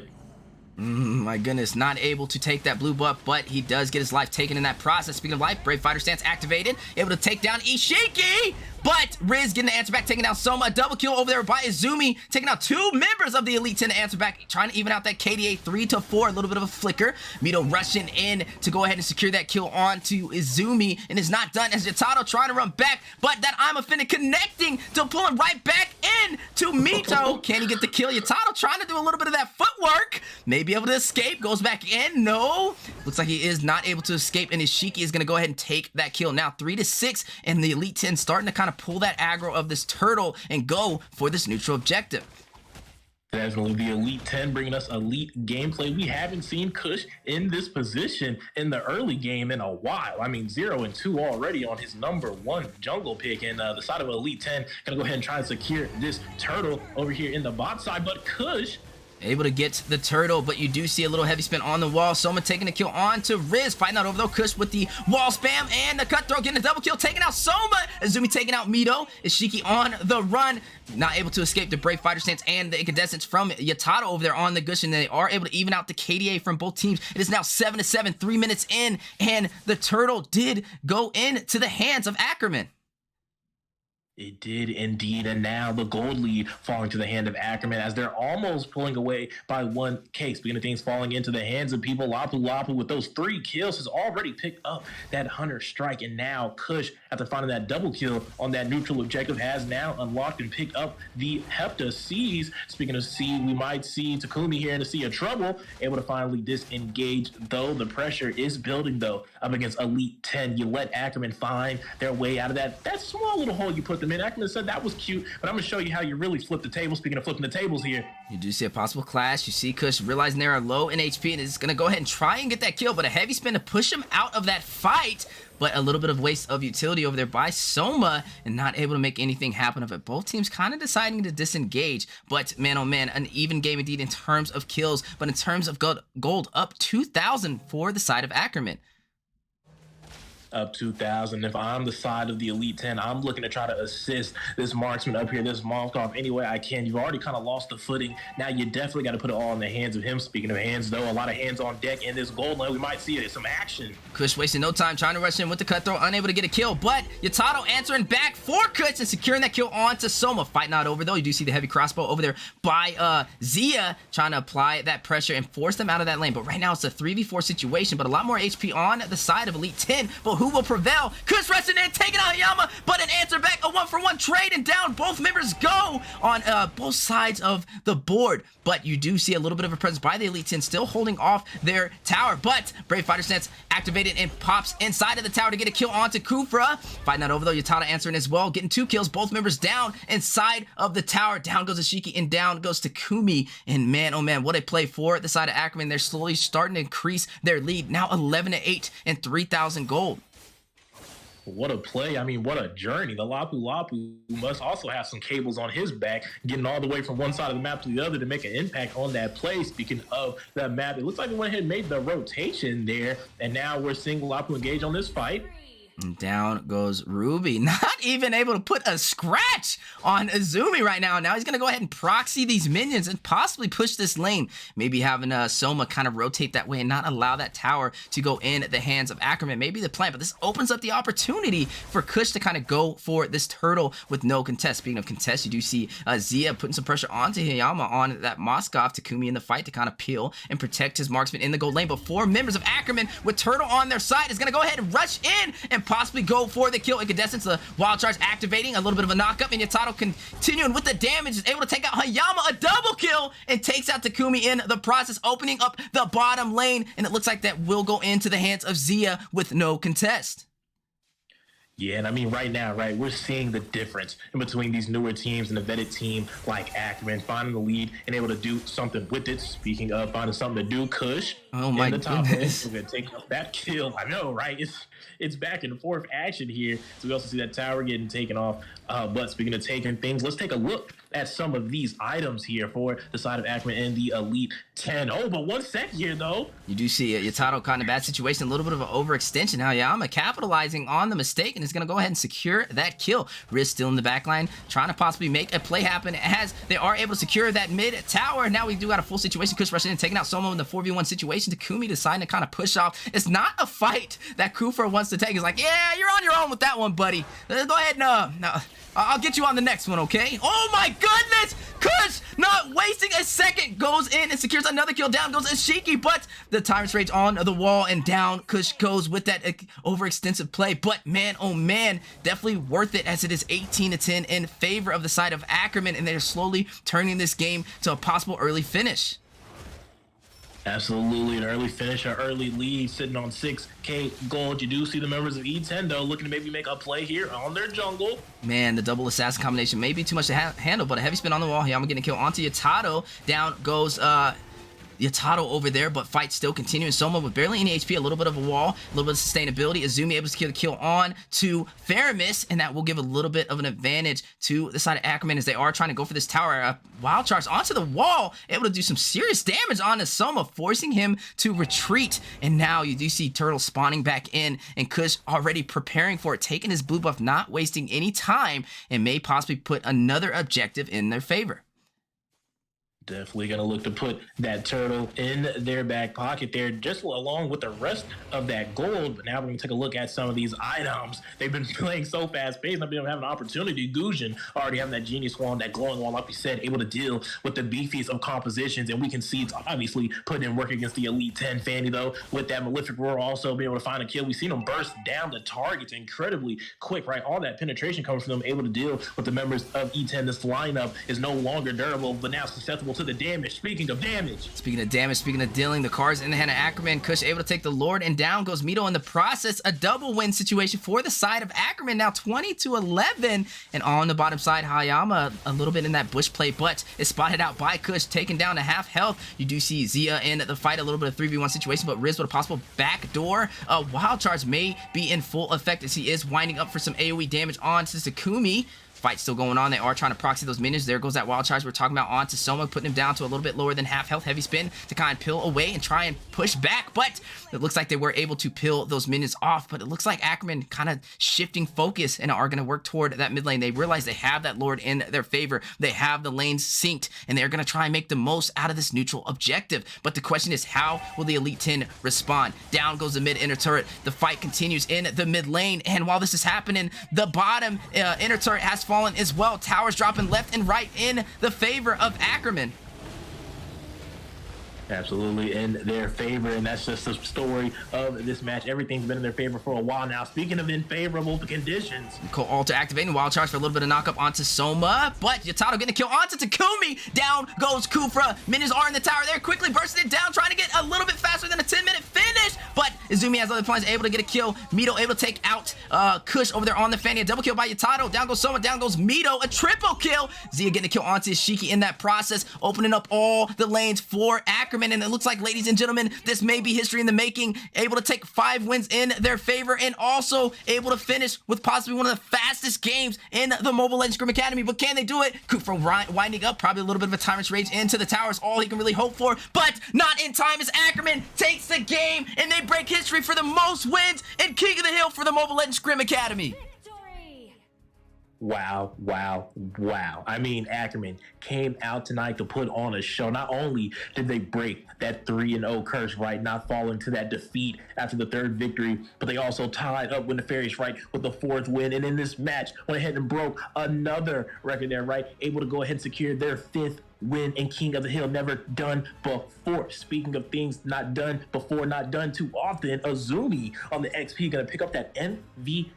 my goodness, not able to take that blue buff, but he does get his life taken in that process. Speaking of life, Brave Fighter stance activated, able to take down Ishiki, but Riz getting the answer back, taking down Soma. A double kill over there by Izumi, taking out 2 members of the Elite 10 to answer back, trying to even out that KDA 3-4, a little bit of a flicker. Mito rushing in to go ahead and secure that kill on to Izumi, and is not done as Yatato trying to run back, but that I'm offended connecting to pull him right back in to Mito. Can he get the kill? Yatato trying to do a little bit of that footwork, maybe able to escape, goes back in, no. Looks like he is not able to escape, and Ishiki is going to go ahead and take that kill. Now 3-6, and the Elite 10 starting to kind of pull that aggro of this turtle and go for this neutral objective. That Definitely the Elite 10 bringing us elite gameplay. We haven't seen Kush in this position in the early game in a while. I mean, 0-2 already on his #1 jungle pick. And the side of Elite 10 going to go ahead and try and secure this turtle over here in the bot side. But Kush able to get the turtle, but you do see a little heavy spin on the wall. Soma taking a kill on to Riz, fighting out over though. Kush with the wall spam and the cutthroat, getting a double kill, taking out Soma. Azumi taking out Mito. Ishiki on the run, not able to escape the brave fighter stance and the incandescence from Yatato over there on the Gush, and they are able to even out the KDA from both teams. It is now 7-7, 3 minutes in, and the turtle did go into the hands of Ackerman. It did indeed, and now the gold lead falling to the hand of Ackerman as they're almost pulling away by 1K. Speaking of things falling into the hands of people, Lapu Lapu with those 3 kills has already picked up that Hunter strike, and now Kush, after finding that double kill on that neutral objective, has now unlocked and picked up the Hepta C's. Speaking of C, we might see Takumi here in a sea of trouble, able to finally disengage, though the pressure is building, though, up against Elite 10. You let Ackerman find their way out of that small little hole you put them in. Ackerman said that was cute, but I'm going to show you how you really flip the table. Speaking of flipping the tables here. You do see a possible clash. You see Kush realizing they're low in HP and is going to go ahead and try and get that kill, but a heavy spin to push him out of that fight. But a little bit of waste of utility over there by Soma and not able to make anything happen of it. Both teams kind of deciding to disengage. But man, oh man, an even game indeed in terms of kills. But in terms of gold up 2,000 for the side of Ackerman. Up 2,000. If I'm the side of the Elite 10, I'm looking to try to assist this marksman up here, this Molotov, any way I can. You've already kind of lost the footing. Now you definitely got to put it all in the hands of him. Speaking of hands, though, a lot of hands on deck in this gold lane. We might see some action. Kush wasting no time trying to rush in with the cutthroat, unable to get a kill, but Yatato answering back for Kush and securing that kill onto Soma. Fight not over, though. You do see the heavy crossbow over there by Zia trying to apply that pressure and force them out of that lane. But right now it's a 3v4 situation, but a lot more HP on the side of Elite 10. But who will prevail? Kush rushing in, taking out Yama, but an answer back, a 1-for-1 trade, and down both members go on both sides of the board. But you do see a little bit of a presence by the Elite 10 still holding off their tower, but Brave Fighter Stance activated and pops inside of the tower to get a kill onto Kufra. Fighting that over though, Yatata answering as well, getting 2 kills, both members down inside of the tower. Down goes Ashiki and down goes Takumi, and man, oh man, what a play for the side of Ackerman. They're slowly starting to increase their lead, now 11-8 and 3,000 gold. What a play. I mean, what a journey. The Lapu Lapu must also have some cables on his back, getting all the way from one side of the map to the other to make an impact on that play. Speaking of that map, it looks like they went ahead and made the rotation there, and now we're seeing Lapu engage on this fight. And down goes Ruby, not even able to put a scratch on Azumi right now. Now he's going to go ahead and proxy these minions and possibly push this lane. Maybe having Soma kind of rotate that way and not allow that tower to go in the hands of Ackerman. Maybe the plan, but this opens up the opportunity for Kush to kind of go for this turtle with no contest. Speaking of contest, you do see Zia putting some pressure onto Hiyama on that Moskov. Takumi in the fight to kind of peel and protect his marksman in the gold lane. But 4 members of Ackerman with turtle on their side is going to go ahead and rush in and possibly go for the kill. Incandescence, the wild charge activating, a little bit of a knockup, and Yatato continuing with the damage, is able to take out Hayama, a double kill, and takes out Takumi in the process, opening up the bottom lane, and it looks like that will go into the hands of Zia with no contest. Yeah, and I mean, right now, right, we're seeing the difference in between these newer teams and a vetted team like Ackerman, finding the lead and able to do something with it. Speaking of finding something to do, Kush, oh my goodness, we're gonna take up that kill. I know, right? It's back and forth action here. So we also see that tower getting taken off. But speaking of taking things, let's take a look at some of these items here for the side of Ackerman and the Elite 10. Oh, but 1 sec here, though. You do see Yatato caught in a bad situation, a little bit of an overextension. Now Yama capitalizing on the mistake and is going to go ahead and secure that kill. Riz still in the back line, trying to possibly make a play happen as they are able to secure that mid tower. Now we do got a full situation. Kush rushing in, taking out Soma in the 4v1 situation. Takumi deciding to kind of push off. It's not a fight that Kufra wants to take. He's like, yeah, you're on your own with that one, buddy. Go ahead and, no, I'll get you on the next one, okay? Oh my goodness! Kush, not wasting a second, goes in and secures another kill. Down goes Ishiki, but the Tyrant's Rage on the wall, and down Kush goes with that overextensive play. But man, oh man, definitely worth it, as it is 18-10 in favor of the side of Ackerman, and they're slowly turning this game to a possible early finish. Absolutely, an early finish, an early lead, sitting on 6K gold. You do see the members of E10, though, looking to maybe make a play here on their jungle. Man, the double assassin combination may be too much to handle, but a heavy spin on the wall. Here, I'm getting a kill onto Yatato. Down goes Yatato over there, but fight still continuing. Soma with barely any HP, a little bit of a wall, a little bit of sustainability. Azumi able to kill the kill on to Faramis, and that will give a little bit of an advantage to the side of Ackerman as they are trying to go for this tower. Wild charge onto the wall, able to do some serious damage on Soma, forcing him to retreat. And now you do see Turtle spawning back in, and Kush already preparing for it, taking his blue buff, not wasting any time, and may possibly put another objective in their favor. Definitely going to look to put that turtle in their back pocket there, just along with the rest of that gold. But now we're going to take a look at some of these items. They've been playing so fast-paced, not being able to have an opportunity. Gujin already having that Genius Wand, that glowing wand, like we said, able to deal with the beefiest of compositions. And we can see it's obviously putting in work against the Elite 10. Fanny, though, with that Malefic Roar, also being able to find a kill. We've seen them burst down the targets incredibly quick, right? All that penetration coming from them, able to deal with the members of E10. This lineup is no longer durable, but now susceptible to the damage. Speaking of damage, speaking of dealing, the cards in the hand of Ackerman. Kush able to take the Lord, and down goes Mito in the process. A double win situation for the side of Ackerman, now 20-11. And on the bottom side, Hayama a little bit in that bush play, but is spotted out by Kush, taken down to half health. You do see Zia in the fight, a little bit of 3v1 situation, but Riz with a possible backdoor. Wild charge may be in full effect as he is winding up for some AoE damage on to Sakumi. Fight still going on. They are trying to proxy those minions. There goes that wild charge we're talking about onto Soma, putting him down to a little bit lower than half health. Heavy spin to kind of peel away and try and push back, but it looks like they were able to peel those minions off. But it looks like Ackerman kind of shifting focus and are going to work toward that mid lane. They realize they have that Lord in their favor. They have the lanes synced, and they're going to try and make the most out of this neutral objective. But the question is, how will the Elite 10 respond? Down goes the mid inner turret. The fight continues in the mid lane, and while this is happening, the bottom inner turret has fallen as well. Towers dropping left and right in the favor of Ackerman. Absolutely in their favor, and that's just the story of this match. Everything's been in their favor for a while now. Speaking of unfavorable conditions, Nicole Alter activating wild charge for a little bit of knockup onto Soma, but Yatato getting a kill onto Takumi. Down goes Kufra. Minions are in the tower. They're quickly bursting it down, trying to get a little bit faster than a 10-minute finish, but Izumi has other plans, able to get a kill. Mito able to take out Kush over there on the Fanny. A double kill by Yatato. Down goes Soma, down goes Mito. A triple kill. Zia getting a kill onto Shiki in that process, opening up all the lanes for Ackerman. And it looks like, ladies and gentlemen, this may be history in the making. Able to take 5 wins in their favor, and also able to finish with possibly one of the fastest games in the Mobile Legends Scrim Academy. But can they do it? Kufra winding up, probably a little bit of a Tyrant's Rage into the towers, all he can really hope for, but not in time as Ackerman takes the game, and they break history for the most wins in King of the Hill for the Mobile Legends Scrim Academy. Wow, wow, wow. I mean, Ackerman came out tonight to put on a show. Not only did they break that 3-0 curse, right, not falling to that defeat after the 3rd victory, but they also tied up with Nefarious, right, with the 4th win. And in this match, went ahead and broke another record there, right, able to go ahead and secure their 5th win in King of the Hill, never done before. Speaking of things not done before, not done too often, Azumi on the XP gonna pick up that MVP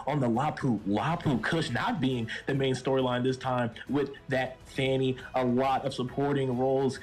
on the Lapu Kush not being the main storyline this time with that Fanny. A lot of supporting roles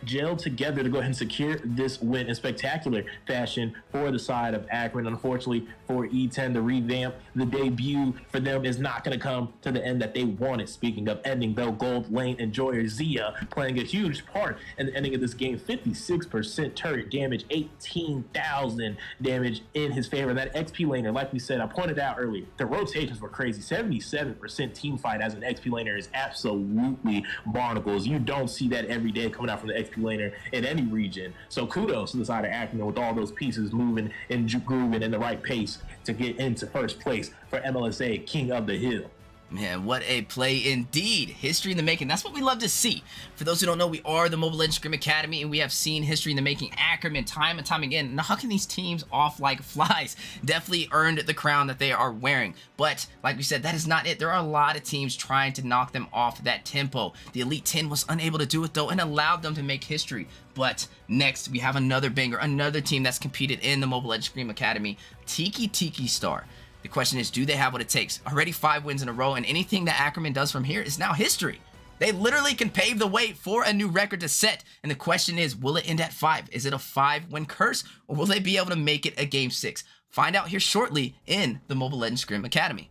gelled together to go ahead and secure this win in spectacular fashion for the side of Akron. Unfortunately for E10, the revamp, the debut for them is not going to come to the end that they wanted. Speaking of ending, though, Gold Lane Enjoyer Zia playing a huge part in the ending of this game. 56% turret damage, 18,000 damage in his favor. That XP laner, like we said, I pointed out earlier, the rotations were crazy. 77% team fight as an XP laner is absolutely barnacles. You don't see that every day coming out from the XP laner in any region. So kudos to the side of Ackerman with all those pieces moving and grooving in the right pace to get into first place for MLSA King of the Hill. Man, what a play indeed. History in the making. That's what we love to see. For those who don't know, we are the Mobile Legends Scrim Academy, and we have seen history in the making. Ackerman, time and time again, knocking these teams off like flies. Definitely earned the crown that they are wearing. But, like we said, that is not it. There are a lot of teams trying to knock them off that tempo. The Elite 10 was unable to do it, though, and allowed them to make history. But next, we have another banger, another team that's competed in the Mobile Legends Scrim Academy, Tiki Star. The question is, do they have what it takes? Already 5 wins in a row, and anything that Ackerman does from here is now history. They literally can pave the way for a new record to set. And the question is, will it end at 5? Is it a 5-win curse, or will they be able to make it a Game 6? Find out here shortly in the Mobile Legends Scrim Academy.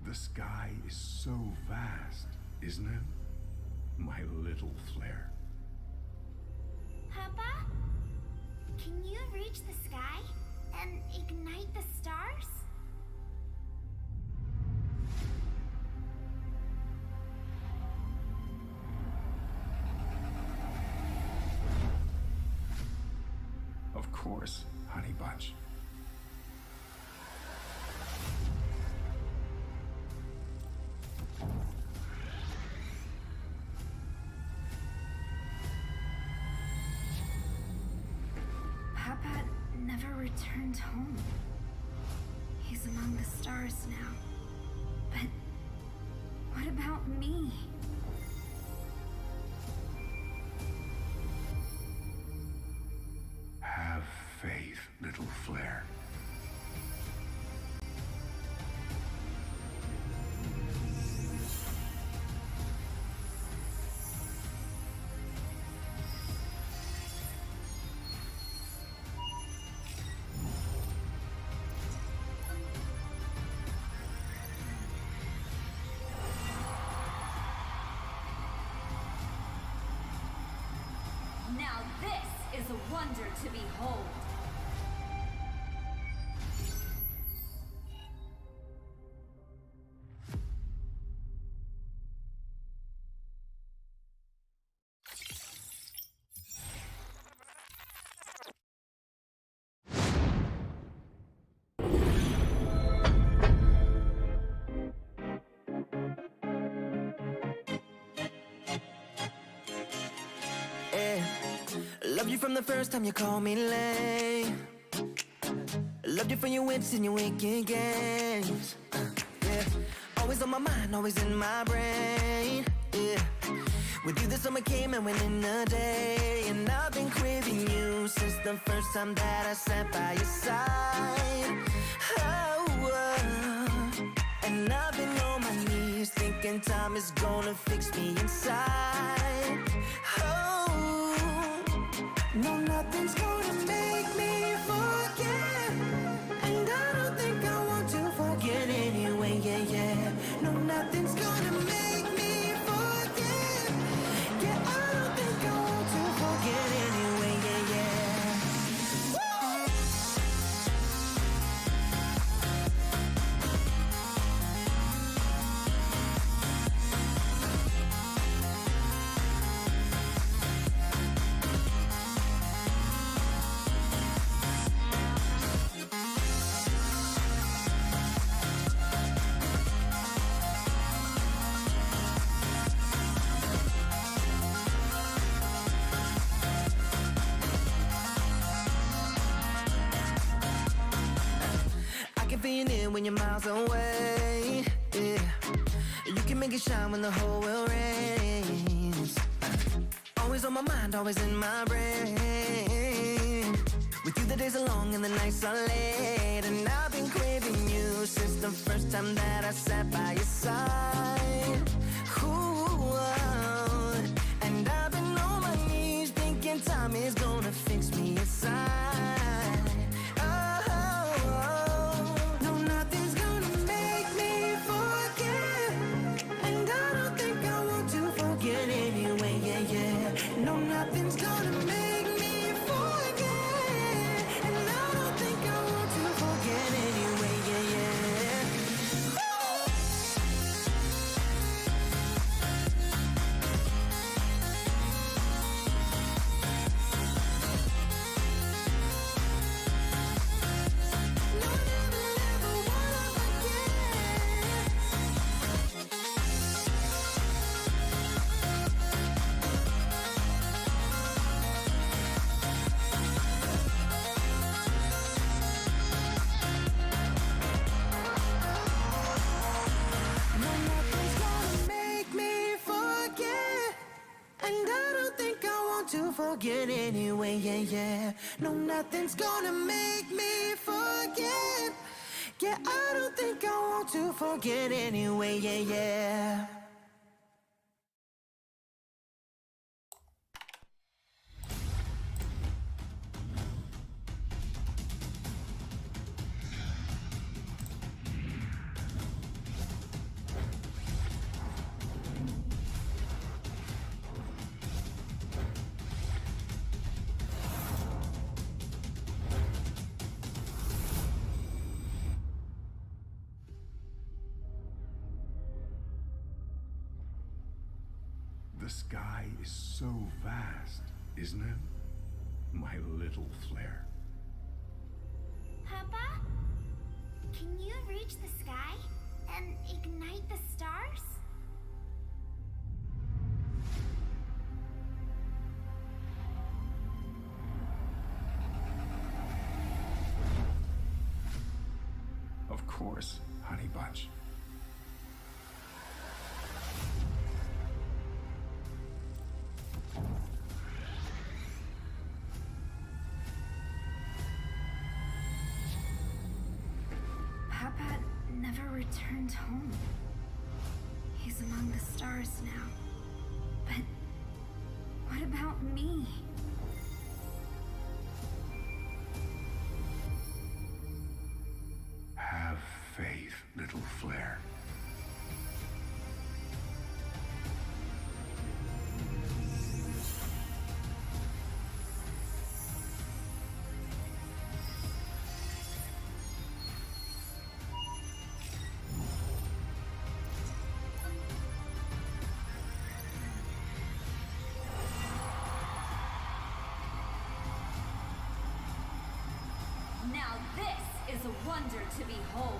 The sky is so vast, isn't it? My little flare. Papa? Can you reach the sky and ignite the stars? Of course, honey bunch. Papa never returned home. He's among the stars now. But what about me? Have faith, little flare. Now this is a wonder to behold. Loved you from the first time you called me lame. Loved you for your wits and your wicked games. Yeah, always on my mind, always in my brain. Yeah, with you the summer came and went in a day, and I've been craving you since the first time that I sat by your side. And I've been on my knees thinking time is gonna fix me inside. No, nothing's gonna make me forget, and I don't think I want to forget anyway, yeah. No, nothing's gonna make me forget, yeah, I don't think I want to forget anyway, yeah. Woo! Being in when you're miles away, yeah. You can make it shine when the whole world rains. Always on my mind, always in my brain. With you the days are long and the nights are late, and I've been craving you since the first time that I sat by your side. Ooh, and I've been on my knees thinking time is gonna fix me inside. No, nothing's gonna make me forget, and I don't think I want to forget anyway, yeah. forget anyway, yeah, yeah. No, nothing's gonna make me forget. Yeah, I don't think I want to forget anyway, yeah, yeah. The sky is so vast, isn't it? My little flare. Papa? Can you reach the sky and ignite the stars? Of course, honey bunch. Papa never returned home. He's among the stars now. But what about me? Have faith, little flare. Now this is a wonder to behold.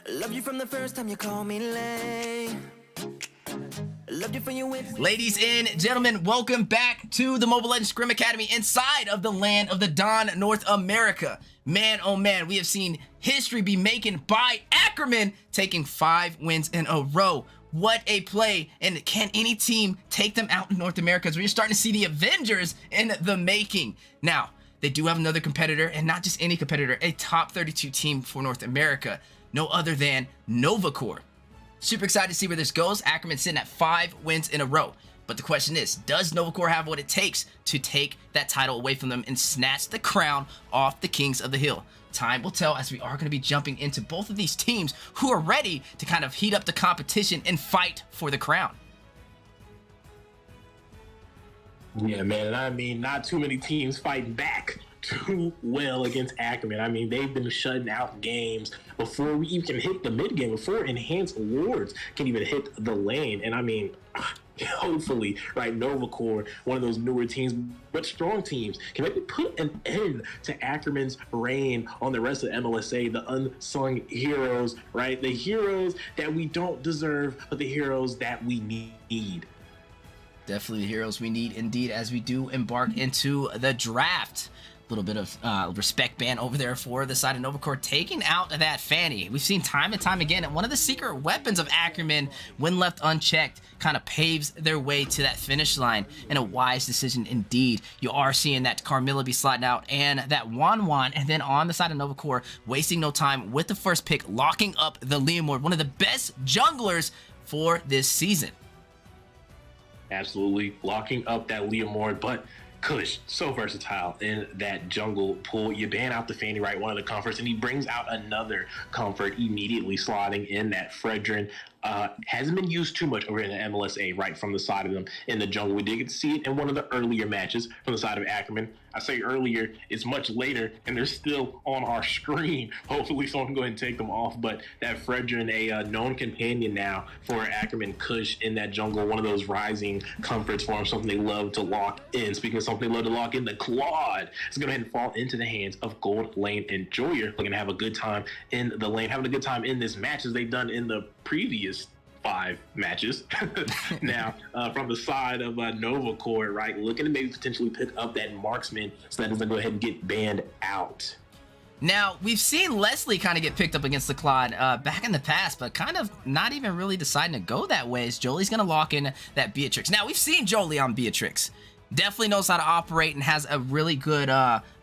Love you from the first time you called me late. Loved you for your wit. Ladies and gentlemen, welcome back to the Mobile Legends Scrim Academy inside of the land of the Don, North America. Man, oh man, we have seen history be making by Ackerman, taking 5 wins in a row. What a play, and can any team take them out in North America? As we're starting to see the Avengers in the making. Now, they do have another competitor, and not just any competitor, a top 32 team for North America. No other than Novacore. Super excited to see where this goes. Ackerman sitting at 5 wins in a row. But the question is, does Novacore have what it takes to take that title away from them and snatch the crown off the Kings of the Hill? Time will tell, as we are going to be jumping into both of these teams who are ready to kind of heat up the competition and fight for the crown. Yeah, man, and I mean, not too many teams fighting back too well against Ackerman. I mean, they've been shutting out games before we even hit the mid game, before Enhanced Awards can even hit the lane. And I mean, hopefully, right, Novacore, one of those newer teams, but strong teams, can maybe put an end to Ackerman's reign on the rest of MLSA, the unsung heroes, right? The heroes that we don't deserve, but the heroes that we need. Definitely the heroes we need indeed as we do embark into the draft. A little bit of respect band over there for the side of Novacore, taking out that Fanny. We've seen time and time again, and one of the secret weapons of Ackerman, when left unchecked, kind of paves their way to that finish line, and a wise decision indeed. You are seeing that Carmilla be sliding out, and that Wan, and then on the side of Novacore, wasting no time with the first pick, locking up the Leomord, one of the best junglers for this season. Absolutely, locking up that Leomord, but Kush, so versatile in that jungle pool. You ban out the Fanny, right, one of the comforts, and he brings out another comfort, immediately slotting in that Fredrin. Hasn't been used too much over in the MLSA, right, from the side of them in the jungle. We did get to see it in one of the earlier matches from the side of Ackerman. I say earlier, it's much later, and they're still on our screen. Hopefully someone can go ahead and take them off, but that Fredrin, a known companion now for Ackerman Kush in that jungle, one of those rising comforts for him, something they love to lock in. Speaking of something they love to lock in, the Claude is going to ahead and fall into the hands of Gold Lane Enjoyer. Looking to have a good time in the lane, having a good time in this match as they've done in the previous 5 matches. Now, from the side of Nova Core, right, looking to maybe potentially pick up that marksman so that doesn't go ahead and get banned out. Now, we've seen Leslie kind of get picked up against the Claude back in the past, but kind of not even really deciding to go that way as Jolie's going to lock in that Beatrix. Now, we've seen Jolie on Beatrix. Definitely knows how to operate and has a really good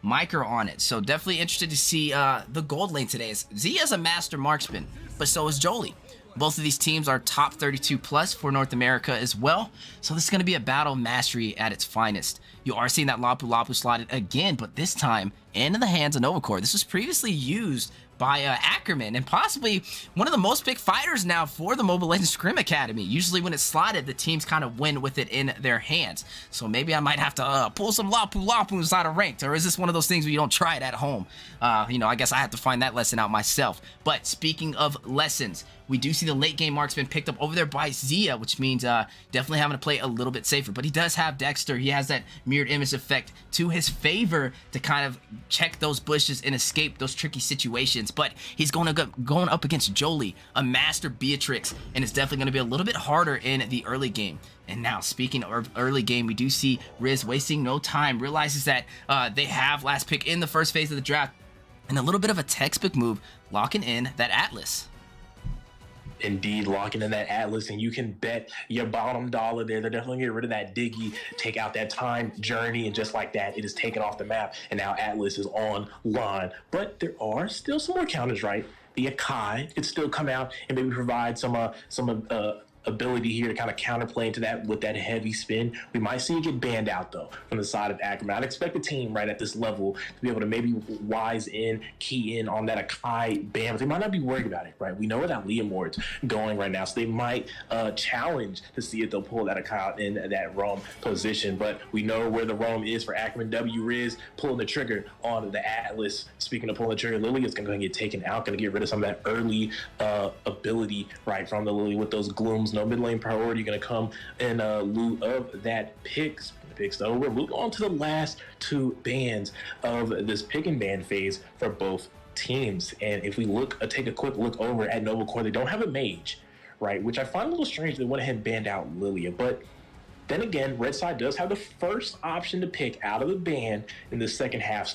micro on it. So definitely interested to see the gold lane today. Zia's a master marksman, but so is Jolie. Both of these teams are top 32 plus for North America as well. So this is going to be a battle of mastery at its finest. You are seeing that Lapu Lapu slotted again, but this time into the hands of Novacore. This was previously used by Ackerman and possibly one of the most picked fighters now for the Mobile Legends Scrim Academy. Usually when it's slotted, the teams kind of win with it in their hands. So maybe I might have to pull some Lapu Lapu inside of ranked, or is this one of those things where you don't try it at home? I guess I have to find that lesson out myself. But speaking of lessons, we do see the late game marksman picked up over there by Zia, which means definitely having to play a little bit safer. But he does have Dexter. He has that mirrored image effect to his favor to kind of check those bushes and escape those tricky situations. But he's going up against Jolie, a master Beatrix, and it's definitely going to be a little bit harder in the early game. And now, speaking of early game, we do see Riz wasting no time, realizes that they have last pick in the first phase of the draft, and a little bit of a textbook move, locking in that Atlas. Indeed, locking in that Atlas, and you can bet your bottom dollar there. They're definitely getting rid of that Diggy, take out that time journey, and just like that, it is taken off the map, and now Atlas is online. But there are still some more counters, right? The Akai could still come out and maybe provide some ability here to kind of counterplay into that with that heavy spin. We might see it get banned out though from the side of Ackerman. I'd expect a team right at this level to be able to maybe wise in, key in on that Akai ban, but they might not be worried about it, right? We know where that Liam Ward's going right now, so they might challenge to see if they'll pull that Akai out in that roam position, but we know where the roam is for Ackerman. W Riz pulling the trigger on the Atlas. Speaking of pulling the trigger, Lily is going to go and get taken out, going to get rid of some of that early ability right from the Lily with those glooms. No mid lane priority going to come in lieu of that picks. So we're moving on to the last 2 bans of this pick and ban phase for both teams. And if we take a quick look over at Nova Core, they don't have a mage, right? Which I find a little strange. They went ahead and banned out Lilia, but then again, Red Side does have the first option to pick out of the ban in the second half.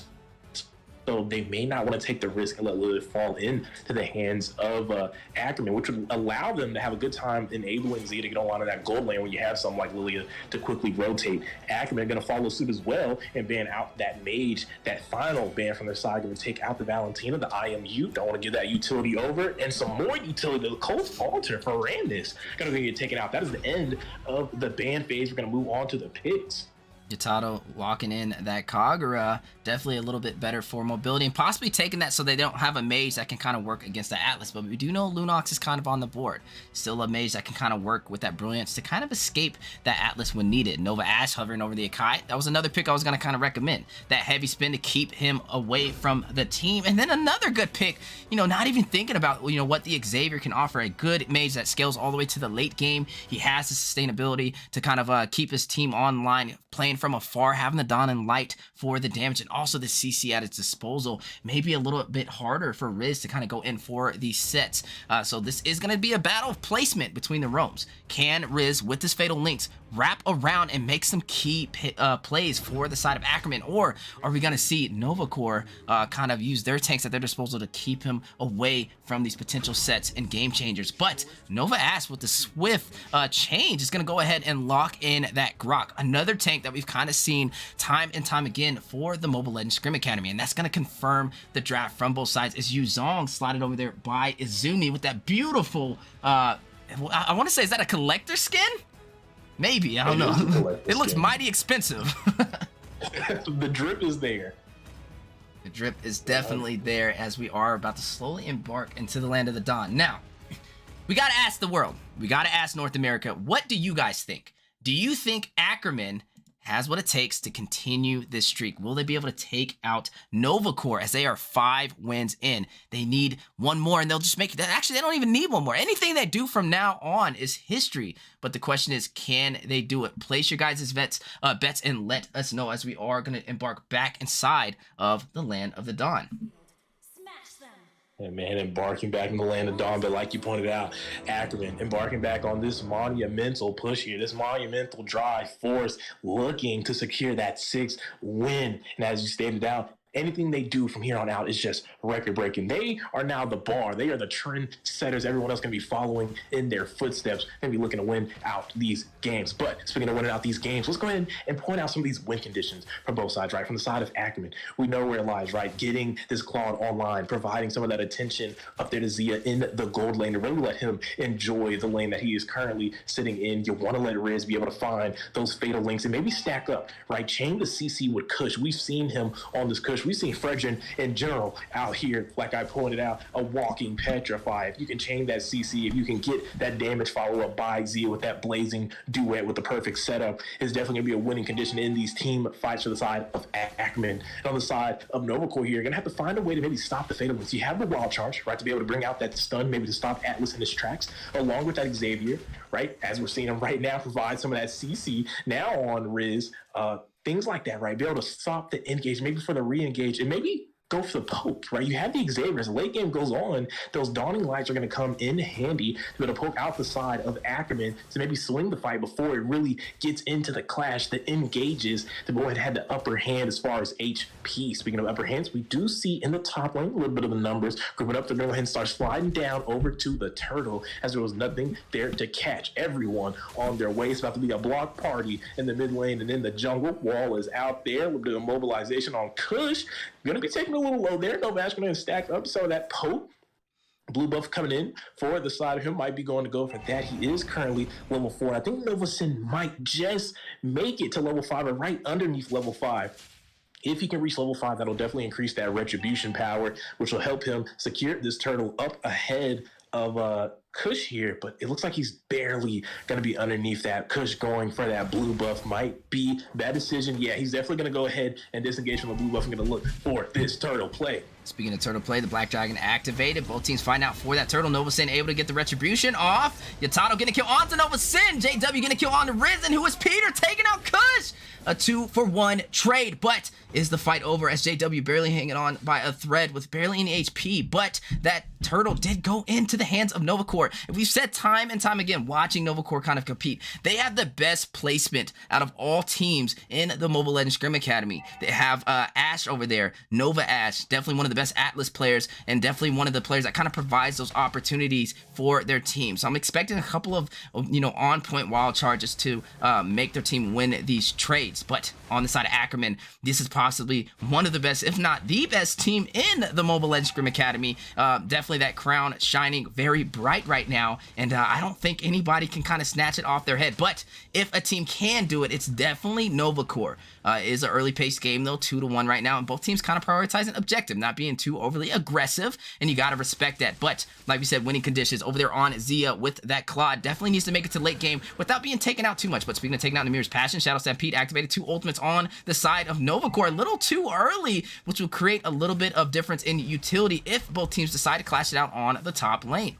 So they may not want to take the risk and let Lilia fall into the hands of Ackerman, which would allow them to have a good time enabling Z to get on that gold lane when you have someone like Lilia to quickly rotate. Ackerman going to follow suit as well and ban out that mage, that final ban from their side, going to take out the Valentina, the IMU. Don't want to give that utility over, and some more utility to the Coast Altar for Randis. Going to get taken out. That is the end of the ban phase. We're going to move on to the picks. Yatato locking in that Kagura, definitely a little bit better for mobility, and possibly taking that so they don't have a mage that can kind of work against the Atlas. But we do know Lunox is kind of on the board. Still a mage that can kind of work with that brilliance to kind of escape that Atlas when needed. Nova Ash hovering over the Akai. That was another pick I was going to kind of recommend. That heavy spin to keep him away from the team. And then another good pick, not even thinking about, what the Xavier can offer. A good mage that scales all the way to the late game. He has the sustainability to kind of keep his team online, playing from afar, having the Dawn and Light for the damage, and also the CC at its disposal. Maybe a little bit harder for Riz to kind of go in for these sets. So this is going to be a battle of placement between the roams. Can Riz, with his Fatal Links, wrap around and make some key plays for the side of Ackerman, or are we going to see Novacore kind of use their tanks at their disposal to keep him away from these potential sets and game changers? But Nova Ash with the swift change is going to go ahead and lock in that Grok, another tank that we've kind of seen time and time again for the Mobile Legends Scrim Academy, and that's going to confirm the draft from both sides. Is Yuzong slotted over there by Izumi with that beautiful I want to say, is that a collector skin? Maybe, I don't know. It looks mighty expensive. The drip is there. The drip is definitely there as we are about to slowly embark into the land of the Dawn. Now, We got to ask the world. We got to ask North America. What do you guys think? Do you think Ackerman has what it takes to continue this streak? Will they be able to take out Novacore as they are 5 wins in? They need one more and they'll just make it. Actually, they don't even need one more. Anything they do from now on is history. But the question is, can they do it? Place your guys' bets and let us know as we are going to embark back inside of the Land of the Dawn. And man, embarking back in the Land of Dawn, but like you pointed out, Ackerman embarking back on this monumental push here, this monumental drive force, looking to secure that 6th win. And as you stated out, anything they do from here on out is just record-breaking. They are now the bar. They are the trend setters. Everyone else going to be following in their footsteps. Going to be looking to win out these games. But speaking of winning out these games, let's go ahead and point out some of these win conditions from both sides, right? From the side of Ackerman, we know where it lies, right? Getting this Claude online, providing some of that attention up there to Zia in the gold lane to really let him enjoy the lane that he is currently sitting in. You want to let Riz be able to find those fatal links and maybe stack up, right? Chain the CC with Kush. We've seen him on this Kush. We've seen Fredrin in general out here, like I pointed out, a walking petrify. If you can chain that CC, if you can get that damage follow-up by Zia with that blazing duet with the perfect setup, is definitely going to be a winning condition in these team fights for the side of Ackerman. And on the side of Novacore here, you're going to have to find a way to maybe stop the fatal ones. You have the wild charge, right, to be able to bring out that stun, maybe to stop Atlas in his tracks, along with that Xavier, right, as we're seeing him right now provide some of that CC now on Riz, things like that, right? Be able to stop the engage, maybe for the re-engage, and maybe go for the poke, right? You have the Xavier. As the late game goes on, those Dawning Lights are going to come in handy to be able to poke out the side of Ackerman to maybe swing the fight before it really gets into the clash that engages to go ahead and have the upper hand as far as HP. Speaking of upper hands, we do see in the top lane a little bit of the numbers grouping up to go ahead and start sliding down over to the turtle as there was nothing there to catch. Everyone on their way. It's about to be a block party in the mid lane and in the jungle. Wall is out there. A little bit of mobilization on Kush. Going to be taking a little low there. Novash going to stack up some of that poke. Blue buff coming in for the side of him. Might be going to go for that. He is currently level 4. I think Nova Sin might just make it to level 5 or right underneath level 5. If he can reach level 5, that'll definitely increase that retribution power, which will help him secure this turtle up ahead of Kush here, but it looks like he's barely going to be underneath that. Kush going for that blue buff might be that decision. Yeah, he's definitely going to go ahead and disengage from the blue buff and going to look for this turtle play. Speaking of turtle play, the Black Dragon activated. Both teams find out for that turtle. Nova Sin able to get the retribution off. Yatato getting a kill onto Nova Sin. JW getting a kill onto Risen, who is Peter taking out Kush. A 2-for-1 trade, but is the fight over as JW barely hanging on by a thread with barely any HP, but that turtle did go into the hands of Novacore. And we've said time and time again, watching Novacore kind of compete, they have the best placement out of all teams in the Mobile Legends Scrim Academy. They have Ash over there, Nova Ash, definitely one of the best Atlas players, and definitely one of the players that kind of provides those opportunities for their team. So I'm expecting a couple of, on-point wild charges to make their team win these trades. But on the side of Ackerman, this is possibly one of the best, if not the best team in the Mobile Legends Scrim Academy. Definitely that crown shining very bright right now, and I don't think anybody can kind of snatch it off their head. But if a team can do it, it's definitely Novacore. It is an early paced game though, 2-1 right now, and both teams kind of prioritizing objective, not being too overly aggressive, and you got to respect that. But like we said, winning conditions over there on Zia with that Claude definitely needs to make it to late game without being taken out too much. But speaking of taking out Namir's Passion, Shadow Stampede activated 2 ultimates on the side of Novacore, a little too early, which will create a little bit of difference in utility if both teams decide to clash it out on the top lane.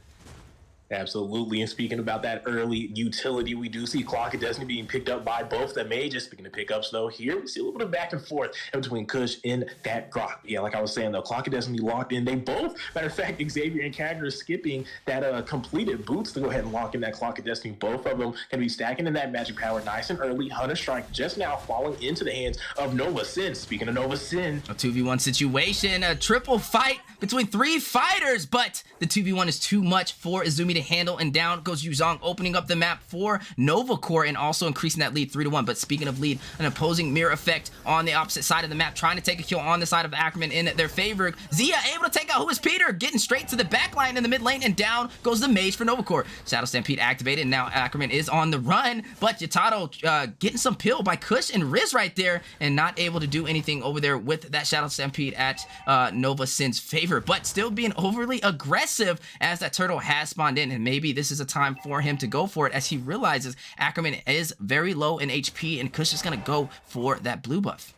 Absolutely. And speaking about that early utility, we do see Clock of Destiny being picked up by both the mages. Speaking of pickups, though, here we see a little bit of back and forth between Kush and that Grok. Yeah, like I was saying, though, Clock of Destiny locked in. They both, matter of fact, Xavier and Kagger skipping that completed boots to go ahead and lock in that Clock of Destiny. Both of them can be stacking in that magic power nice and early. Hunter Strike just now falling into the hands of Nova Sin. Speaking of Nova Sin, a 2v1 situation, a triple fight between 3 fighters, but the 2v1 is too much for Izumi to handle, and down goes Yuzong, opening up the map for Novacore and also increasing that lead 3-1. But speaking of lead, an opposing mirror effect on the opposite side of the map, trying to take a kill on the side of Ackerman in their favor. Zia able to take out who is Peter, getting straight to the back line in the mid lane, and down goes the mage for Novacore. Shadow Stampede activated, and now Ackerman is on the run, but Yatato getting some pill by Kush and Riz right there, and not able to do anything over there with that Shadow Stampede at Nova Sin's favor, but still being overly aggressive as that turtle has spawned in. in, and maybe this is a time for him to go for it as he realizes Ackerman is very low in HP, and Kush is going to go for that blue buff.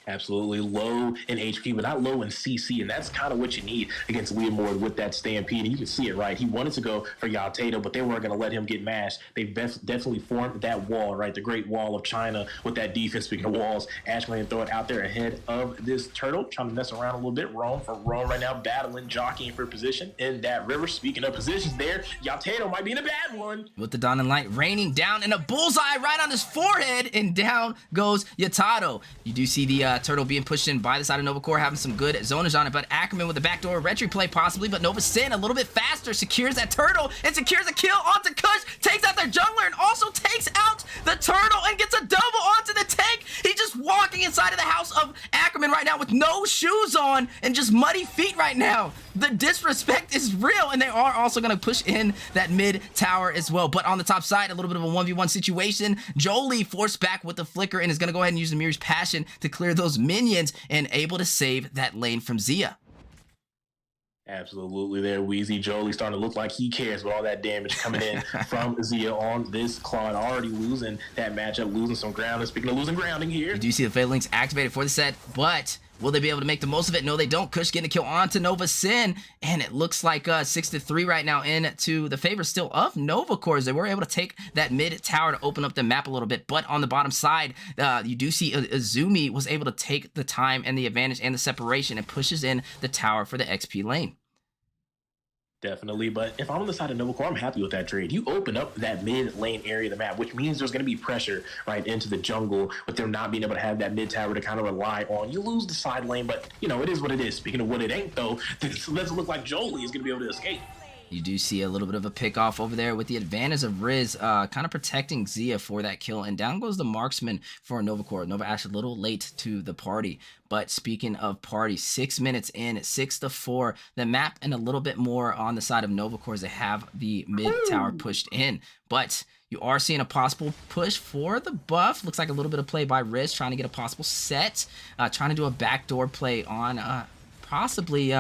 Absolutely low in HP, but not low in CC, and that's kind of what you need against Leomord with that Stampede. And you can see it, right? He wanted to go for Yaltato, but they weren't going to let him get mashed. They definitely formed that wall, right? The Great Wall of China with that defense. Speaking of walls, Ash going to throw it out there ahead of this turtle, trying to mess around a little bit. Roam right now, battling, jockeying for position in that river. Speaking of positions there, Yaltato might be in a bad one. With the Dawn and Light raining down and a bullseye right on his forehead, and down goes Yatato. You do see the turtle being pushed in by the side of Novacore, having some good zonage on it, but Ackerman with the backdoor retry play possibly, but Nova Sin a little bit faster, secures that turtle and secures a kill onto Kush, takes out their jungler and also takes out the turtle and gets a double onto the tank. He's just walking inside of the house of Ackerman right now with no shoes on and just muddy feet right now. The disrespect is real, and they are also going to push in that mid tower as well. But on the top side, a little bit of a 1v1 situation. Jolie forced back with the flicker and is going to go ahead and use the Mirror's Passion to clear those minions and able to save that lane from Zia. Absolutely there, Wheezy. Jolie starting to look like he cares with all that damage coming in from Zia on this Claude. Already losing that matchup, losing some ground. And speaking of losing grounding here, you do see the Fatal Links activated for the set, but will they be able to make the most of it? No, they don't. Kush getting a kill onto Nova Sin, and it looks like 6-3 right now into the favor still of Nova Cores. They were able to take that mid tower to open up the map a little bit, but on the bottom side, you do see Azumi was able to take the time and the advantage and the separation and pushes in the tower for the XP lane. Definitely, but if I'm on the side of Novacore, I'm happy with that trade. You open up that mid lane area of the map, which means there's going to be pressure right into the jungle with them not being able to have that mid tower to kind of rely on. You lose the side lane, but you know, it is what it is. Speaking of what it ain't though, this doesn't look like Jolie is going to be able to escape. You do see a little bit of a pick off over there with the advantage of Riz kind of protecting Zia for that kill. And down goes the marksman for Novacore. Nova Ash a little late to the party. But speaking of party, 6 minutes in, 6-4. The map and a little bit more on the side of Novacore as they have the mid tower pushed in. But you are seeing a possible push for the buff. Looks like a little bit of play by Riz trying to get a possible set. Trying to do a backdoor play on possibly...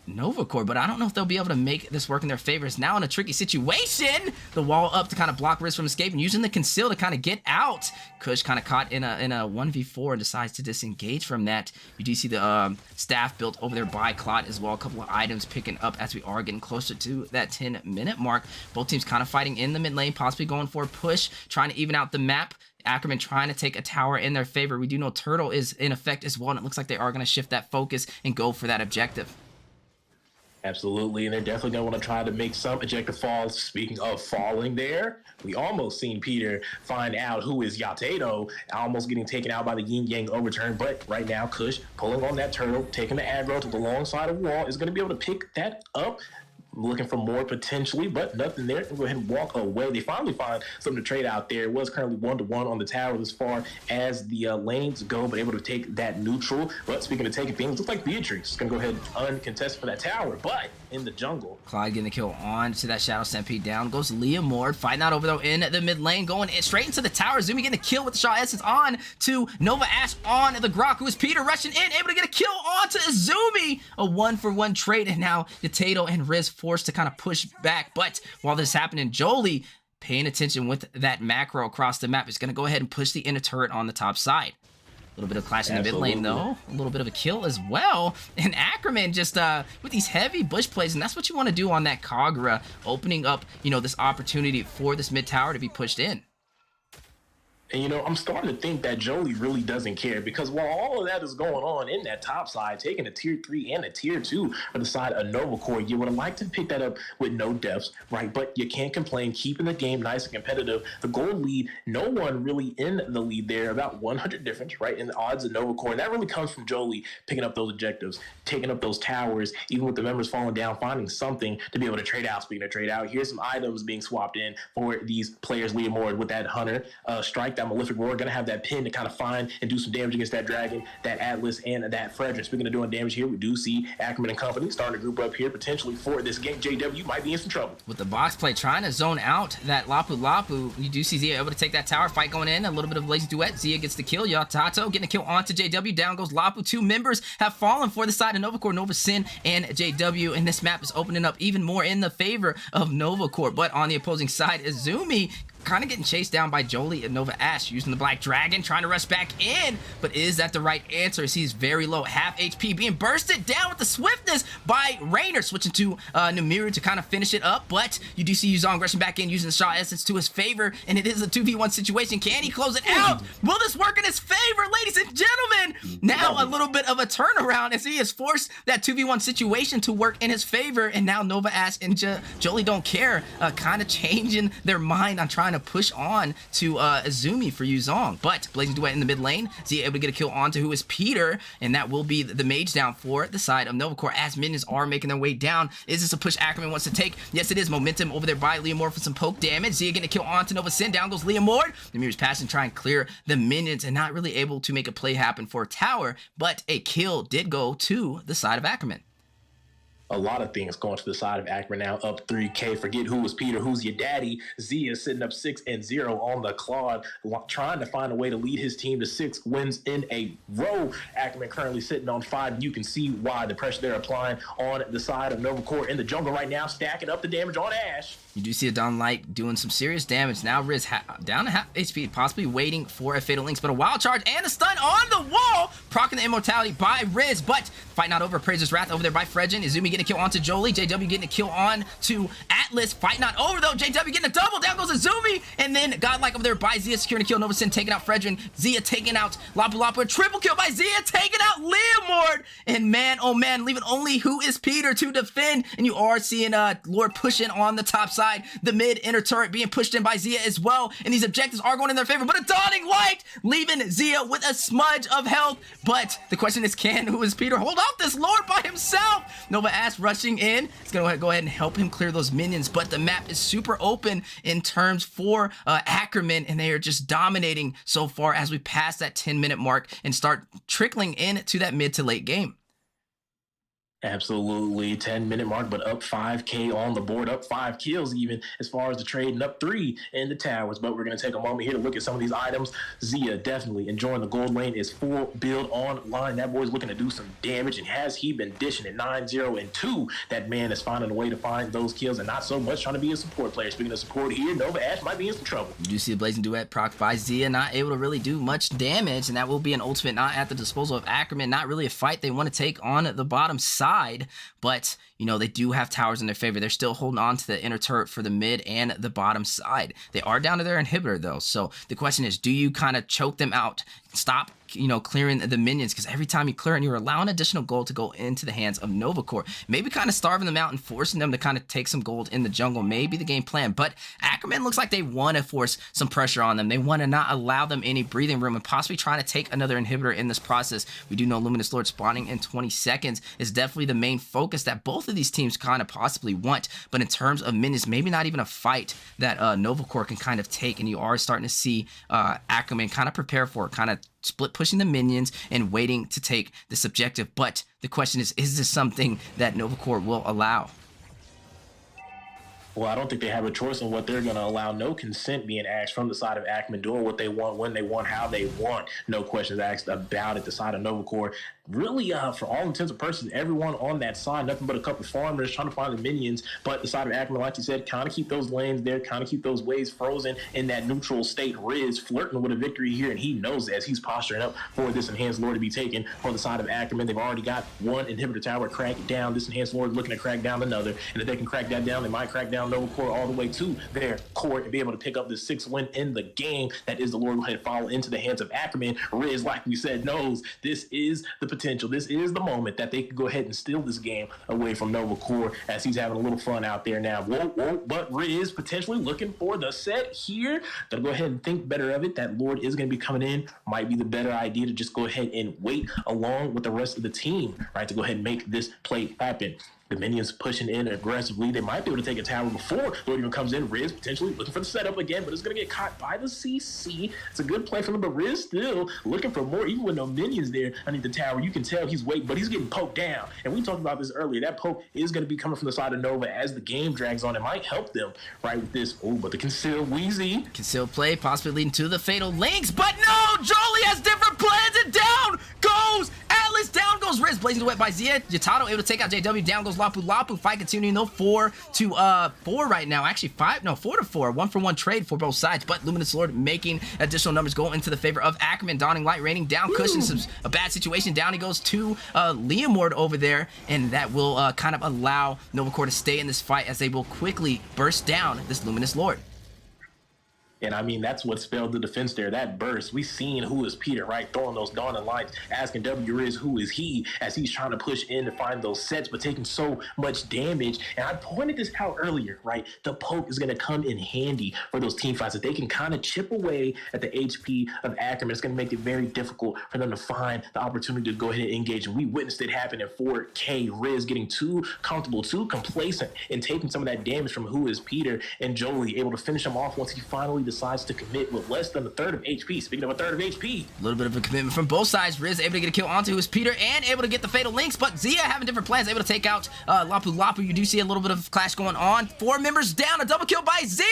Novacore, but I don't know if they'll be able to make this work in their favor. It's now in a tricky situation. The wall up to kind of block Riz from escaping, using the conceal to kind of get out. Kush kind of caught in a 1v4 and decides to disengage from that. You do see the staff built over there by Claude as well. A couple of items picking up as we are getting closer to that 10-minute mark. Both teams kind of fighting in the mid lane, possibly going for a push, trying to even out the map. Ackerman trying to take a tower in their favor. We do know Turtle is in effect as well, and it looks like they are going to shift that focus and go for that objective. Absolutely, and they're definitely going to want to try to make some ejector falls. Speaking of falling there, we almost seen Peter find out who is Yatato, almost getting taken out by the Yin Yang overturn, but right now Kush pulling on that turtle, taking the aggro to the long side of the wall, is going to be able to pick that up. Looking for more potentially, but nothing there. Go ahead and walk away. They finally find something to trade out there. It was currently 1-1 on the tower as far as the lanes go, but able to take that neutral. But speaking of taking things, looks like Beatrix is going to go ahead and uncontested for that tower, but in the jungle. Clyde getting the kill on to that Shadow Stampede. Down goes Leomord. Fighting out over though in the mid lane, going straight into the tower. Zumi getting the kill with the Shaw Essence on to Nova Ash on the Grok, who is Peter rushing in, able to get a kill on to Izumi. A 1-for-1 trade, and now Yatato and Riz forced to kind of push back. But while this is happening, Jolie paying attention with that macro across the map is going to go ahead and push the inner turret on the top side. A little bit of clash in the mid lane though, a little bit of a kill as well, and Ackerman just with these heavy bush plays, and that's what you want to do on that Kagura, opening up, you know, this opportunity for this mid tower to be pushed in. And, you know, I'm starting to think that Jolie really doesn't care, because while all of that is going on in that top side, taking a tier 3 and a tier 2 for the side of Novacore, you would have liked to pick that up with no deaths, right? But you can't complain, keeping the game nice and competitive. The gold lead, no one really in the lead there, about 100 difference, right, in the odds of Novacore. And that really comes from Jolie picking up those objectives, taking up those towers, even with the members falling down, finding something to be able to trade out. Speaking of trade out, here's some items being swapped in for these players. Leomord with that Hunter strike that Malefic Roar, going to have that pin to kind of find and do some damage against that Dragon, that Atlas, and that Frederick. Speaking of doing damage here, we do see Ackerman and company starting to group up here potentially for this game. JW might be in some trouble. With the box play trying to zone out that Lapu Lapu, you do see Zia able to take that tower fight going in. A little bit of lazy duet. Zia gets the kill. Yatato getting a kill onto JW. Down goes Lapu. Two members have fallen for the side of Nova Corps, Nova Sin and JW, and this map is opening up even more in the favor of Nova Corps. But on the opposing side, Izumi kind of getting chased down by Jolie and Nova Ash, using the Black Dragon, trying to rush back in, but is that the right answer? As he's very low, half HP, being bursted down with the swiftness by Rainer, switching to Namiru to kind of finish it up, but you do see Yuzong rushing back in, using the Shaw Essence to his favor, and it is a 2v1 situation. Can he close it out? Will this work in his favor, ladies and gentlemen? Now a little bit of a turnaround as he has forced that 2v1 situation to work in his favor, and now Nova Ash and Jolie don't care, kind of changing their mind on trying to push on to Izumi for Yuzong. But Blazing Duet in the mid lane, Zia able to get a kill onto who is Peter, and that will be the mage down for the side of Nova Corps as minions are making their way down. Is this a push Ackerman wants to take? Yes, it is. Momentum over there by Leomord for some poke damage. Zia getting a kill onto Nova Sin. Down goes Leomord. Namir's passing, try and clear the minions, and not really able to make a play happen for tower, but a kill did go to the side of Ackerman. A lot of things going to the side of Ackerman now, up 3K. Forget who was Peter, who's your daddy. Zia sitting up 6-0 on the Claude, trying to find a way to lead his team to 6 wins in a row. Ackerman currently sitting on 5. You can see why the pressure they're applying on the side of Nova Corps in the jungle right now, stacking up the damage on Ash. You do see a Dawn Light doing some serious damage. Now Riz down to half HP, possibly waiting for a Fatal Links, but a wild charge and a stun on the wall, proccing the immortality by Riz, but fight not over. Praiser's Wrath over there by Fredjin. Izumi getting a kill onto Jolie. JW getting a kill on to Atlas. Fight not over though. JW getting a double. Down goes Izumi, and then Godlike over there by Zia securing a kill. Nova Sin taking out Fredjin. Zia taking out Lapu Lapu. A triple kill by Zia, taking out Leomord, and man, oh man, leaving only who is Peter to defend, and you are seeing Lord pushing on the top side. The mid inner turret being pushed in by Zia as well, and these objectives are going in their favor, but a dawning light leaving Zia with a smudge of health. But the question is, can who is Peter hold off this Lord by himself? Nova Ash rushing in. It's gonna go ahead and help him clear those minions, but the map is super open in terms for Ackerman, and they are just dominating so far as we pass that 10-minute mark and start trickling into that mid to late game. Absolutely, 10-minute mark, but up 5K on the board, up 5 kills even as far as the trade, and up 3 in the towers. But we're going to take a moment here to look at some of these items. Zia definitely enjoying the gold lane, is full build online. That boy's looking to do some damage, and has he been dishing at 9-0 and 2? That man is finding a way to find those kills, and not so much trying to be a support player. Speaking of support here, Nova Ash might be in some trouble. You do see a Blazing Duet proc by Zia, not able to really do much damage, and that will be an ultimate not at the disposal of Ackerman. Not really a fight they want to take on the bottom side, but you know, they do have towers in their favor. They're still holding on to the inner turret for the mid and the bottom side. They are down to their inhibitor though, so the question is, do you kind of choke them out, stop, you know, clearing the minions? Because every time you clear it, you're allowing additional gold to go into the hands of Nova Corps. Maybe kind of starving them out and forcing them to kind of take some gold in the jungle may be the game plan, but Ackerman looks like they want to force some pressure on them. They want to not allow them any breathing room and possibly trying to take another inhibitor in this process. We do know Luminous Lord spawning in 20 seconds is definitely the main focus that both of these teams kind of possibly want, but in terms of minions, maybe not even a fight that Nova Corps can kind of take, and you are starting to see Ackerman kind of prepare for it, kind of split pushing the minions and waiting to take this objective. But the question is this something that Nova Corps will allow? Well, I don't think they have a choice on what they're going to allow. No consent being asked from the side of Ackerman, doing what they want, when they want, how they want. No questions asked about it. The side of Nova Corps, really, for all intents and purposes, everyone on that side, nothing but a couple farmers trying to find the minions. But the side of Ackerman, like you said, kind of keep those lanes there, kind of keep those waves frozen in that neutral state. Riz flirting with a victory here, and he knows as he's posturing up for this enhanced lord to be taken on the side of Ackerman. They've already got one inhibitor tower cracked down. This enhanced lord is looking to crack down another, and if they can crack that down, they might crack down Nova Corps all the way to their core and be able to pick up the 6th win in the game. That is the Lord. Go ahead and fall into the hands of Ackerman. Riz, like we said, knows this is the potential. This is the moment that they could go ahead and steal this game away from Nova Corps, as he's having a little fun out there now. But Riz potentially looking for the set here. Gonna go ahead and think better of it. That Lord is going to be coming in. Might be the better idea to just go ahead and wait along with the rest of the team, right, to go ahead and make this play happen. The minions pushing in aggressively. They might be able to take a tower before Lord even comes in. Riz potentially looking for the setup again, but it's going to get caught by the CC. It's a good play from him, but Riz still looking for more, even with no minions there underneath the tower. You can tell he's waiting, but he's getting poked down. And we talked about this earlier. That poke is going to be coming from the side of Nova as the game drags on. It might help them, right, with this. Oh, but the conceal Wheezy. Concealed play, possibly leading to the fatal links, but no! Jolie has different plans, and down goes Atlas, down goes Riz, blazing away by Zia. Jatato able to take out JW, down goes Lapu Lapu. Fight continuing though, 4-4 right now. Actually 4-4. 1-for-1 trade for both sides, but Luminous Lord making additional numbers go into the favor of Ackerman. Donning Light raining down, cushioning a bad situation. Down he goes to Liam Ward over there, and that will kind of allow Nova Corps to stay in this fight as they will quickly burst down this Luminous Lord. And I mean, that's what spelled the defense there. That burst. We seen who is Peter, right? Throwing those dawning lights, asking W Riz who is he as he's trying to push in to find those sets, but taking so much damage. And I pointed this out earlier, right? The poke is going to come in handy for those team fights. If they can kind of chip away at the HP of Ackerman, it's going to make it very difficult for them to find the opportunity to go ahead and engage. And we witnessed it happen in 4K. Riz getting too comfortable, too complacent, and taking some of that damage from who is Peter, and Jolie able to finish him off once he finally decides to commit with less than a third of HP. Speaking of a third of HP. A little bit of a commitment from both sides. Riz able to get a kill onto his Peter and able to get the fatal links, but Zia having different plans, able to take out Lapu Lapu. You do see a little bit of clash going on. 4 members down, a double kill by Zia,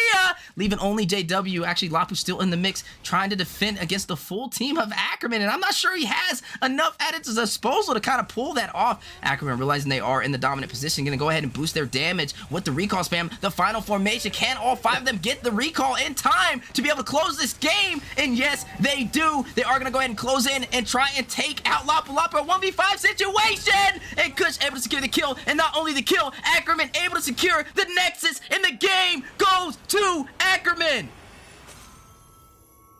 leaving only JW. Actually, Lapu still in the mix, trying to defend against the full team of Ackerman, and I'm not sure he has enough at his disposal to kind of pull that off. Ackerman realizing they are in the dominant position, gonna go ahead and boost their damage with the recall spam. The final formation, can all 5 of them get the recall in time to be able to close this game? And yes, they do. They are gonna go ahead and close in and try and take out Lapu Lapu, a 1v5 situation, and Kush able to secure the kill, and not only the kill, Ackerman able to secure the Nexus, and the game goes to Ackerman.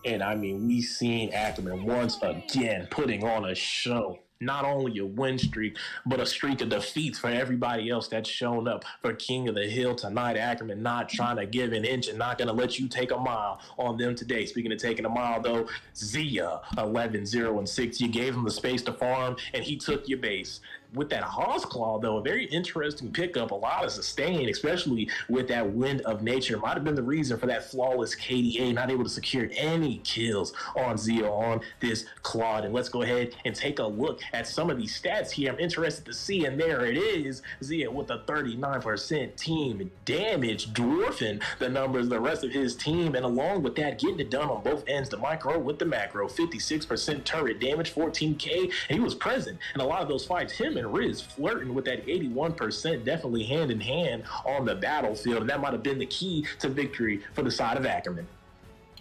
And I mean, we seen Ackerman once again putting on a show. Not only a win streak, but a streak of defeats for everybody else that's shown up for King of the Hill tonight. Ackerman not trying to give an inch and not going to let you take a mile on them today. Speaking of taking a mile, though, Zia, 11-0-6. You gave him the space to farm, and he took your base. With that Hawes Claw, though, a very interesting pickup, a lot of sustain, especially with that Wind of Nature. Might have been the reason for that flawless KDA, not able to secure any kills on Zia on this Claude. And let's go ahead and take a look at some of these stats here. I'm interested to see, and there it is. Zia with a 39% team damage, dwarfing the numbers of the rest of his team, and along with that, getting it done on both ends. The micro with the macro, 56% turret damage, 14k, and he was present in a lot of those fights. Him and Riz flirting with that 81%, definitely hand in hand on the battlefield, and that might have been the key to victory for the side of Ackerman.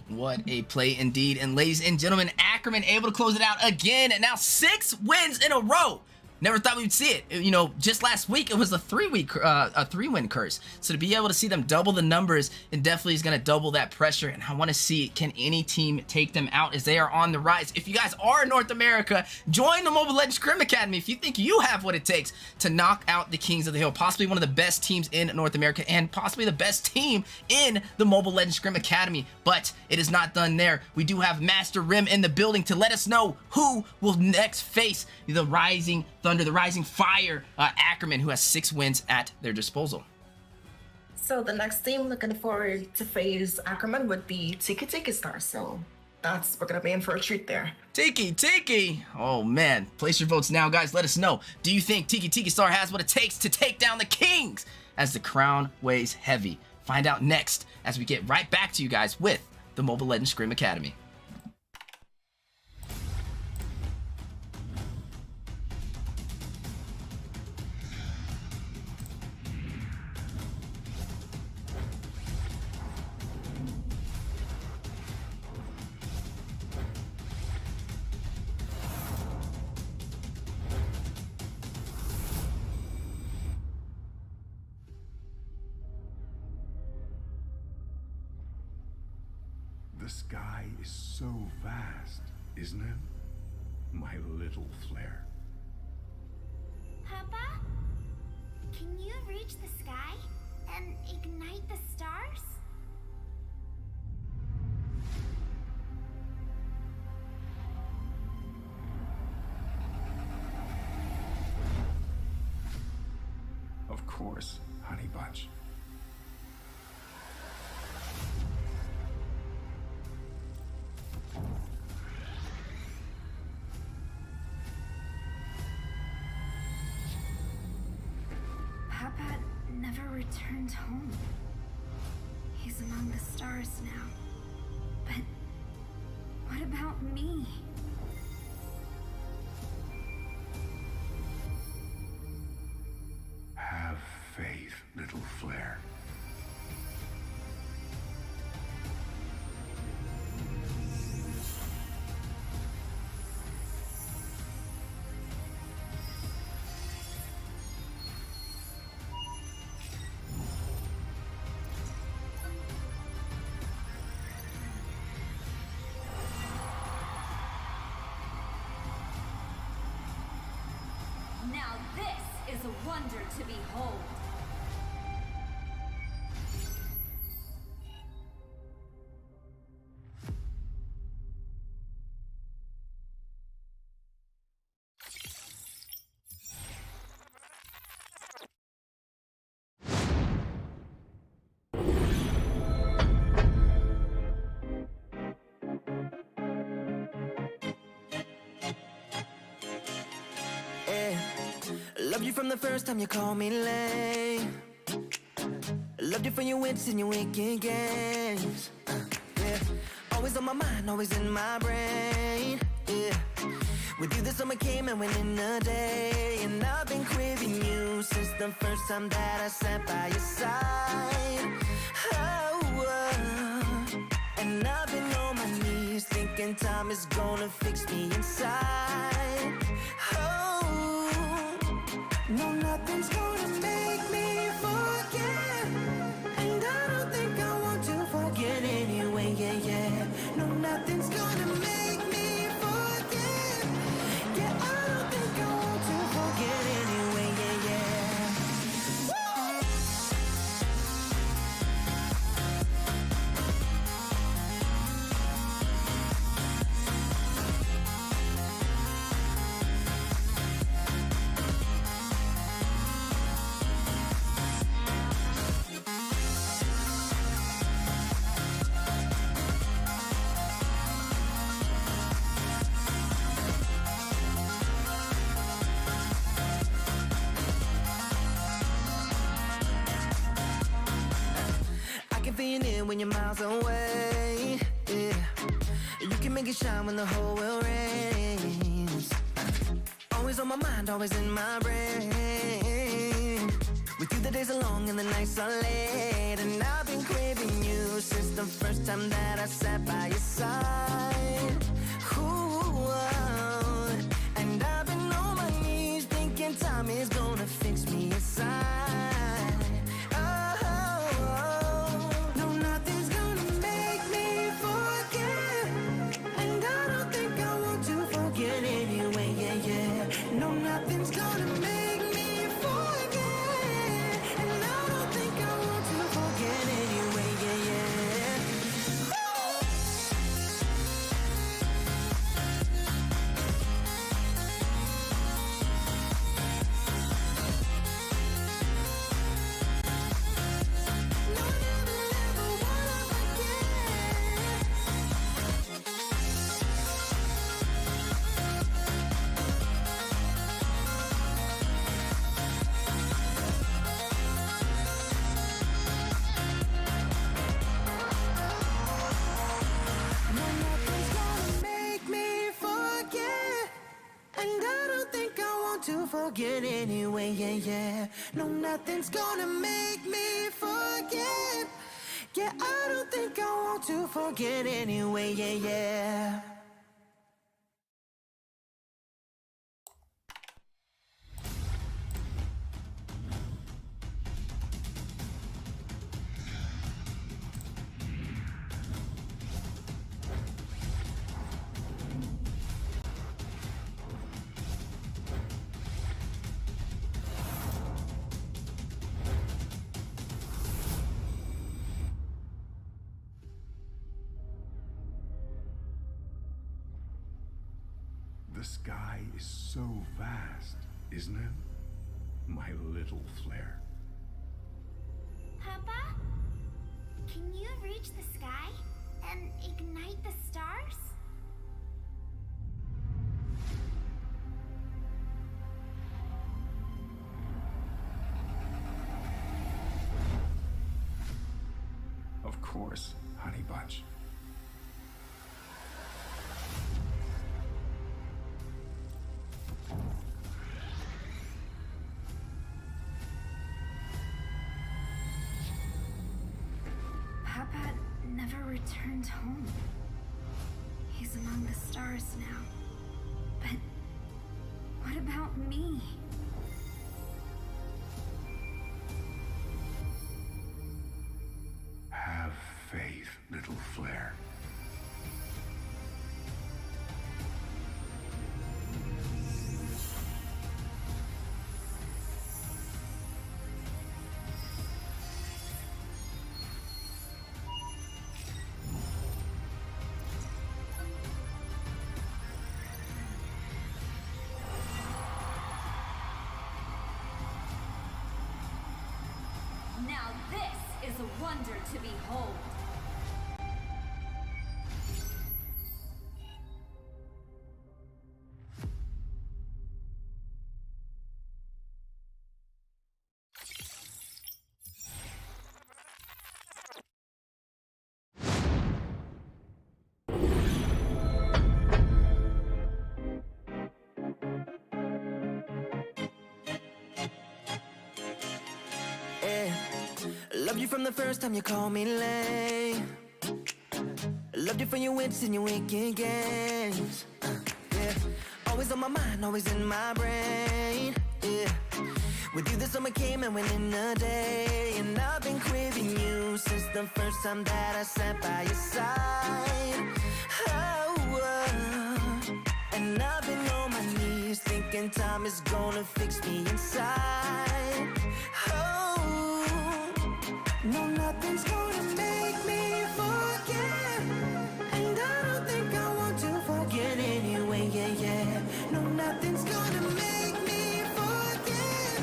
What a play indeed. And ladies and gentlemen, Ackerman able to close it out again, and now 6 wins in a row. Never thought we'd see it. You know, just last week it was a 3-win curse. So to be able to see them double the numbers, it definitely is going to double that pressure. And I want to see, can any team take them out as they are on the rise? If you guys are in North America, join the Mobile Legends Scrim Academy if you think you have what it takes to knock out the Kings of the Hill. Possibly one of the best teams in North America, and possibly the best team in the Mobile Legends Scrim Academy. But it is not done there. We do have Master Rim in the building to let us know who will next face the Rising Thunder, the Rising Fire, Ackerman, who has 6 wins at their disposal. So the next team looking forward to face Ackerman would be Tiki Star. So we're gonna be in for a treat there. Tiki! Oh man, place your votes now, guys. Let us know. Do you think Tiki Star has what it takes to take down the Kings as the crown weighs heavy? Find out next as we get right back to you guys with the Mobile Legends Scrim Academy. The sky is so vast, isn't it? My little flare. Papa? Can you reach the sky and ignite the stars? course, honey bunch. Papa never returned home. He's among the stars now. But what about me? Have faith, little flare. Now this is a wonder to behold. Yeah. Loved you from the first time you called me lame. Loved you for your wits and your wicked games. Yeah. Always on my mind, always in my brain. Yeah. With you the summer came and went in a day. And I've been craving you since the first time that I sat by your side. And I've been on my knees thinking time is gonna fix me inside. No, nothing's gonna make me forget. And I don't think I want to forget anyway, yeah, yeah. No, nothing's gonna make me forget. Yeah, I don't think I want to forget anyway, yeah, yeah. When you're miles away, yeah. You can make it shine when the whole world rains. Always on my mind, always in my brain. With you the days are long and the nights are late. And I've been craving you since the first time that I sat by your side. Ooh, and I've been on my knees thinking time is gonna fix me inside. No, nothing's gonna make me forget. And I don't think I want to forget anyway, yeah, yeah. Forget anyway, yeah, yeah. No, nothing's gonna make me forget. Yeah, I don't think I want to forget anyway, yeah, yeah. The sky is so vast, isn't it? My little flare. Can you reach the sky and ignite the stars? Of course, Honey Bunch. Papa never returned home. He's among the stars now. But what about me? Have faith, little flare. Now this is a wonder to behold. Yeah. Loved you from the first time you called me lame. Loved you for your wits and your wicked games. Yeah. Always on my mind, always in my brain. Yeah. With you the summer came and went in a day. And I've been craving you since the first time that I sat by your side. And I've been on my knees thinking time is gonna fix me inside. No, nothing's gonna make me forget. And I don't think I want to forget anyway, yeah, yeah. No, nothing's gonna make me forget.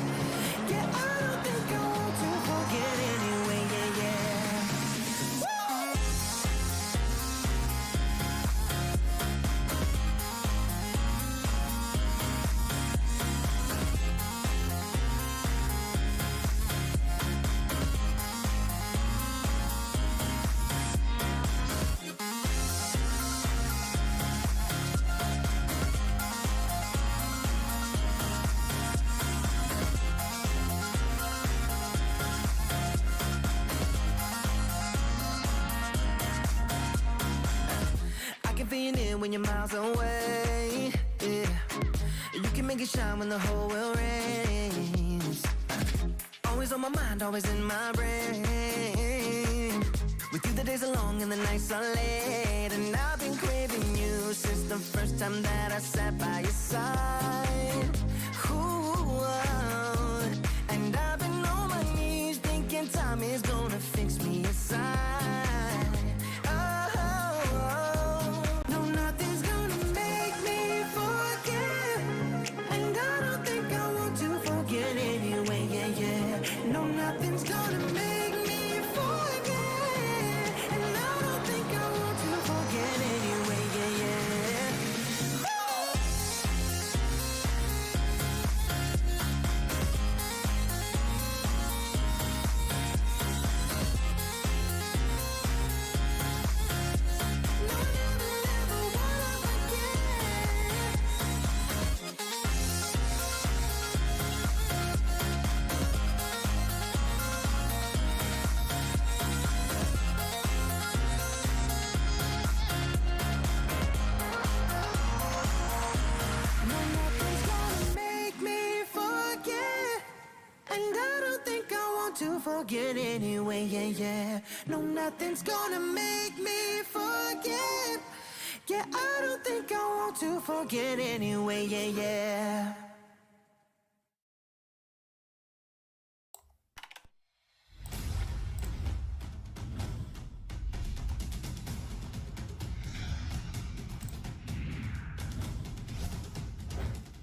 Yeah, I don't think I want to forget anyway, yeah, yeah. When you're miles away, yeah. You can make it shine when the whole world rains. Always on my mind, always in my brain. With you the days are long and the nights are late. And I've been craving you since the first time that I sat by your side. Ooh, and I've been on my knees thinking time is gonna fix me inside. Forget anyway, yeah, yeah. No, nothing's gonna make me forget. Yeah, I don't think I want to forget anyway, yeah, yeah.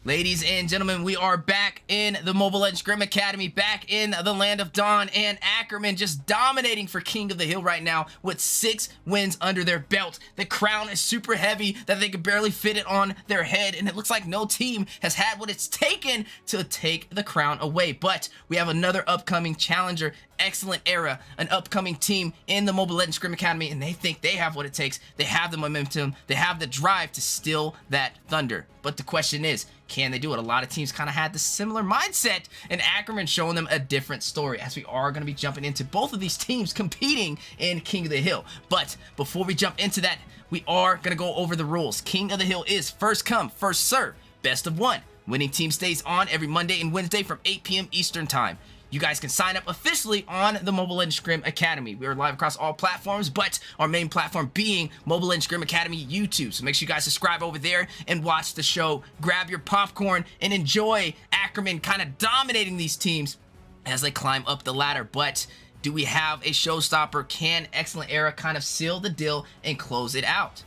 Ladies and gentlemen, we are back in the Mobile Legends Scrim Academy, back in the land of Dawn, and Ackerman just dominating for King of the Hill right now with 6 wins under their belt. The crown is super heavy that they could barely fit it on their head, and it looks like no team has had what it's taken to take the crown away. But we have another upcoming challenger, Excellent Era, an upcoming team in the Mobile Legends Scrim Academy, and they think they have what it takes. They have the momentum, they have the drive to steal that thunder. But the question is, can they do it? A lot of teams kind of had the similar mindset, and Ackerman showing them a different story, as we are going to be jumping into both of these teams competing in King of the Hill. But before we jump into that, we are going to go over the rules. King of the Hill is first come, first serve, best of 1. Winning team stays on every Monday and Wednesday from 8 p.m. Eastern Time. You guys can sign up officially on the Mobile Legends Scrim Academy. We are live across all platforms, but our main platform being Mobile Legends Scrim Academy YouTube. So make sure you guys subscribe over there and watch the show. Grab your popcorn and enjoy Ackerman kind of dominating these teams as they climb up the ladder. But do we have a showstopper? Can Excellent Era kind of seal the deal and close it out?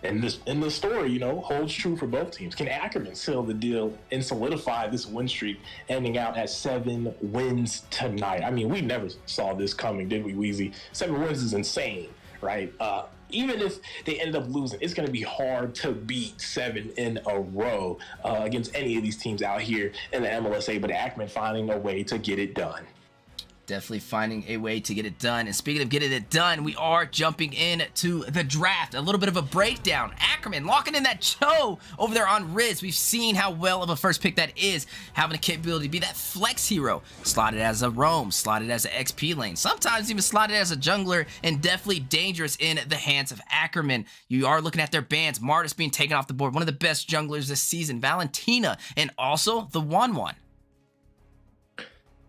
And the story, you know, holds true for both teams. Can Ackerman seal the deal and solidify this win streak, ending out at 7 wins tonight? I mean, we never saw this coming, did we, Weezy? 7 wins is insane, right? Even if they end up losing, it's going to be hard to beat 7 in a row against any of these teams out here in the MLSA, but Ackerman finding a way to get it done. Definitely finding a way to get it done. And speaking of getting it done, we are jumping into the draft. A little bit of a breakdown. Ackerman locking in that Cho over there on Riz. We've seen how well of a first pick that is, having the capability to be that flex hero. Slotted as a roam, slotted as an XP lane, sometimes even slotted as a jungler, and definitely dangerous in the hands of Ackerman. You are looking at their bans. Martis being taken off the board. One of the best junglers this season. Valentina, and also the Wanwan.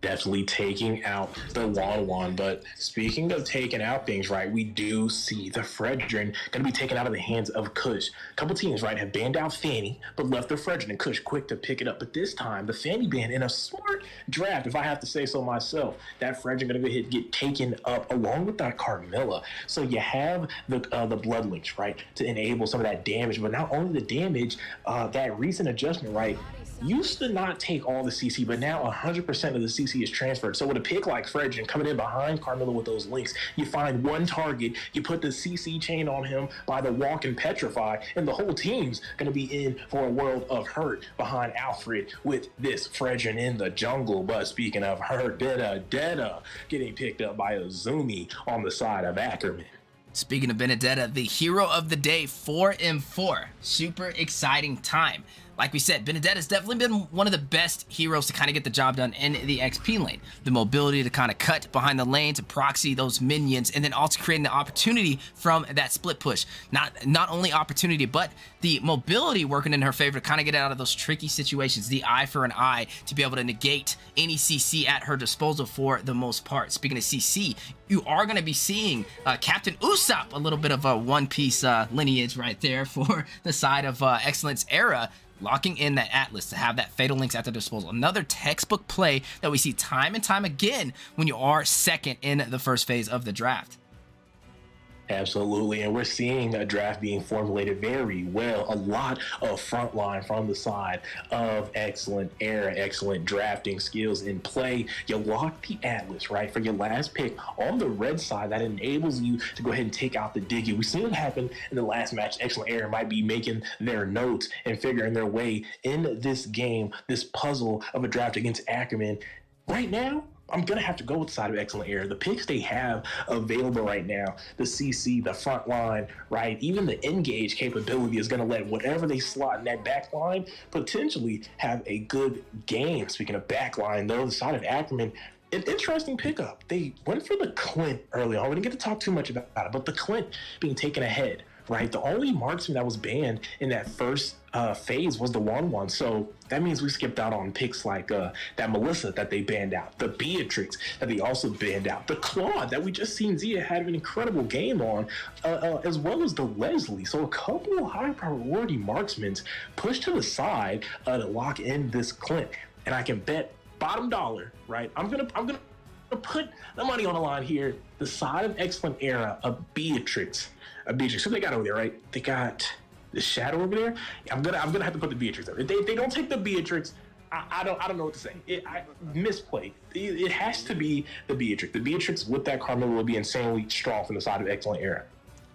Definitely taking out the Wanwan. But speaking of taking out things, right, we do see the Fredrin going to be taken out of the hands of Kush. A couple teams, right, have banned out Fanny, but left the Fredrin and Kush quick to pick it up. But this time, the Fanny ban in a smart draft, if I have to say so myself, that Fredrin going to go ahead and get taken up along with that Carmilla. So you have the Blood Links, right, to enable some of that damage. But not only the damage, that recent adjustment, right, used to not take all the CC, but now 100% of the CC is transferred. So with a pick like Fredrin coming in behind Carmilla with those links, you find one target, you put the CC chain on him by the walk and petrify, and the whole team's going to be in for a world of hurt behind Alfred with this Fredrin in the jungle. But speaking of hurt, Benedetta getting picked up by Azumi on the side of Ackerman. Speaking of Benedetta, the hero of the day, 4-4. Super exciting time. Like we said, Benedetta's definitely been one of the best heroes to kind of get the job done in the XP lane. The mobility to kind of cut behind the lane, to proxy those minions, and then also creating the opportunity from that split push. Not only opportunity, but the mobility working in her favor to kind of get out of those tricky situations. The eye for an eye to be able to negate any CC at her disposal for the most part. Speaking of CC, you are going to be seeing Captain Usopp, a little bit of a One Piece lineage right there for the side of Excellence Era, locking in that Atlas to have that Fatal Links at their disposal. Another textbook play that we see time and time again when you are second in the first phase of the draft. Absolutely, and we're seeing a draft being formulated very well. A lot of frontline from the side of Excellent Era, excellent drafting skills in play. You lock the Atlas, right, for your last pick on the red side. That enables you to go ahead and take out the Diggy. We've seen it happen in the last match. Excellent Era might be making their notes and figuring their way in this game, this puzzle of a draft against Ackerman. Right now, I'm going to have to go with the side of Excellent Era. The picks they have available right now, the CC, the front line, right, even the engage capability is going to let whatever they slot in that back line potentially have a good game. Speaking of back line, though, the side of Ackerman, an interesting pickup. They went for the Clint early on. We didn't get to talk too much about it, but the Clint being taken ahead, right? The only marksman that was banned in that first phase was the Wanwan. So that means we skipped out on picks like that Mlsa that they banned out, the Beatrix that they also banned out, the Claude that we just seen Zia had an incredible game on, as well as the Leslie. So a couple of high priority marksmen pushed to the side to lock in this Clint. And I can bet bottom dollar, right? I'm gonna put the money on the line here. The side of Excellent Era, a Beatrix. Who they got over there, right? They got the Shadow over there, I'm gonna have to put the Beatrix there. If they don't take the Beatrix, I don't know what to say. I misplay. It has to be the Beatrix. The Beatrix with that Carmilla will be insanely strong from the side of Excellent Era.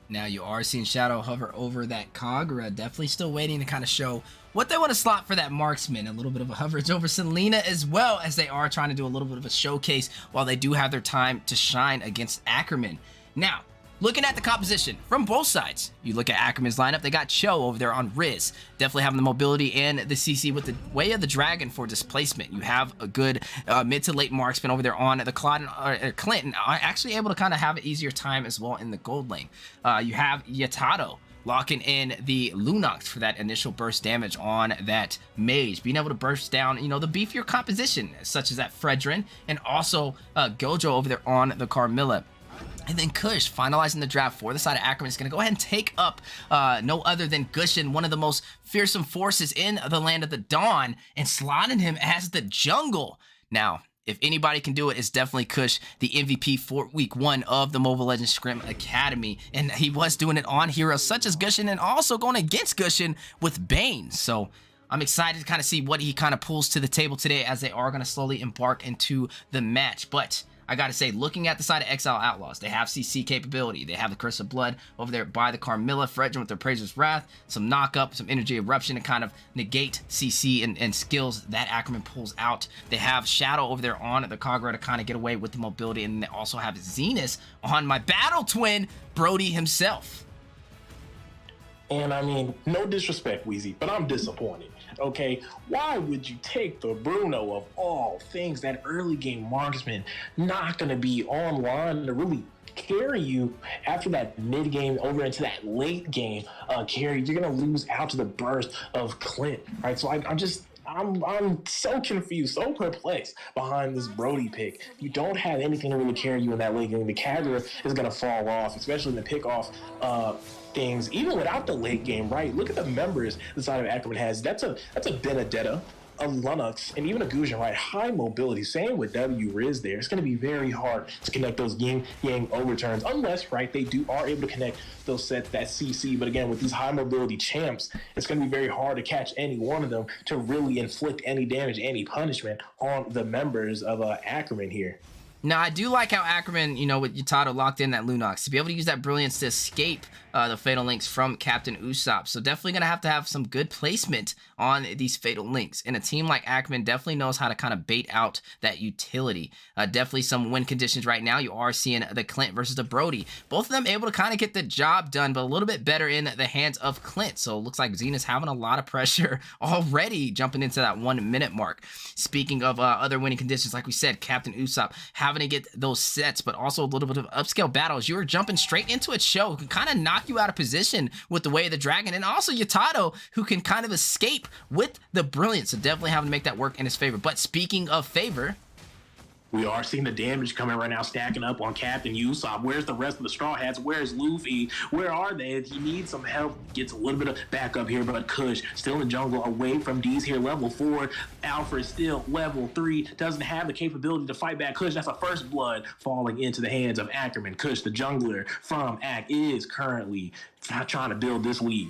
Now you are seeing Shadow hover over that Kagura, definitely still waiting to kind of show what they want to slot for that marksman. A little bit of a coverage over Selena as well, as they are trying to do a little bit of a showcase while they do have their time to shine against Ackerman. Now, looking at the composition from both sides, you look at Ackerman's lineup, they got Cho over there on Riz. Definitely having the mobility and the CC with the Way of the Dragon for displacement. You have a good mid to late marksman over there on the Claude and Clinton, are actually able to kind of have an easier time as well in the gold lane. You have Yatato locking in the Lunox for that initial burst damage on that mage, being able to burst down, you know, the beefier composition, such as that Fredrin, and also Gojo over there on the Carmilla. And then Kush finalizing the draft for the side of Ackerman is going to go ahead and take up no other than Gushin, one of the most fearsome forces in the Land of the Dawn, and slotting him as the jungle. Now, if anybody can do it, it's definitely Kush, the MVP for week 1 of the Mobile Legends Scrim Academy. And he was doing it on heroes such as Gushin, and also going against Gushin with Bane. So I'm excited to kind of see what he kind of pulls to the table today, as they are going to slowly embark into the match. But I gotta say, looking at the side of Exile Outlaws, they have CC capability. They have the Curse of Blood over there by the Carmilla, Fredrin with their Praiser's Wrath, some knock-up, some Energy Eruption to kind of negate CC and skills that Ackerman pulls out. They have Shadow over there on the Kagura to kind of get away with the mobility, and they also have Zenith on my battle twin, Brody himself. And I mean, no disrespect, Weezy, but I'm disappointed. Okay, why would you take the Bruno of all things, that early game marksman, not going to be online to really carry you after that mid game over into that late game carry? You're going to lose out to the burst of Clint, right? So I'm so confused, so perplexed behind this Brody pick. You don't have anything to really carry you in that late game. The Kagura is going to fall off, especially in the pick off things, even without the late game, right? Look at the members the side of Ackerman has. That's a Benedetta, a Lunox, and even a Gujin, right? High mobility. Same with W Riz there. It's going to be very hard to connect those yin-yang overturns, unless, right, they are able to connect those sets, that CC. But again, with these high mobility champs, it's going to be very hard to catch any one of them to really inflict any damage, any punishment on the members of Ackerman here. Now, I do like how Ackerman, you know, with Yatato locked in that Lunox, to be able to use that brilliance to escape the Fatal Links from Captain Usopp. So definitely going to have some good placement on these Fatal Links. And a team like Ackerman definitely knows how to kind of bait out that utility. Definitely some win conditions right now. You are seeing the Clint versus the Brody. Both of them able to kind of get the job done, but a little bit better in the hands of Clint. So it looks like Xena's having a lot of pressure already, jumping into that 1 minute mark. Speaking of other winning conditions, like we said, Captain Usopp having to get those sets, but also a little bit of upscale battles. You were jumping straight into a Cho who can kind of knock you out of position with the Way of the Dragon, and also Yatato who can kind of escape with the brilliance. So definitely having to make that work in his favor. But speaking of favor, we are seeing the damage coming right now, stacking up on Captain Usopp. Where's the rest of the Straw Hats? Where's Luffy? Where are they? He needs some help. Gets a little bit of backup here, but Kush still in jungle, away from D's here, level 4. Alfred still level 3. Doesn't have the capability to fight back Kush. That's a first blood falling into the hands of Ackerman. Kush, the jungler from Ack, is currently trying to build this lead.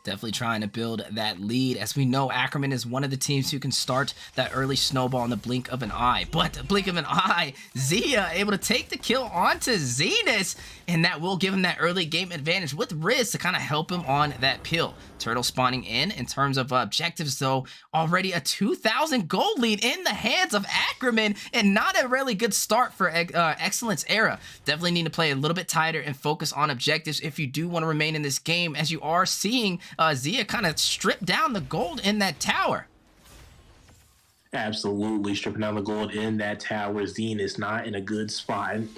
Definitely trying to build that lead. As we know, Ackerman is one of the teams who can start that early snowball in the blink of an eye. But the blink of an eye, Zia able to take the kill onto Zenith, and that will give him that early game advantage with Riz to kind of help him on that pill. Turtle spawning in terms of objectives, though, already a 2,000 gold lead in the hands of Ackerman, and not a really good start for Excellence Era. Definitely need to play a little bit tighter and focus on objectives if you do want to remain in this game, as you are seeing Zia kind of strip down the gold in that tower. Absolutely stripping down the gold in that tower. Zenith not in a good spot. And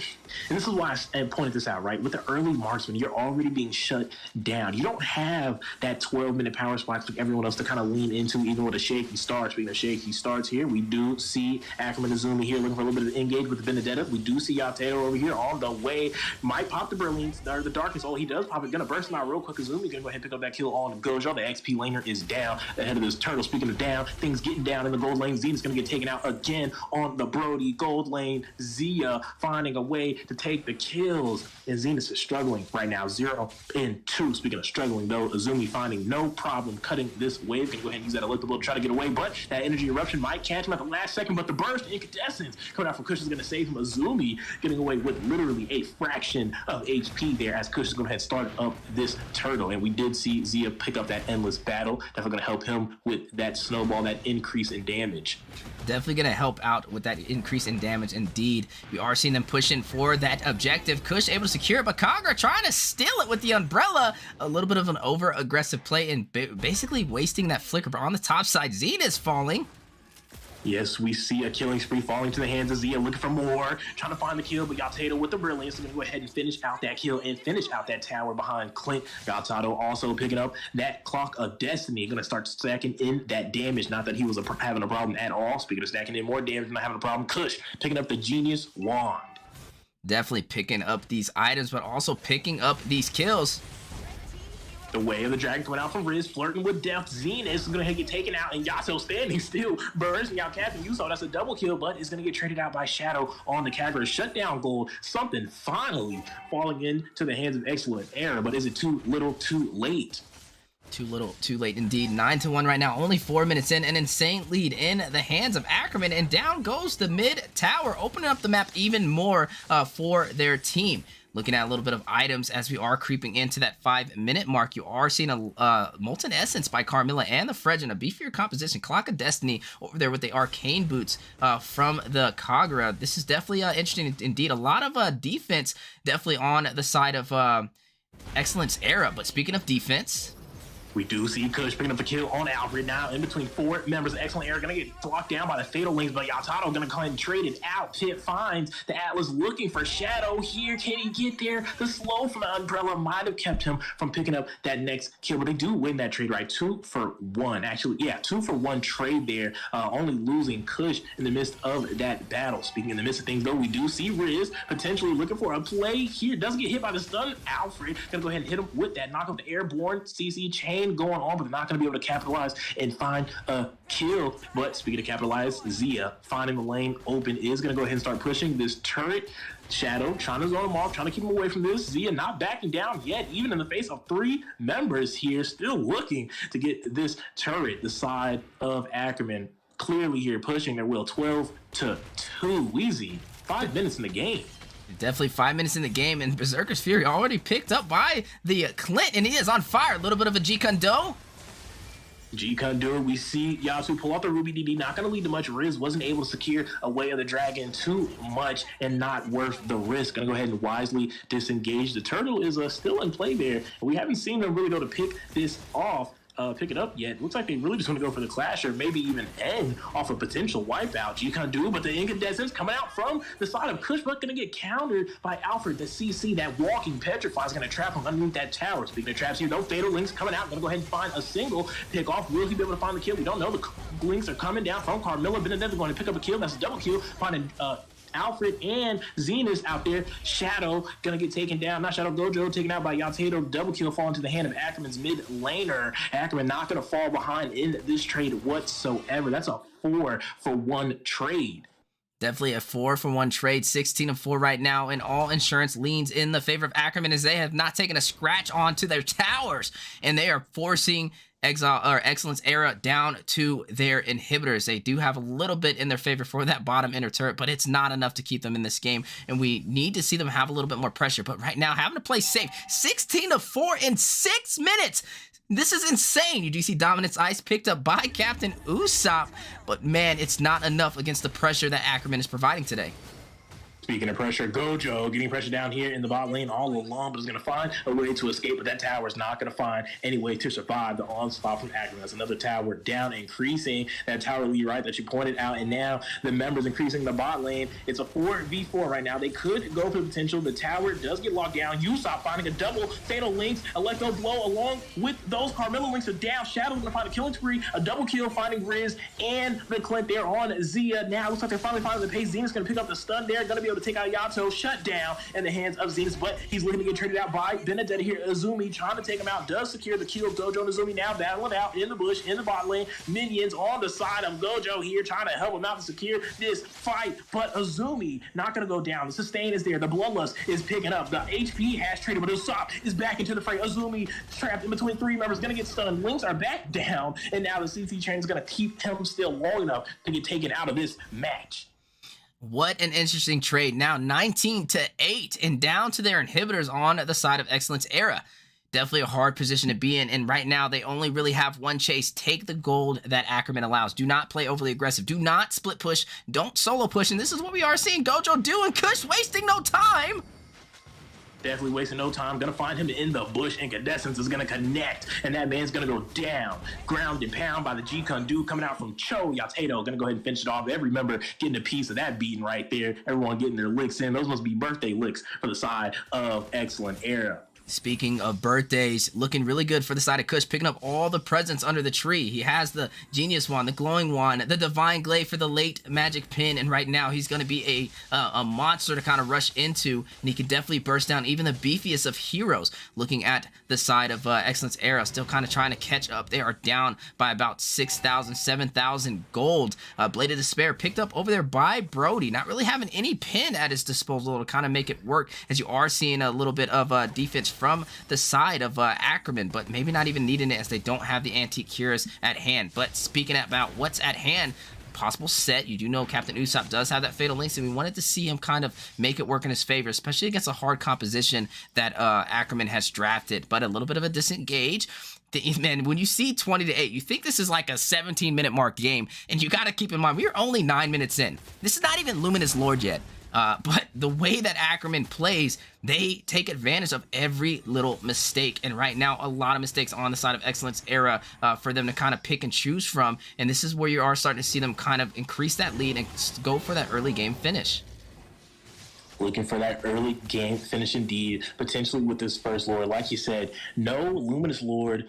this is why I pointed this out, right? With the early marksman, you're already being shut down. You don't have that 12-minute power spikes like everyone else to kind of lean into, even with a shaky start. Speaking of shaky starts here, we do see Ackerman and Azumi here looking for a little bit of engage with the Benedetta. We do see Yatato over here on the way. Might pop the Brilliance, or the Darkness. Oh, he does pop it. Gonna burst him out real quick. Azumi's gonna go ahead and pick up that kill on Gojo. The XP laner is down ahead of this turtle. Speaking of down, things getting down in the gold lane. Zenith's going to get taken out again on the Brody gold lane. Zia finding a way to take the kills. And Zenith is struggling right now, 0 and 2. Speaking of struggling, though, Azumi finding no problem cutting this wave. Can go ahead and use that elliptical to try to get away, but that energy eruption might catch him at the last second. But the burst incandescence coming out from Kush is going to save him. Azumi getting away with literally a fraction of HP there as Kush is going to head start up this turtle. And we did see Zia pick up that endless battle. Definitely going to help him with that snowball, that increase in damage. Definitely going to help out with that increase in damage indeed. We are seeing them pushing for that objective. Kush able to secure it, but Kagura trying to steal it with the umbrella. A little bit of an over-aggressive play and basically wasting that flicker. But on the top side, Zeta is falling. Yes, we see a killing spree falling to the hands of Zia, looking for more, trying to find the kill, but Yatato with the brilliance is going to go ahead and finish out that kill and finish out that tower behind Clint. Yatato also picking up that Clock of Destiny, going to start stacking in that damage. Not that he was having a problem at all. Speaking of stacking in more damage, not having a problem. Kush picking up the Genius Wand. Definitely picking up these items, but also picking up these kills. The way of the dragon coming out from Riz, flirting with death. Zenith is going to get taken out, and Yato standing still, bursting out Captain Yuso. That's a double kill, but is going to get traded out by Shadow on the Kagura. Shutdown gold, something finally falling into the hands of Excellent Era, but is it too little, too late? Too little, too late indeed. 9-1 right now, only 4 minutes in. An insane lead in the hands of Ackerman, and down goes the mid tower, opening up the map even more for their team. Looking at a little bit of items as we are creeping into that 5-minute mark. You are seeing a Molten Essence by Carmilla and the Fredgen, a beefier composition. Clock of Destiny over there with the Arcane Boots from the Kagura. This is definitely interesting indeed. A lot of defense definitely on the side of Excellence Era. But speaking of defense, we do see Kush picking up the kill on Alfred now in between 4 members of Excellent Air. Going to get blocked down by the Fatal Links, but Yatato going to go ahead and trade it out. Pit finds the Atlas looking for Shadow here. Can he get there? The slow from the Umbrella might have kept him from picking up that next kill, but they do win that trade, right? 2 for 1. Actually, yeah, 2 for 1 trade there. Only losing Kush in the midst of that battle. Speaking in the midst of things, though, we do see Riz potentially looking for a play here. Doesn't get hit by the stun. Alfred going to go ahead and hit him with that knock off the airborne CC chain going on, but they're not going to be able to capitalize and find a kill. But speaking of capitalize, Zia finding the lane open is going to go ahead and start pushing this turret. Shadow trying to zone him off, trying to keep him away from this. Zia not backing down yet, even in the face of 3 members here, still looking to get this turret. The side of Ackerman clearly here pushing their will. 12-2. Easy. 5 minutes in the game. Definitely 5 minutes in the game, and Berserker's Fury already picked up by the Clint, and he is on fire. A little bit of a G-Kundo. G-Kundo, we see Yasu pull out the Ruby DD, not going to lead to much. Riz wasn't able to secure a way of the dragon too much and not worth the risk. Going to go ahead and wisely disengage. The turtle is still in play there, and we haven't seen them really go to pick this off. Pick it up yet. Looks like they really just want to go for the clash or maybe even end off a potential wipeout. G-Kundo, but the incandescence coming out from the side of Kush, but going to get countered by Alfred. The CC, that walking petrify, is going to trap him underneath that tower. Speaking of traps here, no Fatal Links coming out. Going to go ahead and find a single pick off. Will he be able to find the kill? We don't know. The links are coming down from Carmilla. Benedetta going to pick up a kill. That's a double kill. Finding Alfred and Zenith out there. Shadow gonna get taken down. Not Shadow, Gojo taken out by Yatato. Double kill falling to the hand of Ackerman's mid laner. Ackerman not gonna fall behind in this trade whatsoever. That's a 4-for-1 trade. Definitely a 4-for-1 trade. 16-4 right now, and all insurance leans in the favor of Ackerman as they have not taken a scratch onto their towers, and they are forcing Excellence Era down to their inhibitors. They do have a little bit in their favor for that bottom inner turret, but it's not enough to keep them in this game, and we need to see them have a little bit more pressure. But right now, having to play safe. 16-4 in 6 minutes. This is insane. You do see Dominance Ice picked up by Captain Usopp, but man, it's not enough against the pressure that Ackerman is providing today. Speaking of pressure, Gojo getting pressure down here in the bot lane all along, but is going to find a way to escape, but that tower is not going to find any way to survive the onslaught from Ackerman. That's another tower down, increasing that tower lead, right, that you pointed out, and now the members increasing the bot lane. It's a 4v4 right now. They could go for the potential. The tower does get locked down. Usopp finding a double Fatal Links, Electro Blow along with those Carmilla Links are down. Shadow's going to find a killing spree, a double kill finding Riz and the Clint there on Zia. Now looks like they're finally finding the pace. Zenith's going to pick up the stun there, going to be able to able to take out Yato, shut down in the hands of Zenith, but he's looking to get traded out by Benedetta here. Azumi trying to take him out, does secure the kill. Gojo and Azumi now battling out in the bush, in the bot lane. Minions on the side of Gojo here, trying to help him out to secure this fight, but Azumi not going to go down. The sustain is there. The bloodlust is picking up. The HP has traded, but Usopp is back into the fray. Azumi trapped in between three members, going to get stunned. Links are back down, and now the CC train is going to keep him still long enough to get taken out of this match. What an interesting trade. Now 19-8 and down to their inhibitors on the side of Excellence Era. Definitely a hard position to be in, and right now they only really have one chase. Take the gold that Ackerman allows. Do not play overly aggressive. Do not split push. Don't solo push, and this is what we are seeing Gojo do, and Kush wasting no time. Definitely wasting no time. Gonna find him in the bush. Incandescence is gonna connect, and that man's gonna go down. Ground and pound by the G-Kun coming out from Cho. Yatedo gonna go ahead and finish it off. Every member getting a piece of that beating right there. Everyone getting their licks in. Those must be birthday licks for the side of Excellent Era. Speaking of birthdays, looking really good for the side of Kush, picking up all the presents under the tree. He has the Genius Wand, the Glowing Wand, the Divine Glaive for the late Magic Pin, and right now he's going to be a monster to kind of rush into, and he can definitely burst down even the beefiest of heroes. Looking at the side of Excellence Era, still kind of trying to catch up. They are down by about 6,000, 7,000 gold. Blade of Despair picked up over there by Brody, not really having any pin at his disposal to kind of make it work, as you are seeing a little bit of defense from the side of Ackerman, but maybe not even needing it as they don't have the Antique Cures at hand. But speaking about what's at hand, possible set, you do know Captain Usopp does have that Fatal Links, and we wanted to see him kind of make it work in his favor, especially against a hard composition that Ackerman has drafted. But a little bit of a disengage. Man, when you see 20-8, you think this is like a 17-minute mark game, and you got to keep in mind, we're only 9 minutes in. This is not even Luminous Lord yet. But the way that Ackerman plays, they take advantage of every little mistake. And right now, a lot of mistakes on the side of Excellence Era for them to kind of pick and choose from. And this is where you are starting to see them kind of increase that lead and go for that early game finish. Looking for that early game finish indeed, potentially with this first Lord. Like you said, no Luminous Lord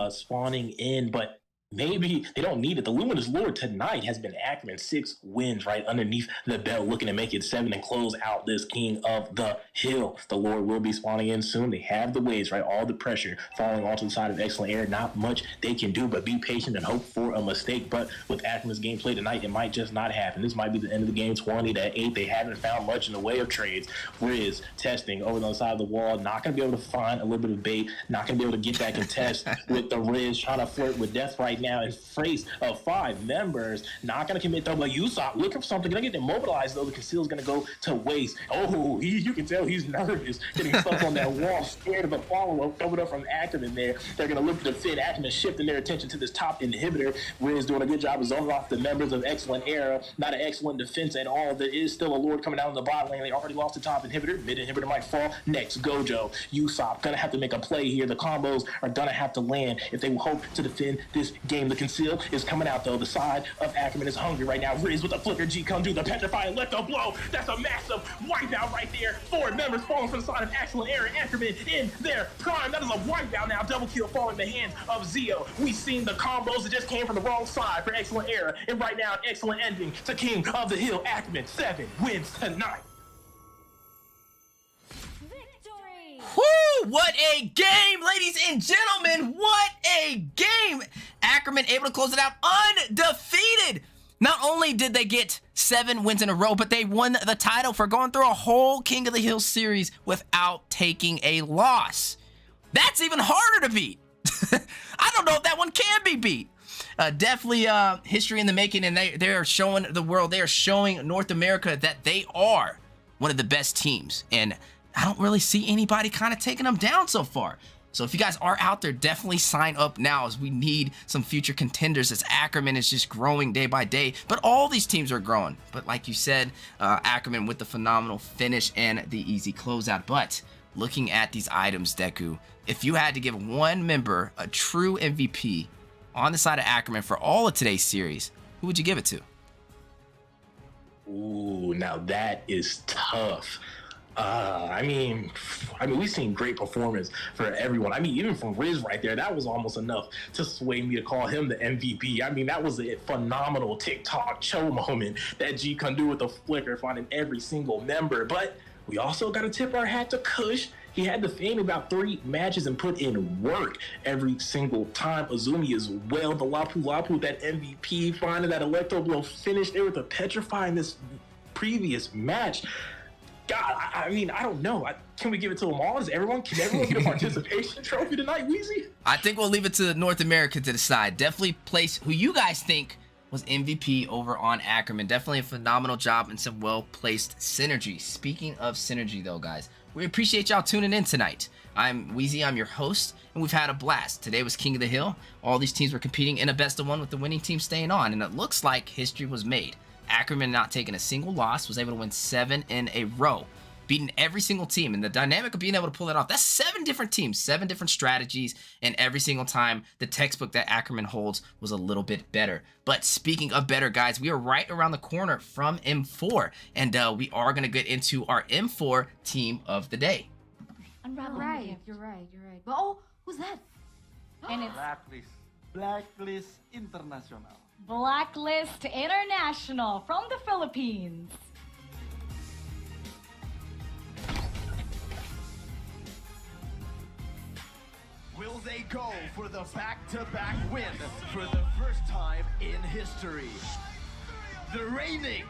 spawning in, but maybe they don't need it. The Luminous Lord tonight has been Ackerman 6 wins right underneath the belt, looking to make it 7 and close out this King of the Hill. The Lord will be spawning in soon. They have the waves, right? All the pressure falling onto the side of Excellent Air. Not much they can do, but be patient and hope for a mistake. But with Ackerman's gameplay tonight, it might just not happen. This might be the end of the game, 20-8. They haven't found much in the way of trades. Riz testing over on the side of the wall, not going to be able to find a little bit of bait, not going to be able to get that contest with the Riz trying to flirt with death right now in face of 5 members. Not going to commit though, but Usopp looking for something. Going to get immobilized though. The conceal is going to go to waste. Oh, you can tell he's nervous, getting stuck on that wall, scared of a follow-up coming up from Ackerman there. They're going to look to defend. Ackerman shifting their attention to this top inhibitor. Riz doing a good job of zoning off the members of Excellent Era. Not an excellent defense at all. There is still a Lord coming out in the bot lane. They already lost the top inhibitor. Mid inhibitor might fall. Next, Gojo. Usopp going to have to make a play here. The combos are going to have to land if they hope to defend this game. The conceal is coming out though. The side of Ackerman is hungry right now. Riz with a flicker. G come do the petrify and let the blow. That's a massive wipeout right there. 4 members falling for the side of Excellent Era. Ackerman in their prime. That is a wipeout now. Double kill falling in the hands of Zio. We've seen the combos that just came from the wrong side for Excellent Era. And right now, an excellent ending to King of the Hill. Ackerman 7 wins tonight. Whoo! What a game, ladies and gentlemen! What a game! Ackerman able to close it out undefeated. Not only did they get 7 wins in a row, but they won the title for going through a whole King of the Hill series without taking a loss. That's even harder to beat. I don't know if that one can be beat. Definitely history in the making, and they are showing the world, they are showing North America that they are one of the best teams. And I don't really see anybody kind of taking them down so far. So if you guys are out there, definitely sign up now, as we need some future contenders, as Ackerman is just growing day by day. But all these teams are growing. But like you said, Ackerman with the phenomenal finish and the easy closeout. But looking at these items, Deku, if you had to give one member a true MVP on the side of Ackerman for all of today's series, who would you give it to? Ooh, now that is tough. I mean, we've seen great performance for everyone. I mean, even from Riz right there, that was almost enough to sway me to call him the MVP. I mean, that was a phenomenal TikTok show moment that G can do with the flicker, finding every single member. But we also got to tip our hat to Kush. He had to feign about 3 matches and put in work every single time. Azumi as well, the Lapu Lapu, that MVP, finding that Electro Blow finish there with a petrifying this previous match. God, I mean, I don't know. Can we give it to them all? Can everyone get a participation trophy tonight, Weezy? I think we'll leave it to North America to decide. Definitely place who you guys think was MVP over on Ackerman. Definitely a phenomenal job and some well-placed synergy. Speaking of synergy, though, guys, we appreciate y'all tuning in tonight. I'm Weezy, I'm your host, and we've had a blast. Today was King of the Hill. All these teams were competing in a best-of-1 with the winning team staying on, and it looks like history was made. Ackerman not taking a single loss, was able to win 7 in a row, beating every single team. And the dynamic of being able to pull that off, that's 7 different teams, 7 different strategies, and every single time the textbook that Ackerman holds was a little bit better. But speaking of better, guys, we are right around the corner from M4, and we are going to get into our M4 team of the day. Right, you're right. But oh, who's that? And it's Blacklist International. Blacklist International from the Philippines. Will they go for the back-to-back win for the first time in history? The reigning,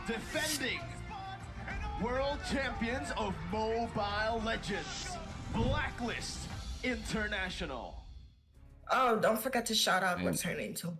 defending world champions of Mobile Legends, Blacklist International. Oh, don't forget to shout out what's her name too.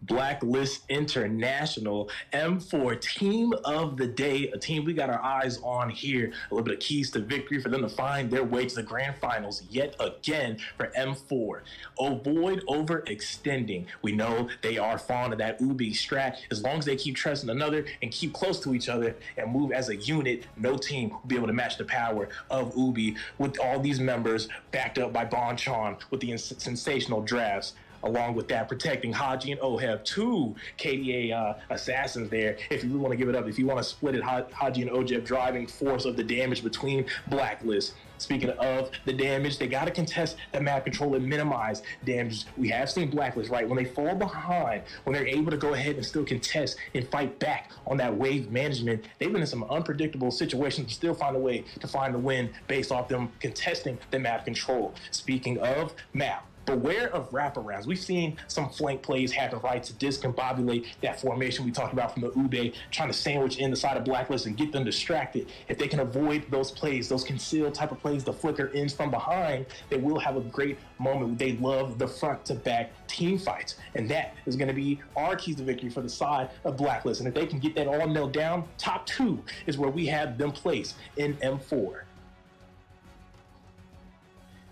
Blacklist International, M4 team of the day, a team we got our eyes on here. A little bit of keys to victory for them to find their way to the grand finals yet again for M4. Avoid overextending. We know they are fond of that Ubi strat. As long as they keep trusting another and keep close to each other and move as a unit, no team will be able to match the power of Ubi with all these members backed up by Bonchan with the sensational drafts. Along with that, protecting Haji and Oheb, 2 KDA assassins there. If you really want to give it up, if you want to split it, Haji and Oheb driving force of the damage between Blacklist. Speaking of the damage, they got to contest the map control and minimize damage. We have seen Blacklist, right? When they fall behind, when they're able to go ahead and still contest and fight back on that wave management, they've been in some unpredictable situations to still find a way to find the win based off them contesting the map control. Speaking of map, beware of wraparounds. We've seen some flank plays happen, right, to discombobulate that formation we talked about from the Ube, trying to sandwich in the side of Blacklist and get them distracted. If they can avoid those plays, those concealed type of plays, the flicker ends from behind, they will have a great moment. They love the front-to-back team fights, and that is going to be our keys to victory for the side of Blacklist. And if they can get that all nailed down, top 2 is where we have them placed in M4.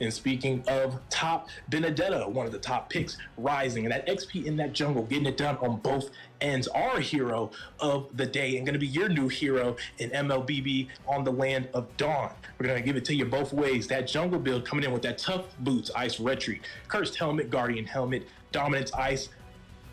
And speaking of top, Benedetta, one of the top picks, rising, and that XP in that jungle, getting it done on both ends. Our hero of the day, and going to be your new hero in MLBB on the land of Dawn. We're going to give it to you both ways. That jungle build coming in with that tough boots, ice retreat, cursed helmet, guardian helmet, dominance ice,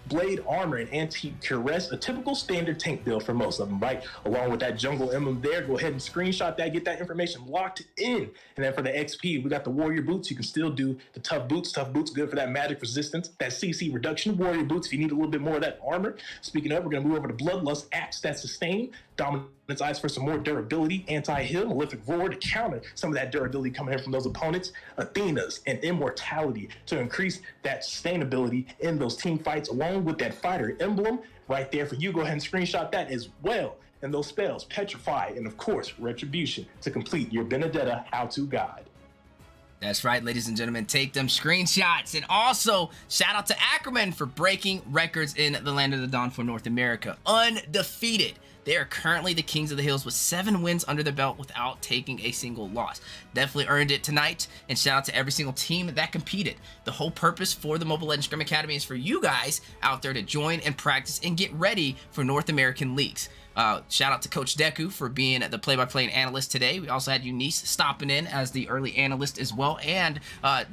blade armor, and antique cuirass, a typical standard tank build for most of them, right? Along with that jungle emblem there, go ahead and screenshot that, get that information locked in. And then for the XP, we got the warrior boots. You can still do the tough boots good for that magic resistance, that CC reduction. Warrior boots if you need a little bit more of that armor. Speaking of, we're going to move over to Bloodlust, axe that sustain, dominance ice for some more durability, anti-heal, malefic roar to counter some of that durability coming in from those opponents, Athena's and immortality to increase that sustainability in those team fights, along with that fighter emblem right there for you. Go ahead and screenshot that as well. And those spells, petrify, and of course retribution to complete your Benedetta how-to guide. That's right, ladies and gentlemen, take them screenshots. And also, shout out to Ackerman for breaking records in the Land of the Dawn for North America. Undefeated. They are currently the Kings of the Hills with 7 wins under their belt without taking a single loss. Definitely earned it tonight, and shout out to every single team that competed. The whole purpose for the Mobile Legends Scrim Academy is for you guys out there to join and practice and get ready for North American leagues. Shout out to Coach Deku for being the play-by-play analyst today. We also had Eunice stopping in as the early analyst as well, and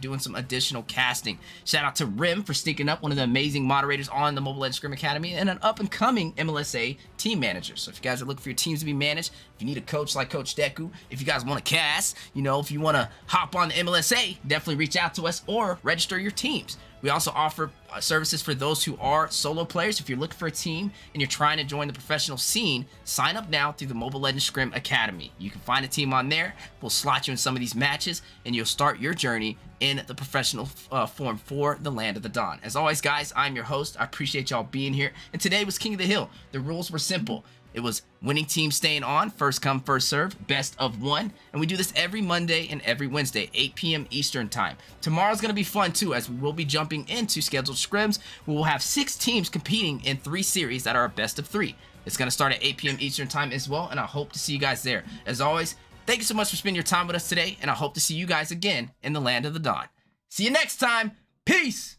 doing some additional casting. Shout out to Rim for sneaking up, one of the amazing moderators on the Mobile Legends Scrim Academy, and an up-and-coming MLSA team manager. So if you guys are looking for your teams to be managed, if you need a coach like Coach Deku, if you guys want to cast, you know, if you want to hop on the MLSA, definitely reach out to us or register your teams. We also offer services for those who are solo players. If you're looking for a team and you're trying to join the professional scene, sign up now through the Mobile Legends Scrim Academy. You can find a team on there. We'll slot you in some of these matches, and you'll start your journey in the professional form for the Land of the Dawn. As always, guys, I'm your host. I appreciate y'all being here. And today was King of the Hill. The rules were simple. It was winning team staying on, first come, first serve, best of one. And we do this every Monday and every Wednesday, 8 p.m. Eastern time. Tomorrow's going to be fun too, as we will be jumping into scheduled scrims. We will have 6 teams competing in 3 series that are a best of 3. It's going to start at 8 p.m. Eastern time as well, and I hope to see you guys there. As always, thank you so much for spending your time with us today, and I hope to see you guys again in the Land of the Dawn. See you next time. Peace.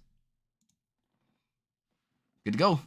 Good to go.